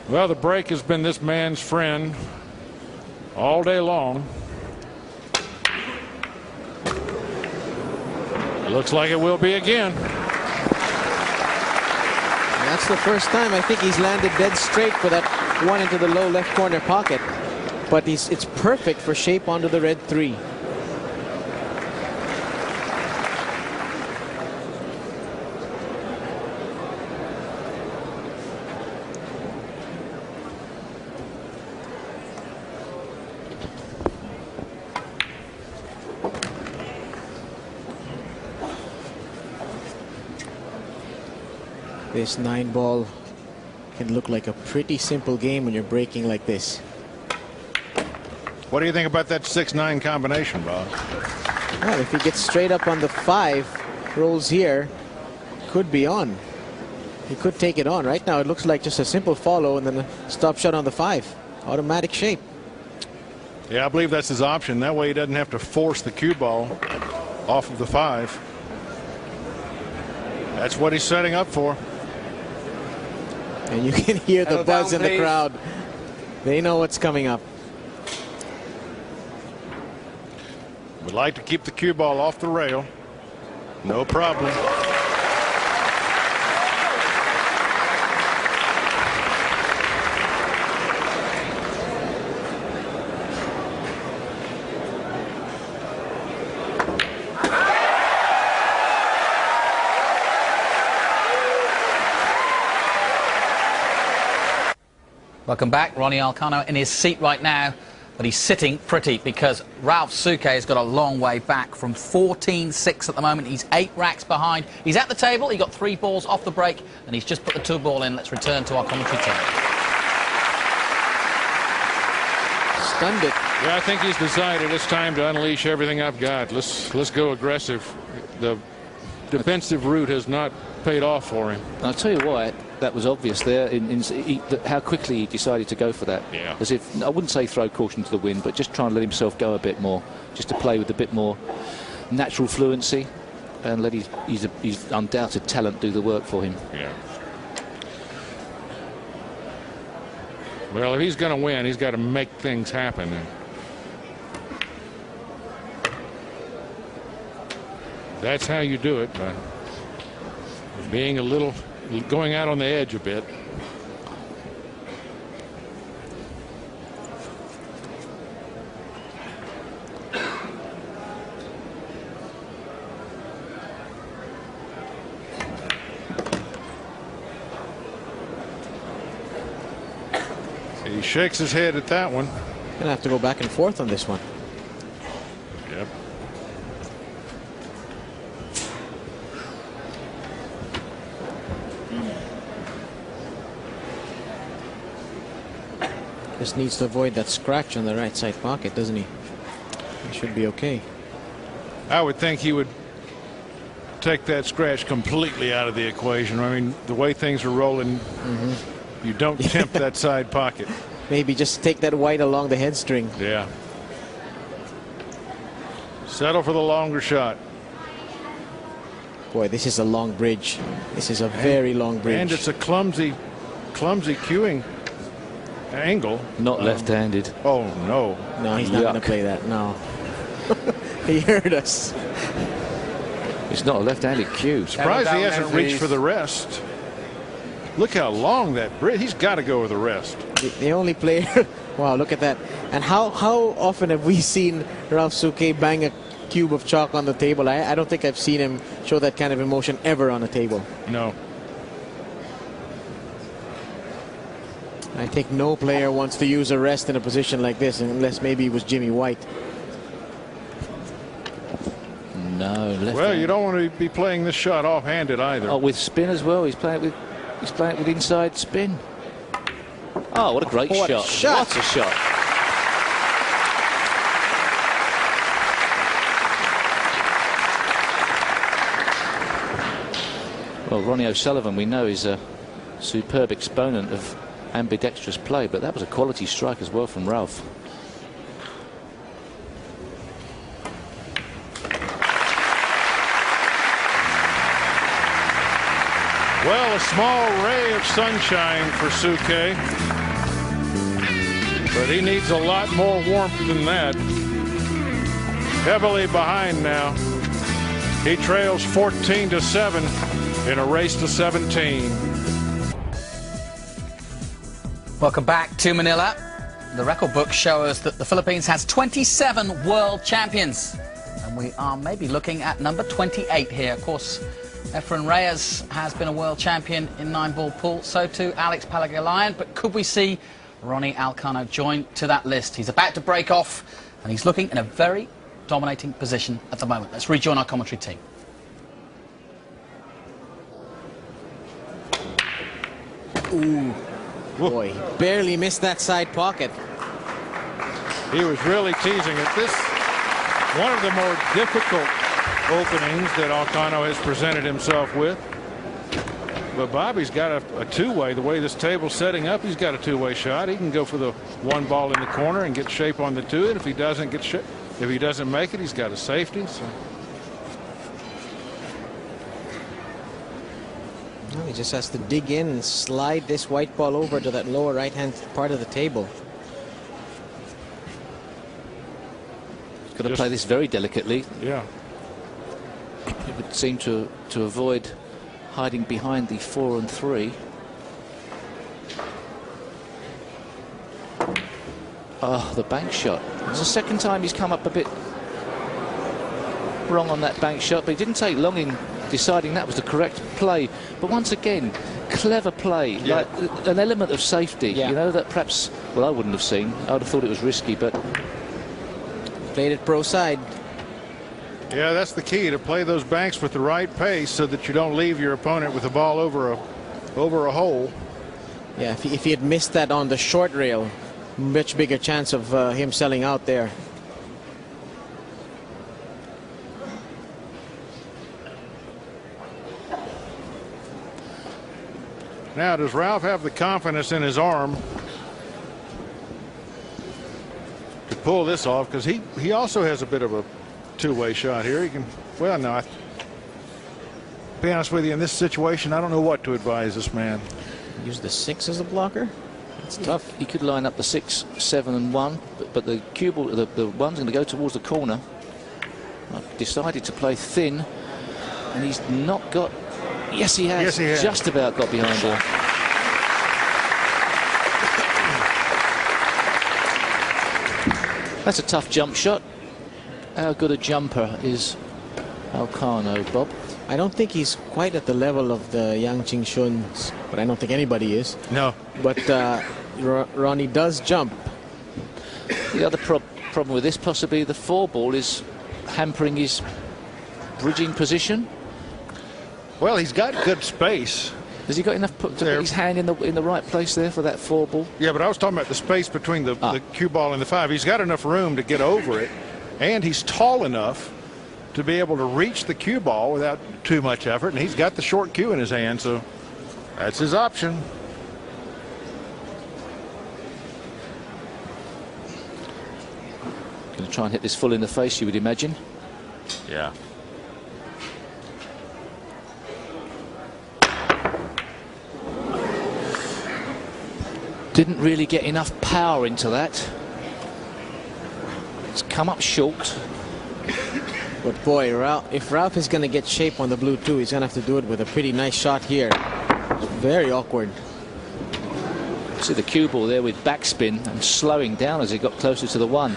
Well, the break has been this man's friend all day long. Looks like it will be again. That's the first time I think he's landed dead straight for that one into the low left corner pocket. But it's perfect for shape onto the red 3. This 9-ball can look like a pretty simple game when you're breaking like this. What do you think about that 6-9 combination, Bob? Well, if he gets straight up on the 5, rolls here, could be on. He could take it on. Right now it looks like just a simple follow and then a stop shot on the 5. Automatic shape. Yeah, I believe that's his option. That way he doesn't have to force the cue ball off of the 5. That's what he's setting up for. And you can hear the buzz in the crowd. They know what's coming up. Would like to keep the cue ball off the rail. No problem. Welcome back. Ronnie Alcano in his seat right now, but he's sitting pretty because Ralf Souquet has got a long way back from 14-6 at the moment. He's 8 racks behind. He's at the table. He got 3 balls off the break, and he's just put the 2-ball in. Let's return to our commentary team. Stunned it. Yeah, I think he's decided it's time to unleash everything I've got. Let's go aggressive. The defensive route has not paid off for him. I'll tell you why. That was obvious there how quickly he decided to go for that. Yeah. As if, I wouldn't say throw caution to the wind, but just try and let himself go a bit more, just to play with a bit more natural fluency and let his undoubted talent do the work for him. Yeah. Well, if he's going to win, he's got to make things happen. And that's how you do it, by being going out on the edge a bit. He shakes his head at that one. Gonna have to go back and forth on this one. Yep. Just needs to avoid that scratch on the right side pocket, doesn't he? He should be okay. I would think he would take that scratch completely out of the equation. I mean, the way things are rolling, you don't tempt that side pocket. Maybe just take that white along the head string. Yeah. Settle for the longer shot. Boy, this is a long bridge. This is a very long bridge. And it's a clumsy cueing angle. Not left-handed. Oh, no. No, he's not going to play that. No. He heard us. It's not a left-handed cue. Surprised he hasn't reached for the rest. Look how long that bridge. He's got to go with the rest. The only player. Wow, look at that. And how often have we seen Ralf Souquet bang a cube of chalk on the table? I don't think I've seen him show that kind of emotion ever on a table. No. I think no player wants to use a rest in a position like this, unless maybe it was Jimmy White. No, left. Well, you don't want to be playing this shot off-handed either. Oh, with spin as well. He's playing it with inside spin. Oh, what a great What a shot! shot. What a shot! Well, Ronnie O'Sullivan, we know, is a superb exponent of ambidextrous play, but that was a quality strike as well from Ralf. Well, a small ray of sunshine for Souquet, but he needs a lot more warmth than that. Heavily behind now. He trails 14-7 in a race to 17. Welcome back to Manila. The record books show us that the Philippines has 27 world champions, and we are maybe looking at number 28 here. Of course, Efren Reyes has been a world champion in 9-ball pool, so too Alex Palagalayan, but could we see Ronnie Alcano join to that list? He's about to break off, and he's looking in a very dominating position at the moment. Let's rejoin our commentary team. Ooh. Boy, he barely missed that side pocket. He was really teasing it. This one of the more difficult openings that Alcano has presented himself with. But Bobby's got a two-way. The way this table's setting up, he's got a two-way shot. He can go for the one ball in the corner and get shape on the two. And if he doesn't make it, he's got a safety. So. Well, he just has to dig in and slide this white ball over to that lower right-hand part of the table. He's got to play this very delicately. Yeah. It would seem to avoid hiding behind the 4 and 3. Oh, the bank shot. It's the second time he's come up a bit wrong on that bank shot, but he didn't take long in deciding that was the correct play. But once again, clever play, like an element of safety, you know, that perhaps, well, I wouldn't have seen. I would have thought it was risky, but played it pro side. Yeah, that's the key, to play those banks with the right pace so that you don't leave your opponent with the ball over a hole. Yeah, if he had missed that on the short rail, much bigger chance of him selling out there. Now, does Ralf have the confidence in his arm to pull this off? Because he also has a bit of a two-way shot here. He can, well, no, to be honest with you, in this situation, I don't know what to advise this man. Use the 6 as a blocker? It's tough. He could line up the 6, 7 and 1, but the cue ball, the one's going to go towards the corner. I've decided to play thin, and he's not got. Yes, he has. Yes, he has. Just about got behind her. That's a tough jump shot. How good a jumper is Alcano, Bob? I don't think he's quite at the level of the Yang Qingxuns, but I don't think anybody is. No. But Ronnie does jump. The other problem with this, possibly the 4 ball, is hampering his bridging position. Well, he's got good space. Has he got enough to put his hand in the right place there for that 4 ball? Yeah, but I was talking about the space between the cue ball and the 5. He's got enough room to get over it, and he's tall enough to be able to reach the cue ball without too much effort, and he's got the short cue in his hand, so that's his option. Going to try and hit this full in the face, you would imagine. Yeah. Didn't really get enough power into that. It's come up short. But boy, if Ralf is going to get shape on the blue 2, he's going to have to do it with a pretty nice shot here. It's very awkward. See the cue ball there with backspin and slowing down as he got closer to the 1.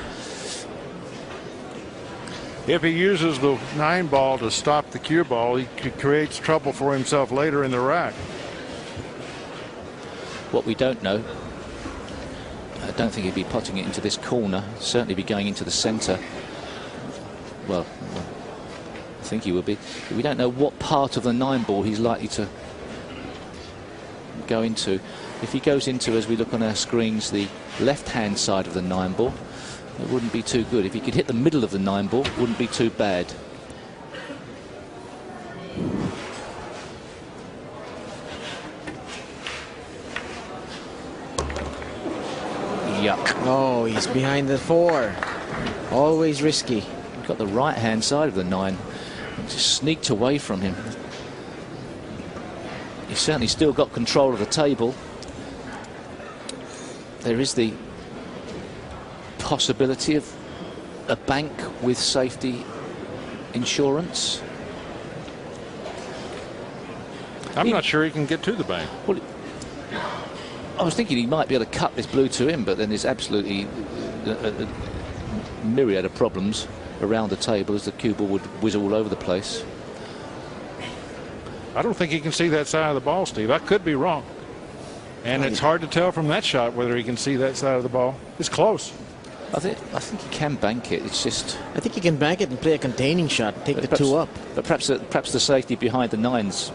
If he uses the 9 ball to stop the cue ball, he creates trouble for himself later in the rack. What we don't know, I don't think he'd be putting it into this corner. Certainly be going into the centre. Well, I think he would be. We don't know what part of the 9 ball he's likely to go into. If he goes into, as we look on our screens, the left-hand side of the 9 ball, it wouldn't be too good. If he could hit the middle of the 9 ball, it wouldn't be too bad. Yuck. Oh, he's behind the 4. Always risky. Got the right-hand side of the 9. Just sneaked away from him. He's certainly still got control of the table. There is the possibility of a bank with safety insurance. I'm not sure he can get to the bank. Well, I was thinking he might be able to cut this blue 2 in, but then there's absolutely a myriad of problems around the table as the cue ball would whiz all over the place. I don't think he can see that side of the ball, Steve. I could be wrong. And it's hard to tell from that shot whether he can see that side of the ball. It's close. I think he can bank it. It's just, I think he can bank it and play a containing shot, take the perhaps, 2 up. But perhaps the safety behind the 9's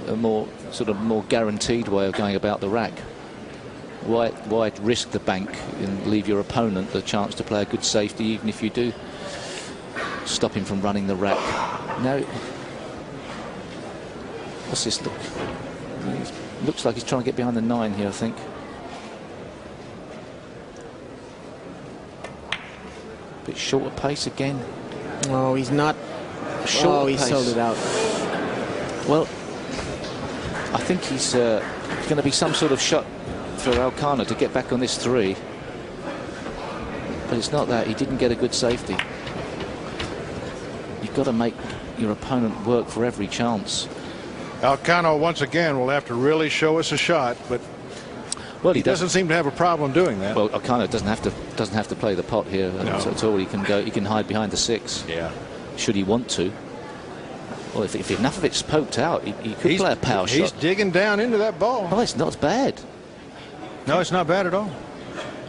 a more guaranteed way of going about the rack. Why risk the bank and leave your opponent the chance to play a good safety, even if you do stop him from running the rack? Now, what's this look? Looks like he's trying to get behind the 9 here, I think. Bit shorter pace again. Oh, he's not. Short He sold it out. Well, I think he's going to be some sort of shot for Alcano to get back on this 3. But it's not that. He didn't get a good safety. You've got to make your opponent work for every chance. Alcano once again will have to really show us a shot, but he doesn't seem to have a problem doing that. Well, Alcano doesn't have to play the pot here at all. He can hide behind the 6. Yeah. Should he want to. Well, if enough of it's poked out, he could play a power shot. He's digging down into that ball. Oh, it's not bad. No, it's not bad at all.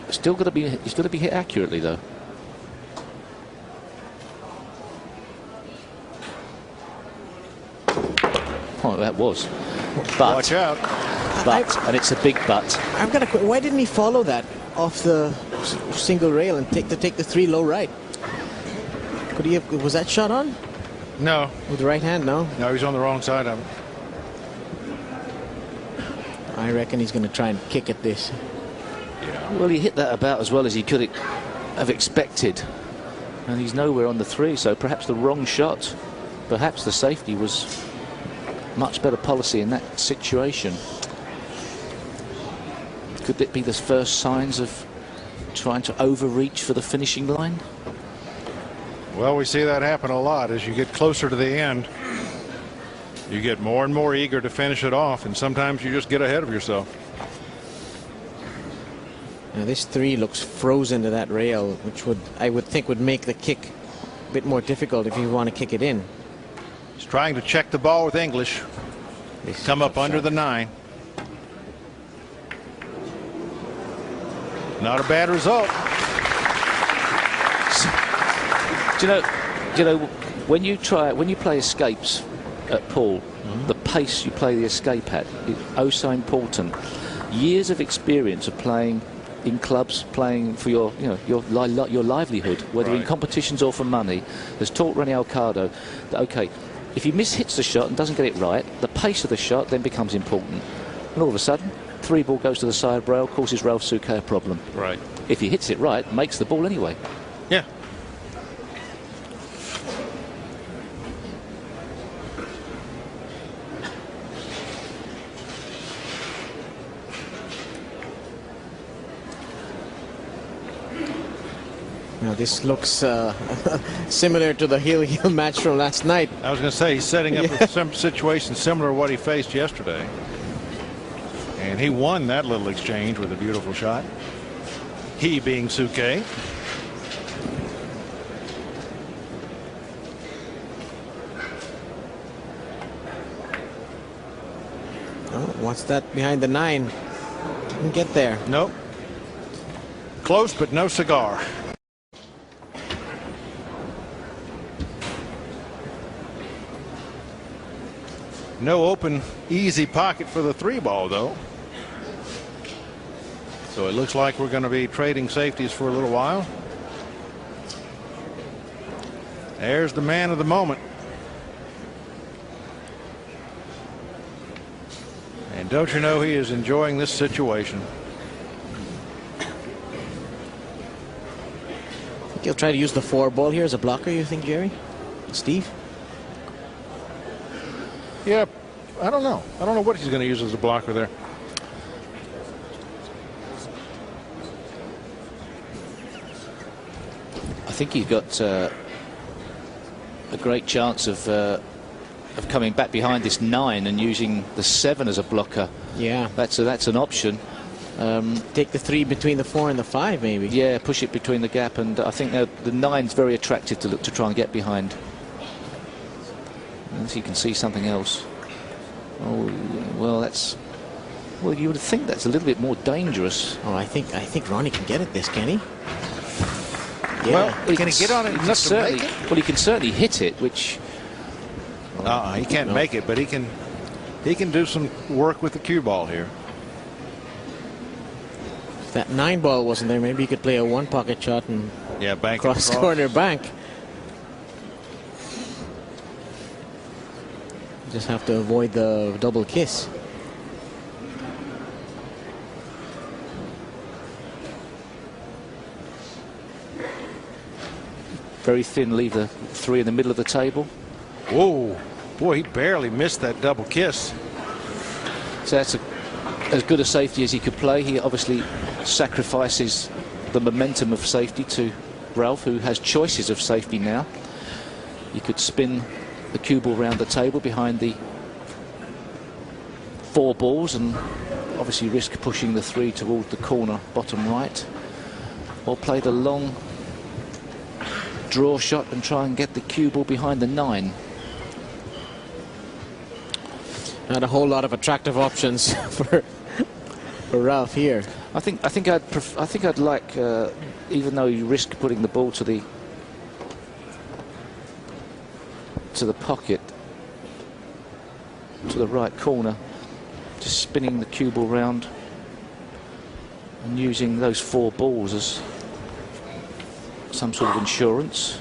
He's got to be hit accurately, though. Oh, that was. But, watch out. And it's a big but. I've got a. Why didn't he follow that off the single rail and take the 3 low right? Could he have? Was that shot on? No. With the right hand? No. No, he's on the wrong side of it. I reckon he's going to try and kick at this. Yeah. Well, he hit that about as well as he could have expected, and he's nowhere on the 3. So perhaps the wrong shot. Perhaps the safety was much better policy in that situation. Could it be the first signs of trying to overreach for the finishing line? Well, we see that happen a lot. As you get closer to the end, you get more and more eager to finish it off, and sometimes you just get ahead of yourself. Now this 3 looks frozen to that rail, which I would think would make the kick a bit more difficult if you want to kick it in. He's trying to check the ball with English. Come up under the 9. Not a bad result. Do you know when you play escapes at pool, the pace you play the escape at is oh so important. Years of experience of playing in clubs, playing for your livelihood, whether in competitions or for money, has taught Ronato Alcano that, okay, if he mishits the shot and doesn't get it right, the pace of the shot then becomes important. And all of a sudden, 3-ball goes to the side rail, causes Ralf Souquet a problem. Right. If he hits it right, makes the ball anyway. Yeah. Now this looks similar to the heel match from last night. I was going to say he's setting up a situation similar to what he faced yesterday. And he won that little exchange with a beautiful shot. He being Souquet. Oh, what's that behind the 9? Didn't get there. Nope. Close, but no cigar. No open, easy pocket for the 3-ball, though. So it looks like we're going to be trading safeties for a little while. There's the man of the moment. And don't you know he is enjoying this situation? He'll try to use the 4-ball here as a blocker, you think, Jerry? Steve? Yeah, I don't know. I don't know what he's going to use as a blocker there. I think he's got a great chance of coming back behind this 9 and using the 7 as a blocker. Yeah, that's an option. Take the 3 between the 4 and the 5, maybe. Yeah, push it between the gap, and I think the 9's very attractive to look to try and get behind. Unless you can see something else. Oh well, you would think that's a little bit more dangerous. Oh, I think Ronnie can get at this, can he? Yeah. Well, can he get on it enough to make it? Well, he can certainly hit it, which. He can't make it, but he can do some work with the cue ball here. If that 9-ball wasn't there, maybe he could play a 1-pocket shot and bank cross corner bank. Just have to avoid the double kiss. Very thin, leave the 3 in the middle of the table. Whoa, boy, he barely missed that double kiss. So that's as good a safety as he could play. He obviously sacrifices the momentum of safety to Ralf, who has choices of safety now. He could spin the cue ball round the table behind the 4 balls and obviously risk pushing the 3 toward the corner bottom right, or play the long draw shot and try and get the cue ball behind the 9. Not a whole lot of attractive options for Ralf here. I think I'd like, even though you risk putting the ball to the pocket, to the right corner, just spinning the cue ball round and using those 4 balls as some sort of insurance.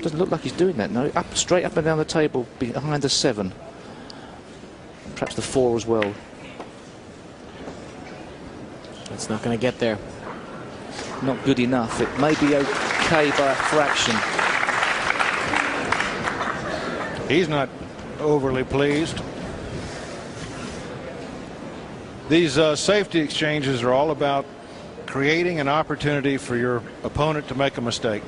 Doesn't look like he's doing that, no. Straight up and down the table behind the 7. Perhaps the 4 as well. It's not going to get there. Not good enough. It may be okay by a fraction. He's not overly pleased. These safety exchanges are all about creating an opportunity for your opponent to make a mistake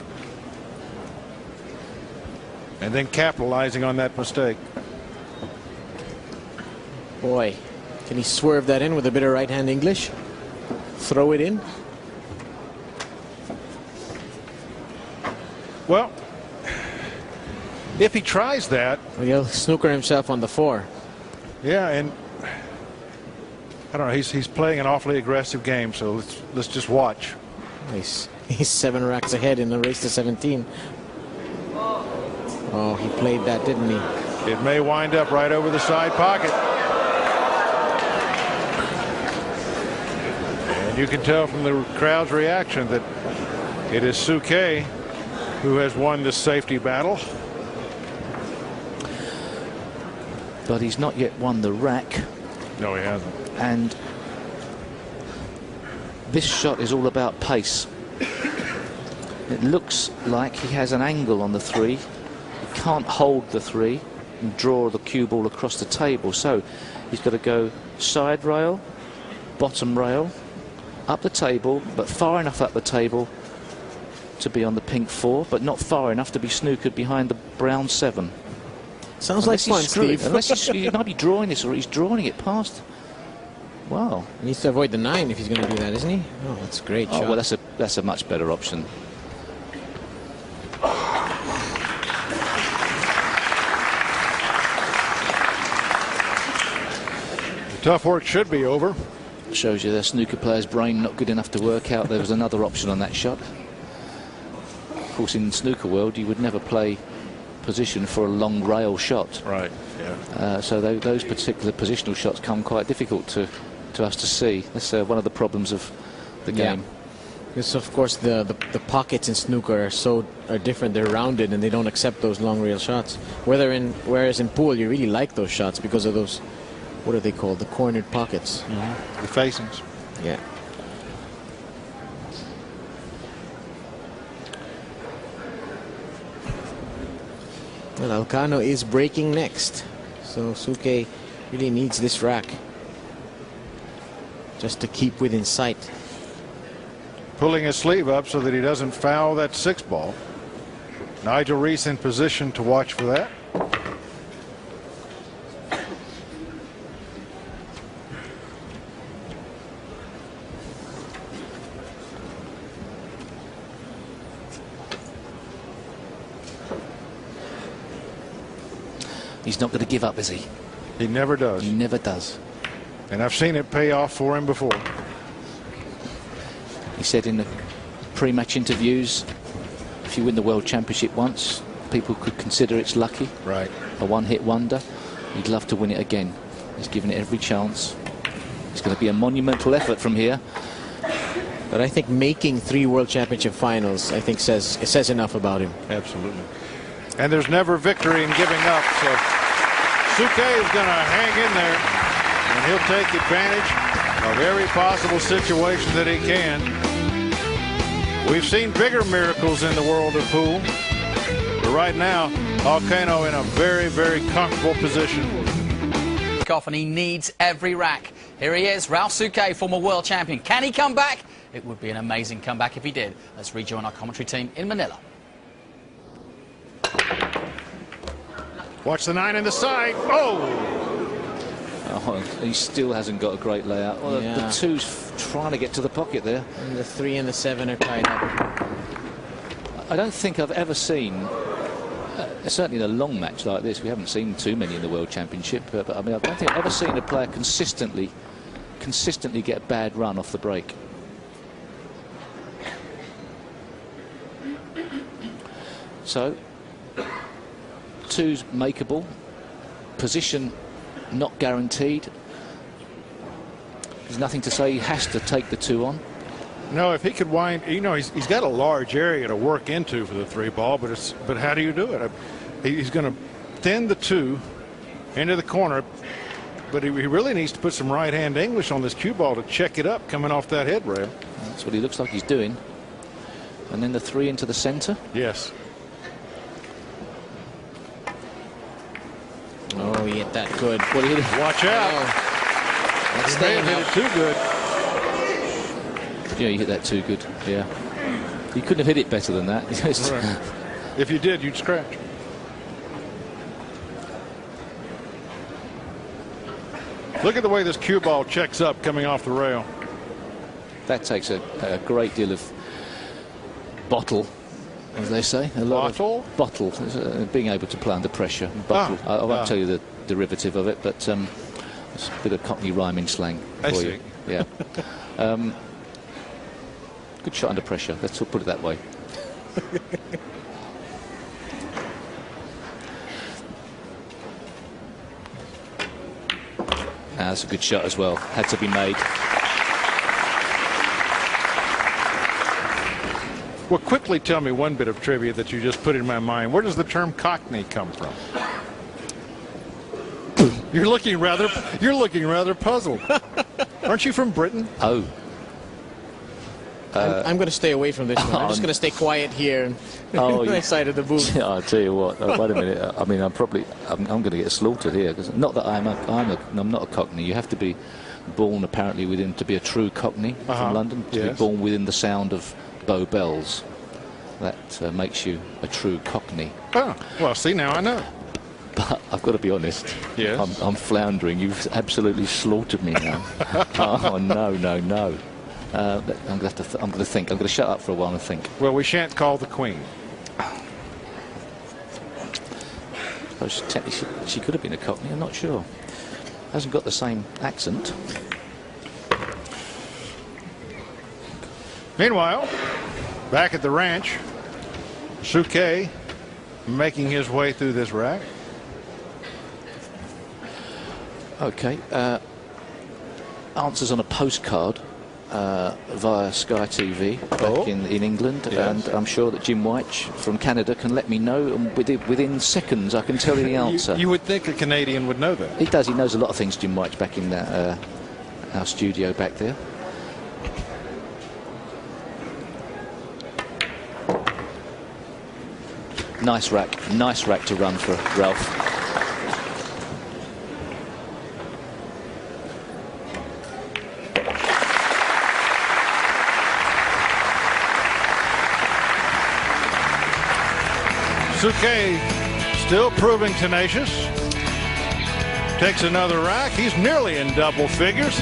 and then capitalizing on that mistake. Boy, can he swerve that in with a bit of right-hand English? Throw it in? Well, if he tries that, he'll snooker himself on the 4. Yeah, and I don't know. He's playing an awfully aggressive game, so let's just watch. He's 7 racks ahead in the race to 17. Oh, he played that, didn't he? It may wind up right over the side pocket. And you can tell from the crowd's reaction that it is Souquet who has won this safety battle. But he's not yet won the rack. No, he hasn't. And this shot is all about pace. It looks like he has an angle on the 3. He can't hold the 3 and draw the cue ball across the table. So he's got to go side rail, bottom rail, up the table, but far enough up the table to be on the pink 4, but not far enough to be snookered behind the brown 7. Sounds like fun, Steve. Unless he might be drawing this, or he's drawing it past. Wow. He needs to avoid the 9 if he's going to do that, isn't he? Oh, that's a great shot. Well, that's a much better option. The tough work should be over. Shows you the snooker player's brain not good enough to work out there was another option on that shot. Of course, in snooker world, you would never play position for a long rail shot. Right. Yeah. So those particular positional shots come quite difficult to us to see. That's one of the problems of the game. Because of course the pockets in snooker are different. They're rounded and they don't accept those long rail shots. Whereas in pool you really like those shots because of those, what are they called? The cornered pockets. Mm-hmm. The facings. Yeah. Well, Alcano is breaking next, so Souquet really needs this rack just to keep within sight. Pulling his sleeve up so that he doesn't foul that 6 ball. Nigel Reese in position to watch for that. He's not going to give up, is he? He never does. He never does. And I've seen it pay off for him before. He said in the pre-match interviews, if you win the World Championship once, people could consider it's lucky. Right. A one-hit wonder. He'd love to win it again. He's given it every chance. It's going to be a monumental effort from here. But I think making 3 World Championship finals, I think says enough about him. Absolutely. And there's never victory in giving up. So Souquet is going to hang in there, and he'll take advantage of every possible situation that he can. We've seen bigger miracles in the world of pool, but right now Alcano in a very, very comfortable position. And he needs every rack. Here he is, Ralf Souquet, former world champion. Can he come back? It would be an amazing comeback if he did. Let's rejoin our commentary team in Manila. Watch the 9 in the side. Oh, he still hasn't got a great layout. Well, the 2's trying to get to the pocket there. And the 3 and the 7 are tied up. I don't think I've ever seen, certainly in a long match like this, we haven't seen too many in the World Championship, but I mean, I don't think I've ever seen a player consistently get a bad run off the break. So 2's makeable, position not guaranteed. There's nothing to say he has to take the 2 on. no, if he could wind, you know, he's got a large area to work into for the 3 ball, but how do you do it? He's going to thin the 2 into the corner, but he really needs to put some right-hand English on this cue ball to check it up coming off that head rail. That's what he looks like he's doing. And then the 3 into the center. Yes. Oh, he hit that good. What he hit? Watch out. Oh, He may have hit it too good. Yeah, you hit that too good. Yeah. You couldn't have hit it better than that. Right. If you did, you'd scratch. Look at the way this cue ball checks up coming off the rail. That takes a great deal of bottle, as they say. A lot of bottle. Being able to play under pressure. Bottle. I won't tell you the derivative of it, but it's a bit of Cockney rhyming slang for you. Yeah. Good shot under pressure. Let's put it that way. That's a good shot as well. Had to be made. Well, quickly tell me one bit of trivia that you just put in my mind. Where does the term Cockney come from? You're looking rather puzzled. Aren't you from Britain? Oh. I'm going to stay away from this one. I'm just going to stay quiet here on the side of the booth. I'll tell you what. Wait a minute. I mean, I'm going to get slaughtered here, because not that I'm not a Cockney. You have to be born apparently to be a true Cockney from London. To be born within the sound of Bow Bells. That makes you a true Cockney. Oh, well, see, now I know. But I've got to be honest. Yes. I'm floundering. You've absolutely slaughtered me now. Oh no. I'm going to think. I'm going to shut up for a while and think. Well, we shan't call the Queen. Oh, she could have been a Cockney. I'm not sure. Hasn't got the same accent. Meanwhile, back at the ranch, Souquet making his way through this rack. Okay. Answers on a postcard via Sky TV back in England, and I'm sure that Jim White from Canada can let me know, and within seconds I can tell you the answer. You would think a Canadian would know that. He does. He knows a lot of things, Jim White, back in that, our studio back there. Nice rack to run for Ralph. Souquet still proving tenacious. Takes another rack. He's nearly in double figures.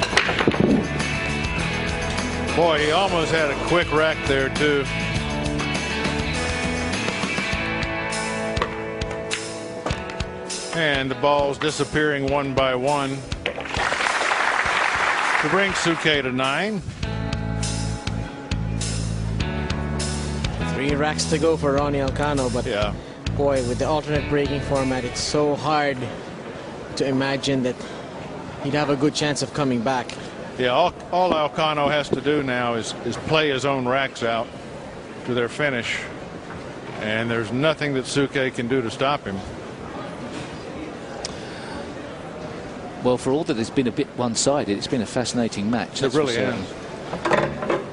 Boy, he almost had a quick rack there, too. And the balls disappearing one by one to bring Souquet to 9. 3 racks to go for Ronnie Alcano, but boy, with the alternate breaking format, it's so hard to imagine that he'd have a good chance of coming back. Yeah, all Alcano has to do now is play his own racks out to their finish, and there's nothing that Souquet can do to stop him. Well, for all that it's been a bit one-sided, it's been a fascinating match. It really is.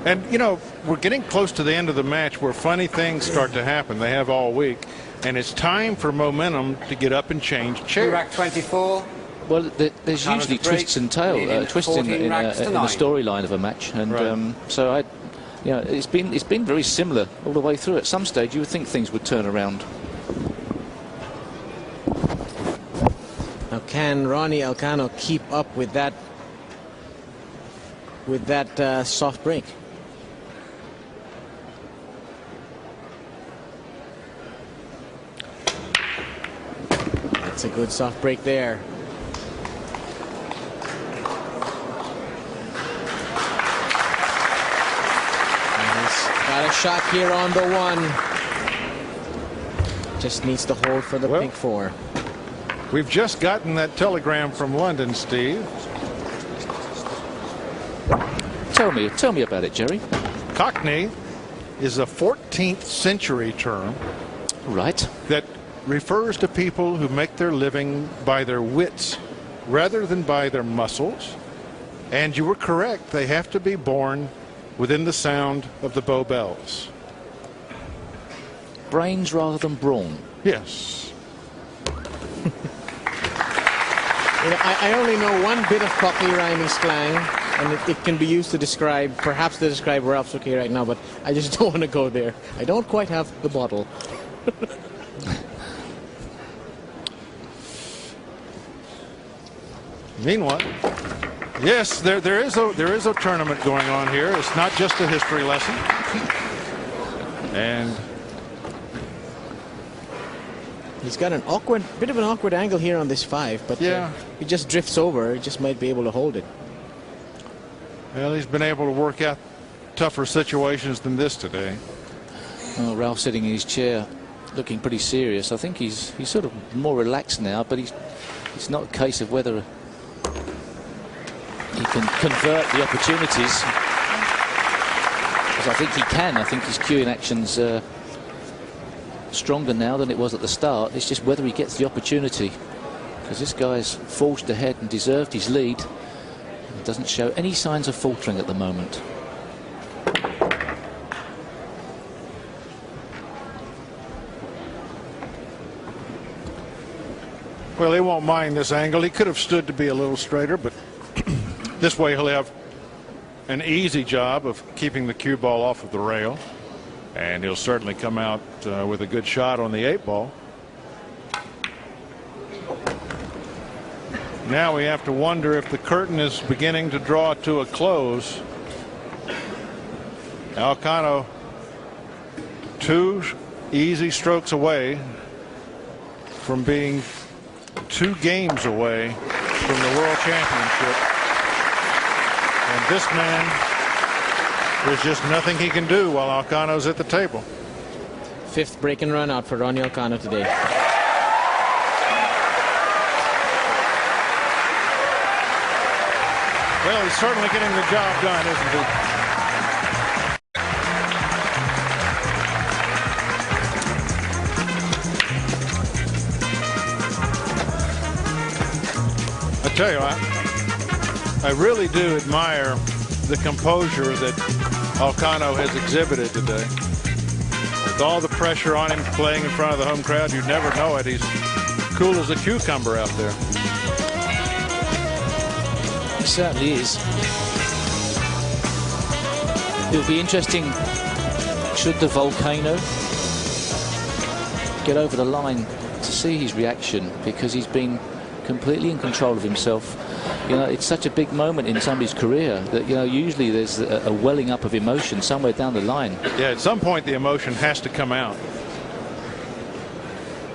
And, you know, we're getting close to the end of the match where funny things start to happen. They have all week. And it's time for momentum to get up and change chairs. Rack 24. Well, there's usually twists and twists in the storyline of a match. And so it's been very similar all the way through. At some stage, you would think things would turn around. Now, can Ronnie Alcano keep up with that soft break? That's a good soft break there. And he's got a shot here on the 1. Just needs to hold for the big 4. We've just gotten that telegram from London, Steve. Tell me about it, Jerry. Cockney is a 14th century term. Right. That refers to people who make their living by their wits rather than by their muscles. And you were correct. They have to be born within the sound of the Bow Bells. Brains rather than brawn. Yes. I only know one bit of Cockney rhyming slang, and it can be used to describe, perhaps to describe Ralf Souquet right now, but I just don't want to go there. I don't quite have the bottle. Meanwhile, yes, there is a tournament going on here. It's not just a history lesson. And he's got an bit of an awkward angle here on this 5, but he just drifts over. He just might be able to hold it. Well, he's been able to work out tougher situations than this today. Well, Ralph sitting in his chair, looking pretty serious. I think he's sort of more relaxed now, but it's not a case of whether he can convert the opportunities. Because I think he can. I think his cueing action's stronger now than it was at the start. It's just whether he gets the opportunity. Because this guy's forged ahead and deserved his lead. He doesn't show any signs of faltering at the moment. Well, he won't mind this angle. He could have stood to be a little straighter, but this way he'll have an easy job of keeping the cue ball off of the rail. And he'll certainly come out with a good shot on the 8-ball. Now we have to wonder if the curtain is beginning to draw to a close. Alcano 2 easy strokes away from being 2 games away from the World Championship. And this man, there's just nothing he can do while Alcano's at the table. 5th break and run out for Ronnie Alcano today. Well, he's certainly getting the job done, isn't he? I tell you, I really do admire the composure that Alcano has exhibited today. With all the pressure on him playing in front of the home crowd, you'd never know it. He's cool as a cucumber out there. He certainly is. It'll be interesting should the Volcano get over the line to see his reaction, because he's been completely in control of himself. You know, it's such a big moment in somebody's career that, you know, usually there's a welling up of emotion somewhere down the line. Yeah, at some point the emotion has to come out.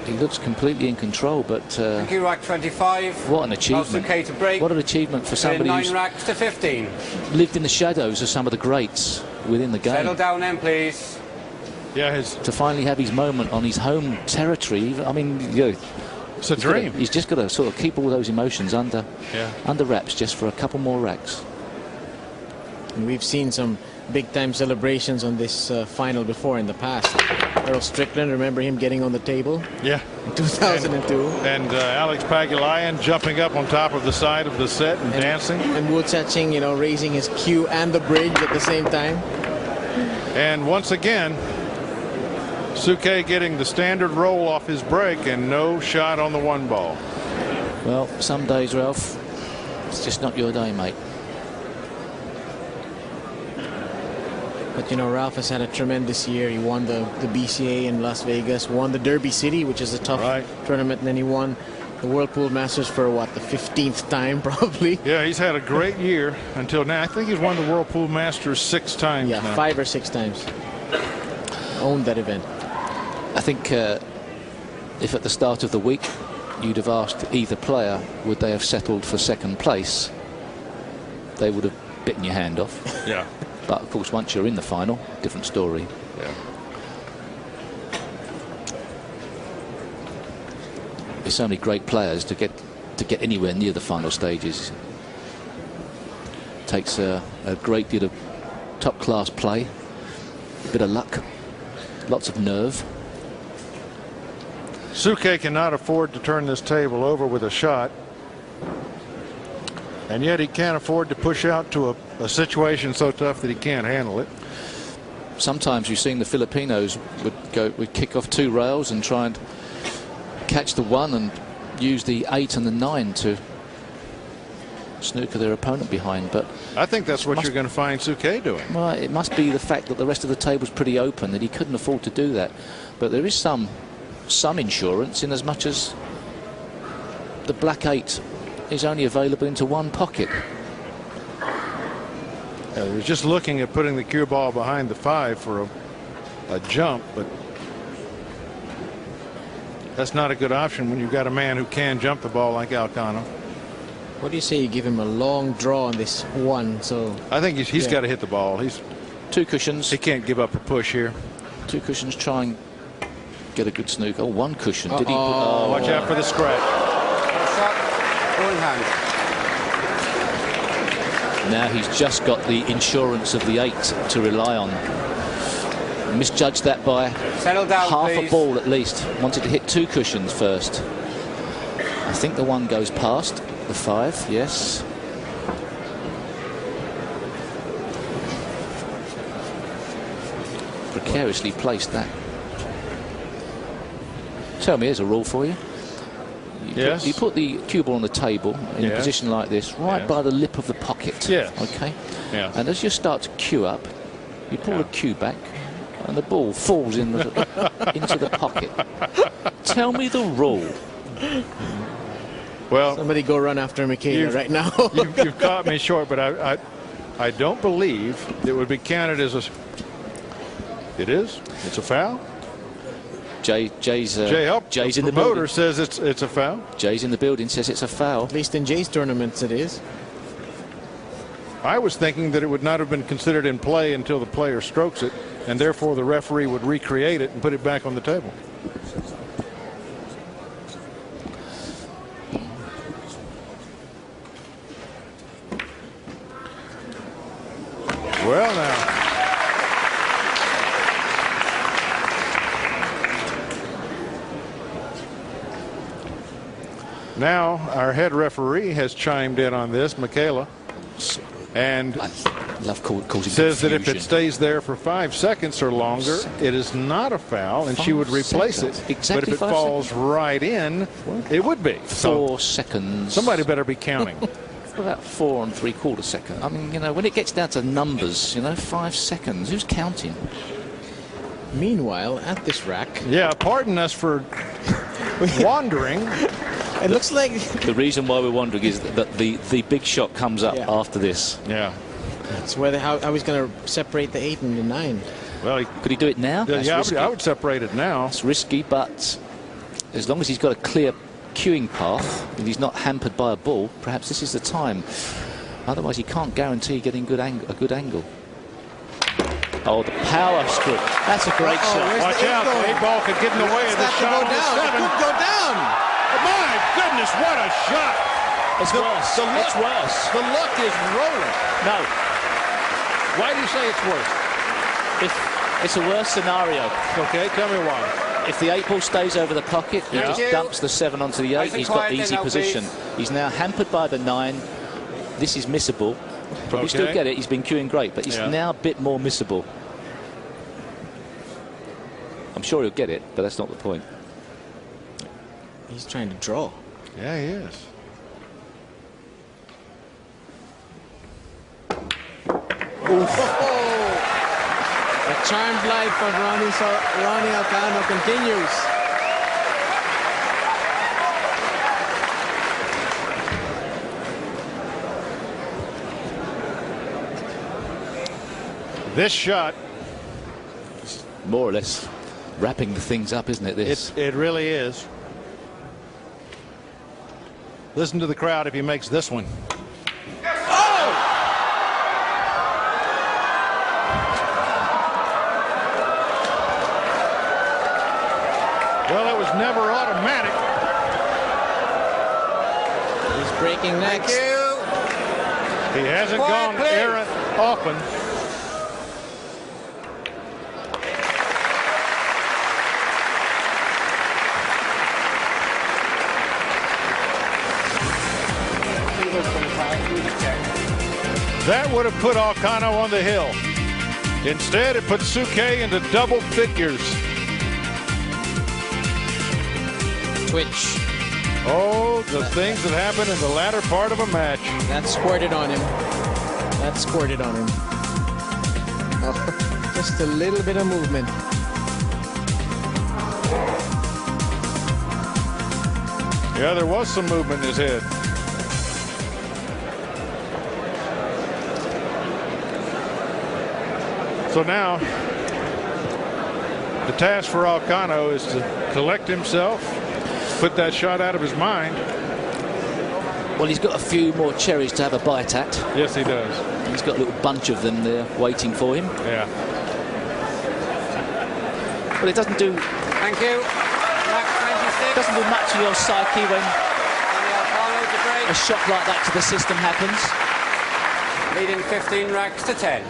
He looks completely in control, but Thank you, rack 25. what an achievement. Ralf Souquet to break. What an achievement for somebody 9 who's racks to 15. lived in the shadows of some of the greats within the game. Settle down then, please. Yeah, To finally have his moment on his home territory. I mean, you know, it's a dream. he's just got to sort of keep all those emotions under wraps just for a couple more racks. And we've seen some big-time celebrations on this final before in the past. Earl Strickland, remember him getting on the table? Yeah. In 2002. And Alex Pagulayan jumping up on top of the side of the set and dancing. And Wu Cha-ching, you know, raising his cue and the bridge at the same time. And once again, Souquet getting the standard roll off his break and no shot on the 1-ball. Well, some days, Ralph, it's just not your day, mate. But, you know, Ralph has had a tremendous year. He won the BCA in Las Vegas, won the Derby City, which is a tough tournament, and then he won the World Pool Masters for, what, the 15th time, probably? Yeah, he's had a great year until now. I think he's won the World Pool Masters 6 times now. 5 or 6 times. Owned that event. I think if at the start of the week you'd have asked either player would they have settled for 2nd place, they would have bitten your hand off. Yeah. But of course, once you're in the final, different story. Yeah. There's so many great players to get anywhere near the final stages. Takes a great deal of top-class play, a bit of luck, lots of nerve. Souquet cannot afford to turn this table over with a shot. And yet he can't afford to push out to a situation so tough that he can't handle it. Sometimes you've seen the Filipinos would kick off 2 rails and try and catch the 1 and use the 8 and the 9 to snooker their opponent behind. But I think that's what you're going to find Souquet doing. Well, it must be the fact that the rest of the table's pretty open that he couldn't afford to do that. But there is some insurance in as much as the black 8 is only available into 1 pocket. Yeah, he was just looking at putting the cue ball behind the 5 for a jump, but that's not a good option when you've got a man who can jump the ball like Alcano. What do you say you give him a long draw on this 1? So I think he's got to hit the ball. He's 2 cushions. He can't give up a push here. 2 cushions, try and get a good snook. Oh, 1 cushion. Did he? Watch out for the scratch. Shot, full hand. Now he's just got the insurance of the 8 to rely on. Misjudged that by Settle down, half please. a ball at least. Wanted to hit 2 cushions first. I think the 1 goes past the 5, yes. Precariously placed that. Tell me, here's a rule for you. Yes. You put the cue ball on the table in a position like this, right by the lip of the pocket. Yes. Okay. Yeah. And as you start to cue up, you pull the cue back, and the ball falls in into the pocket. Tell me the rule. Well, Somebody go run after Michaela right now. you've caught me short, but I don't believe it would be counted as a. It is. It's a foul. Jay's Jay Jay's in the promoter building. says it's a foul. Jay's in the building, says it's a foul. At least in Jay's tournaments it is. I was thinking that it would not have been considered in play until the player strokes it, and therefore the referee would recreate it and put it back on the table. Well, now. Now, our head referee has chimed in on this, Michaela, and I love causing says that if it confusion. stays there for 5 seconds or longer, it is not a foul, and she would replace seconds. it. Exactly but if it 5 falls right in, it would be. 4 seconds. Somebody better be counting. About 4 3/4 seconds. I mean, you know, when it gets down to numbers, you know, 5 seconds. Who's counting? Meanwhile, at this rack, Yeah, pardon us for wandering. it looks like The reason why we're wondering is that the big shot comes up Yeah. after this. Yeah. it's whether how he's going to separate the 8 and the 9. Well, Could he do it now? That's risky. I would separate it now. It's risky, but as long as he's got a clear queuing path and he's not hampered by a ball, perhaps this is the time. Otherwise, he can't guarantee getting a good angle. Oh, the power strip. That's a great shot. where's Watch the 8 out, going? the 8 ball could get in the way of the It's shot. not to go down. It could go down. My goodness, what a shot! It's worse. It's worse. The luck is rolling. No, Why do you say it's worse? it's a worse scenario. Okay, tell me why. If the 8 ball stays over the pocket, he Yeah. just dumps the 7 onto the 8. Nice and He's got quiet easy then now, position. please. He's now hampered by the 9. This is missable. Probably still Okay. get it. He's been queuing great, but he's Yeah. now a bit more missable. I'm sure he'll get it, but that's not the point. He's trying to draw. Yeah, he is. A charmed life of Ronnie Alcano continues. This shot, More or less wrapping the things up, isn't it? This. it really is. Listen to the crowd if he makes this one. Well, it was never automatic. He's breaking Thank next. you. He hasn't Quiet, gone please. errant often. That would have put Alcano on the hill. Instead, it put Souquet into double figures. Twitch. Oh, the things that happen in the latter part of a match. That squirted on him. That squirted on him. Oh, just a little bit of movement. Yeah, there was some movement in his head. So now, the task for Alcano is to collect himself, put that shot out of his mind. Well, he's got a few more cherries to have a bite at. Yes, he does. He's got a little bunch of them there waiting for him. Yeah. But it doesn't do Thank you. Rack 26. doesn't do much to your psyche when Ronnie Alcano to break. a shot like that to the system happens. Leading 15 racks to 10.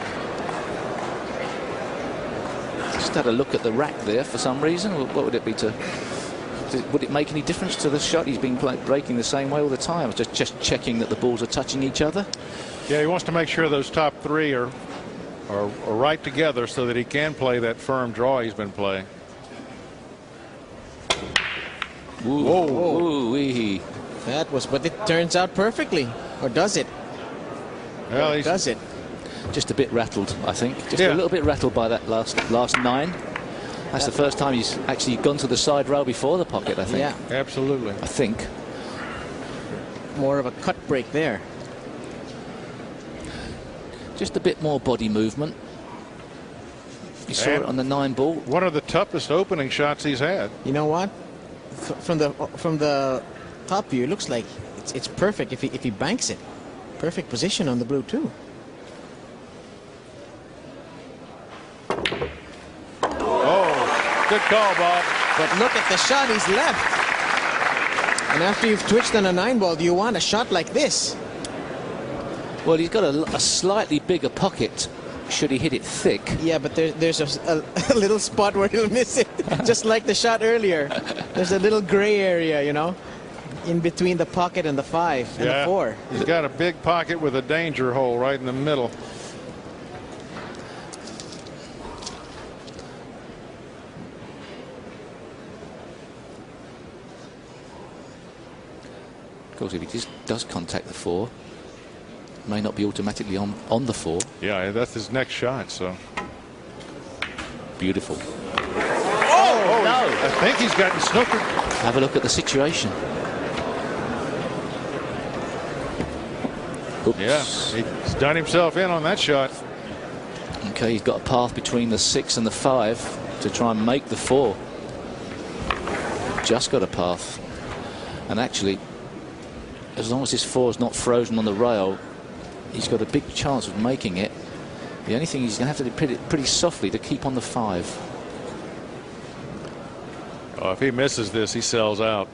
Just had a look at the rack there for some reason. What would it be to? Would it make any difference to the shot? He's been breaking the same way all the time. Just checking that the balls are touching each other. Yeah, he wants to make sure those top three are right together so that he can play that firm draw he's been playing. Ooh, whoa. Ooh-wee. That was, but it turns out perfectly. Or does it? Well, does it? Just a bit rattled, I think. Just a little bit rattled by that last 9. That's the first time he's actually gone to the side rail before the pocket, I think. Yeah, absolutely. I think. More of a cut break there. Just a bit more body movement. You saw it on the 9 ball. One of the toughest opening shots he's had. You know what? From the top view, it looks like it's perfect if he banks it. Perfect position on the blue too. Oh, good call, Bob. But look at the shot he's left. And after you've twitched on a 9 ball, do you want a shot like this? Well, he's got a slightly bigger pocket. Should he hit it thick? Yeah, but there's a little spot where he'll miss it, just like the shot earlier. There's a little gray area, you know, in between the pocket and the 5 and the 4. He's got a big pocket with a danger hole right in the middle. Of course, if he just does contact the 4, may not be automatically on the 4. Yeah, that's his next shot. So beautiful. Oh no! I think he's gotten snookered. Have a look at the situation. Oops. Yeah, he's done himself in on that shot. Okay, he's got a path between the 6 and the 5 to try and make the 4. Just got a path, and actually, as long as this 4 is not frozen on the rail, he's got a big chance of making it. The only thing he's going to have to do pretty softly to keep on the 5. Oh, if he misses this, he sells out.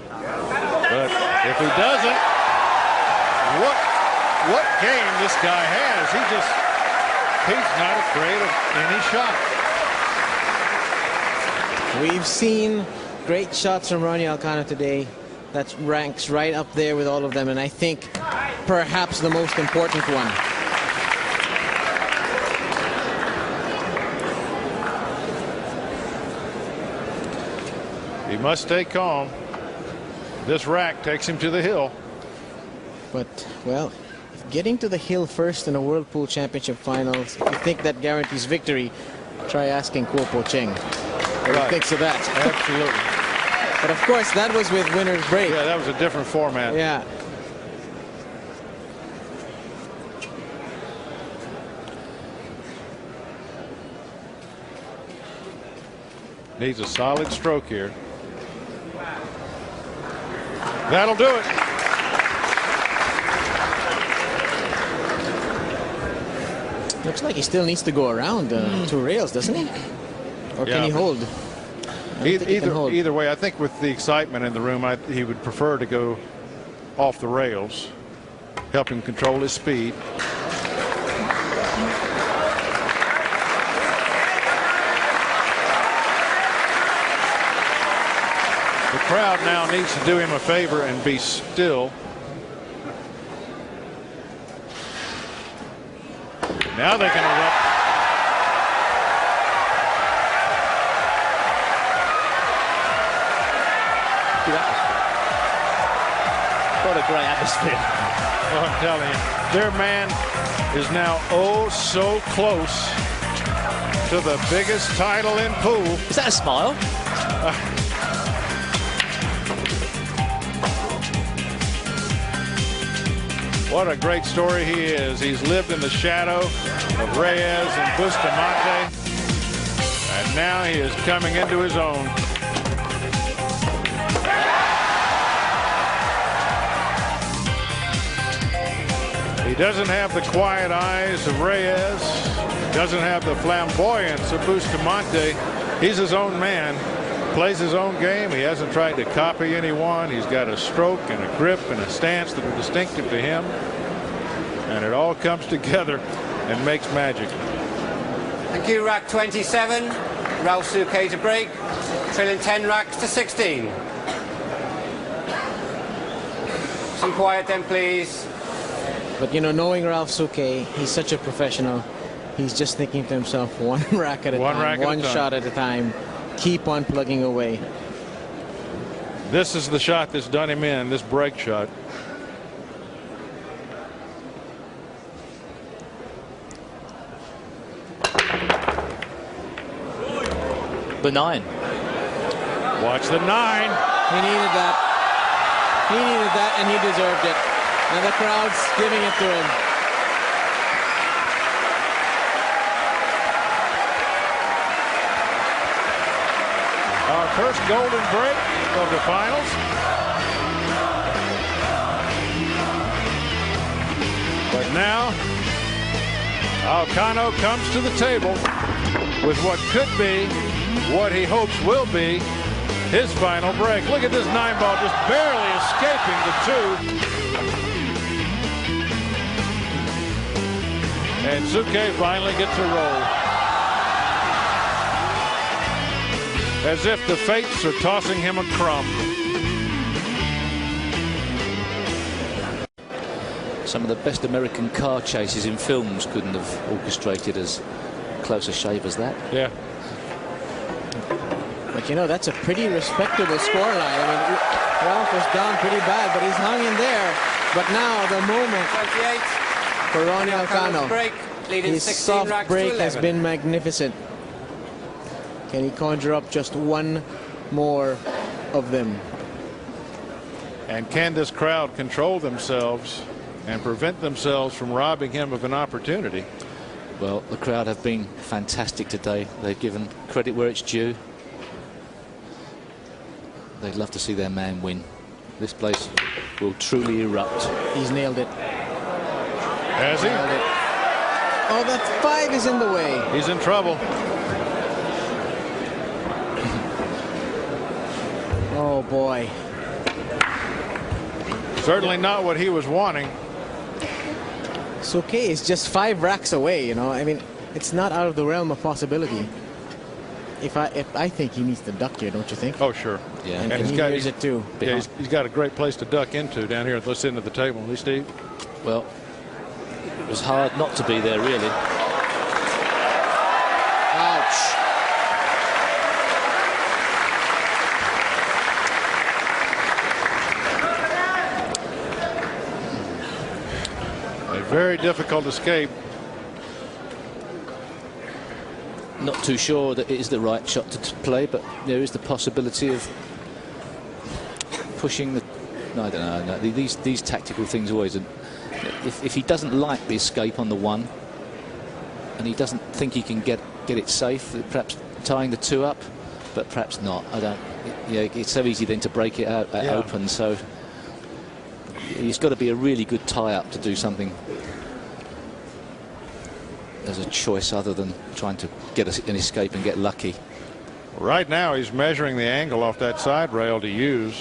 But if he doesn't, what game this guy has? He's not afraid of any shot. We've seen great shots from Ronato Alcano today. That ranks right up there with all of them, and I think perhaps the most important one. He must stay calm. This rack takes him to the hill. But, well, getting to the hill first in a World Pool Championship Finals, if you think that guarantees victory, try asking Kuo Po Cheng what he thinks of that. Absolutely. But of course, that was with winner's break. Yeah, that was a different format. Yeah. Needs a solid stroke here. That'll do it. Looks like he still needs to go around 2 rails, doesn't he? Or can he hold? Either way, I think with the excitement in the room, he would prefer to go off the rails, help him control his speed. The crowd now needs to do him a favor and be still. Now they can erupt. What a great atmosphere. Well, I'm telling you, their man is now oh so close to the biggest title in pool. Is that a smile? What a great story he is. He's lived in the shadow of Reyes and Bustamante, and now he is coming into his own. He doesn't have the quiet eyes of Reyes, doesn't have the flamboyance of Bustamante. He's his own man, plays his own game. He hasn't tried to copy anyone. He's got a stroke and a grip and a stance that are distinctive to him. And it all comes together and makes magic. Thank you, rack 27. Ralf Souquet to break. Trailing 10 racks to 16. Some quiet then, please. But, you know, knowing Ralf Souquet, he's such a professional. He's just thinking to himself, one rack at a time, one shot at a time. Keep on plugging away. This is the shot that's done him in, this break shot. The 9. Watch the 9. He needed that. He needed that, and he deserved it. And the crowd's giving it to him. Our first golden break of the finals. But now, Alcano comes to the table with what could be, what he hopes will be, his final break. Look at this 9-ball just barely escaping the 2. And Souquet finally gets a roll. As if the fates are tossing him a crumb. Some of the best American car chases in films couldn't have orchestrated as close a shave as that. Yeah. But, you know, that's a pretty respectable scoreline. I mean, Ralf was down pretty bad, but he's hung in there. But now the moment 28. for Ronato Alcano. Break, leading His 16 soft racks to break 11. has been magnificent. Can he conjure up just one more of them? And can this crowd control themselves and prevent themselves from robbing him of an opportunity? Well, the crowd have been fantastic today. They've given credit where it's due. They'd love to see their man win. This place will truly erupt. He's nailed it. Has he? Nailed it. Oh, that 5 is in the way. He's in trouble. Oh, boy. Certainly not what he was wanting. Souquet is just 5 racks away, you know. I mean, it's not out of the realm of possibility. If I think he needs to duck here, don't you think? Oh, sure. Yeah. And he's he got- hears it too. Yeah, he's got a great place to duck into down here at this end of the table. Hey, Steve? Well, it was hard not to be there, really. Ouch. A very difficult escape. Not too sure that it is the right shot to play, but there is the possibility of pushing the... No, I don't know. No, these tactical things always... If he doesn't like the escape on the 1, and he doesn't think he can get it safe, perhaps tying the 2 up, but perhaps not. I don't... Yeah, it's so easy then to break it out open, so... He's got to be a really good tie-up to do something as a choice other than trying to get an escape and get lucky. Right now, he's measuring the angle off that side rail to use.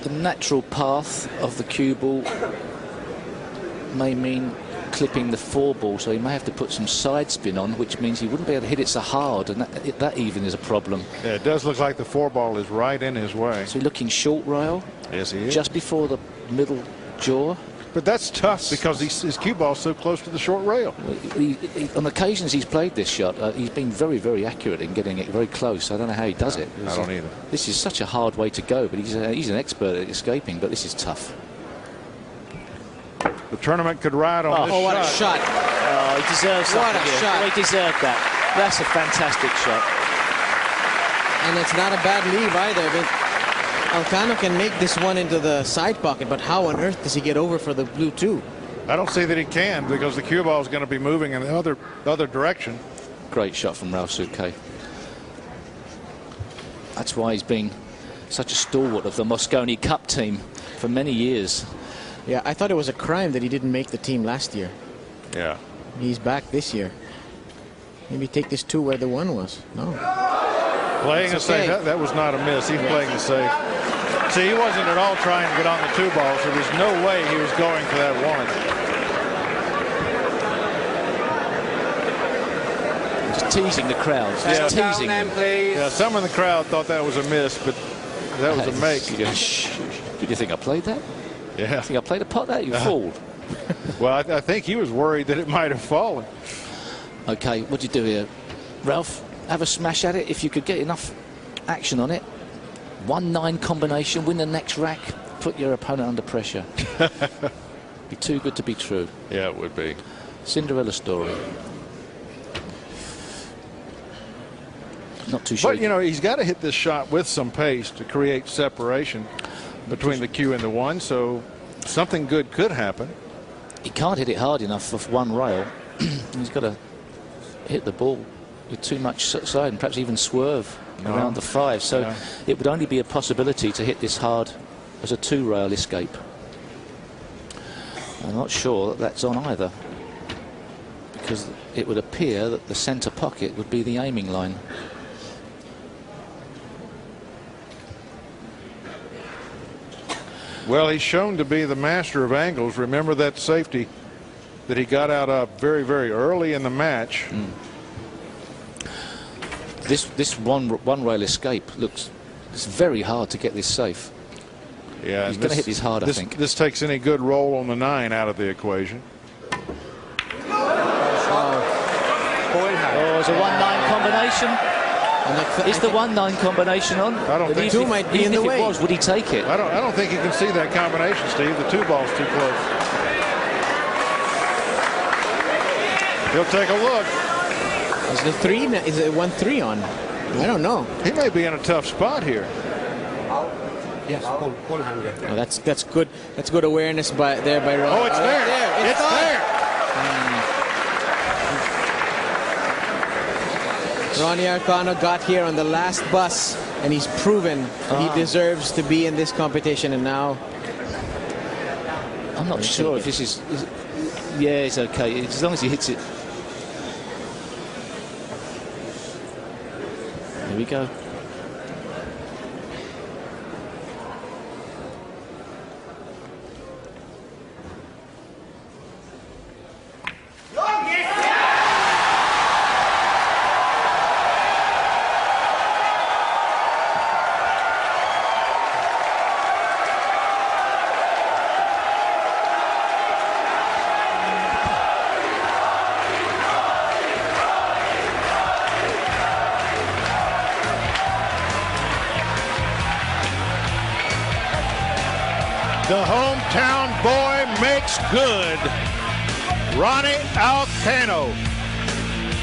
The natural path of the cue ball may mean clipping the 4 ball, so he may have to put some side spin on, which means he wouldn't be able to hit it so hard, and that even is a problem. Yeah, it does look like the 4 ball is right in his way. So looking short rail. Yes, he is. Just before the middle jaw. But that's tough because his cue ball's so close to the short rail. On occasions he's played this shot, he's been very, very accurate in getting it very close. I don't know how he does it. I don't either. This is such a hard way to go, but he's an expert at escaping, but this is tough. The tournament could ride on this Oh, what shot. a shot. Oh, he deserves What something a here. shot. Oh, he deserved that. That's a fantastic shot. And it's not a bad leave either. I mean, Alcano can make this one into the side pocket, but how on earth does he get over for the blue 2? I don't see that he can because the cue ball is going to be moving in the other direction. Great shot from Ralf Souquet. That's why he's been such a stalwart of the Mosconi Cup team for many years. Yeah, I thought it was a crime that he didn't make the team last year. Yeah. He's back this year. Maybe take this 2 where the 1 was. No. Playing a safe. That was not a miss. He's playing the safe. See, he wasn't at all trying to get on the 2 ball, so there's no way he was going for that 1. Just teasing the crowd. Just teasing them. Please. Yeah, some in the crowd thought that was a miss, but that was a make. Did you think I played that? Yeah. I think I played a pot that? You fool. Well, I think he was worried that it might have fallen. Okay, what do you do here? Ralph, have a smash at it if you could get enough action on it. 1-9 combination, win the next rack, put your opponent under pressure. Be too good to be true. Yeah, it would be. Cinderella story. Not too sure. But, you know, he's got to hit this shot with some pace to create separation between the cue and the 1, so something good could happen. He can't hit it hard enough off 1 rail. He's got to hit the ball with too much side and perhaps even swerve around the 5. So it would only be a possibility to hit this hard as a 2-rail escape. I'm not sure that that's on either, because it would appear that the centre pocket would be the aiming line. Well, he's shown to be the master of angles. Remember that safety that he got out of very, very early in the match. This one rail escape looks, it's very hard to get this safe. Yeah, he's going to hit this hard, I think. This takes any good roll on the 9 out of the equation. Oh, it's a 1-9 combination. Is the 1-9 combination on? I don't think 2 might be in the way. If it was, would he take it? I don't think he can see that combination, Steve. The 2 ball's too close. He'll take a look. Is the 3? Is it 1-3 on? I don't know. He may be in a tough spot here. Yes, full hand. Oh, that's good. That's good awareness by Ron. Oh, it's there. It's there. Ronnie Alcano got here on the last bus, and he's proven he deserves to be in this competition. And now, I'm not sure if this is. Yeah, it's okay as long as he hits it. Here we go. The hometown boy makes good. Ronnie Alcano,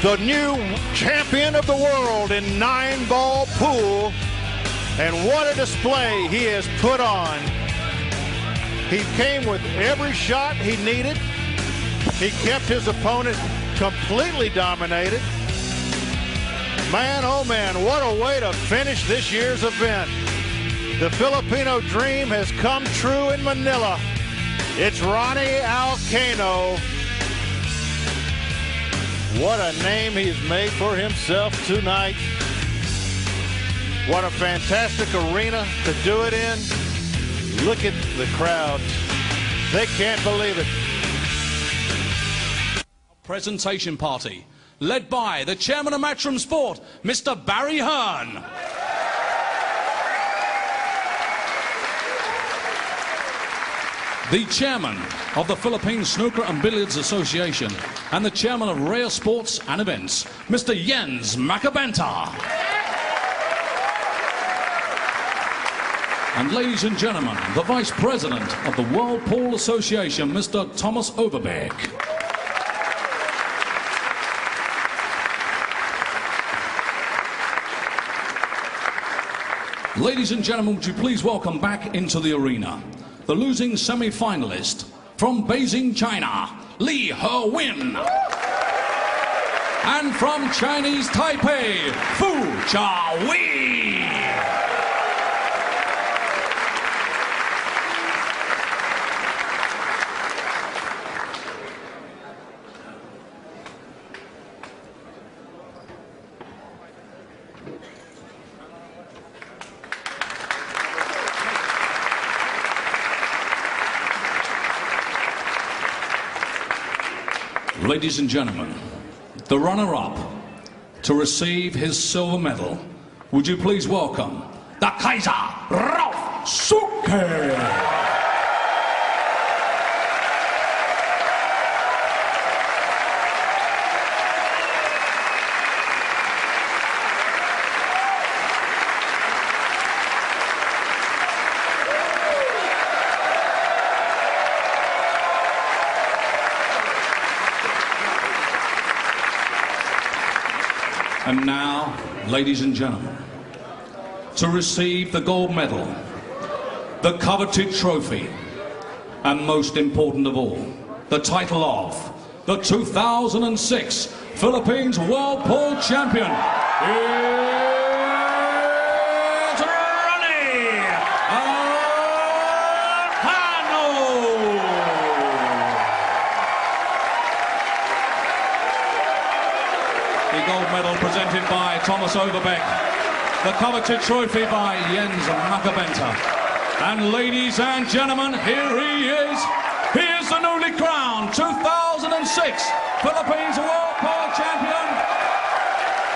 the new champion of the world in 9-ball pool. And what a display he has put on. He came with every shot he needed. He kept his opponent completely dominated. Man, oh man, what a way to finish this year's event. The Filipino dream has come true in Manila. It's Ronnie Alcano. What a name he's made for himself tonight. What a fantastic arena to do it in. Look at the crowds. They can't believe it. Presentation party, led by the chairman of Matchroom Sport, Mr. Barry Hearn. The chairman of the Philippine Snooker and Billiards Association and the chairman of Rare Sports and Events, Mr. Jens Macabenta. And ladies and gentlemen, the vice president of the World Pool Association, Mr. Thomas Overbeek. Ladies and gentlemen, would you please welcome back into the arena the losing semi-finalist from Beijing, China, Li He-win. And from Chinese Taipei, Fu Jiawei. Ladies and gentlemen, the runner-up to receive his silver medal, would you please welcome the Kaiser, Ralf Souquet. And now, ladies and gentlemen, to receive the gold medal, the coveted trophy, and most important of all, the title of the 2006 Philippines World Pool Champion, it's Ronato Alcano! The gold medal presented by Thomas Overbeck. The coveted trophy by Jens Macabenta. And ladies and gentlemen, here he is. He is the newly crowned 2006 Philippines World Pool Champion.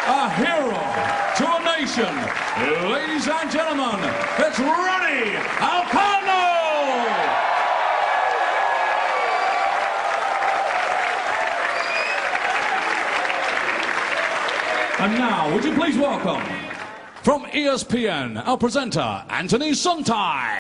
A hero to a nation. Ladies and gentlemen, it's Ronato Alcano! And now, would you please welcome, from ESPN, our presenter, Anthony Suntai.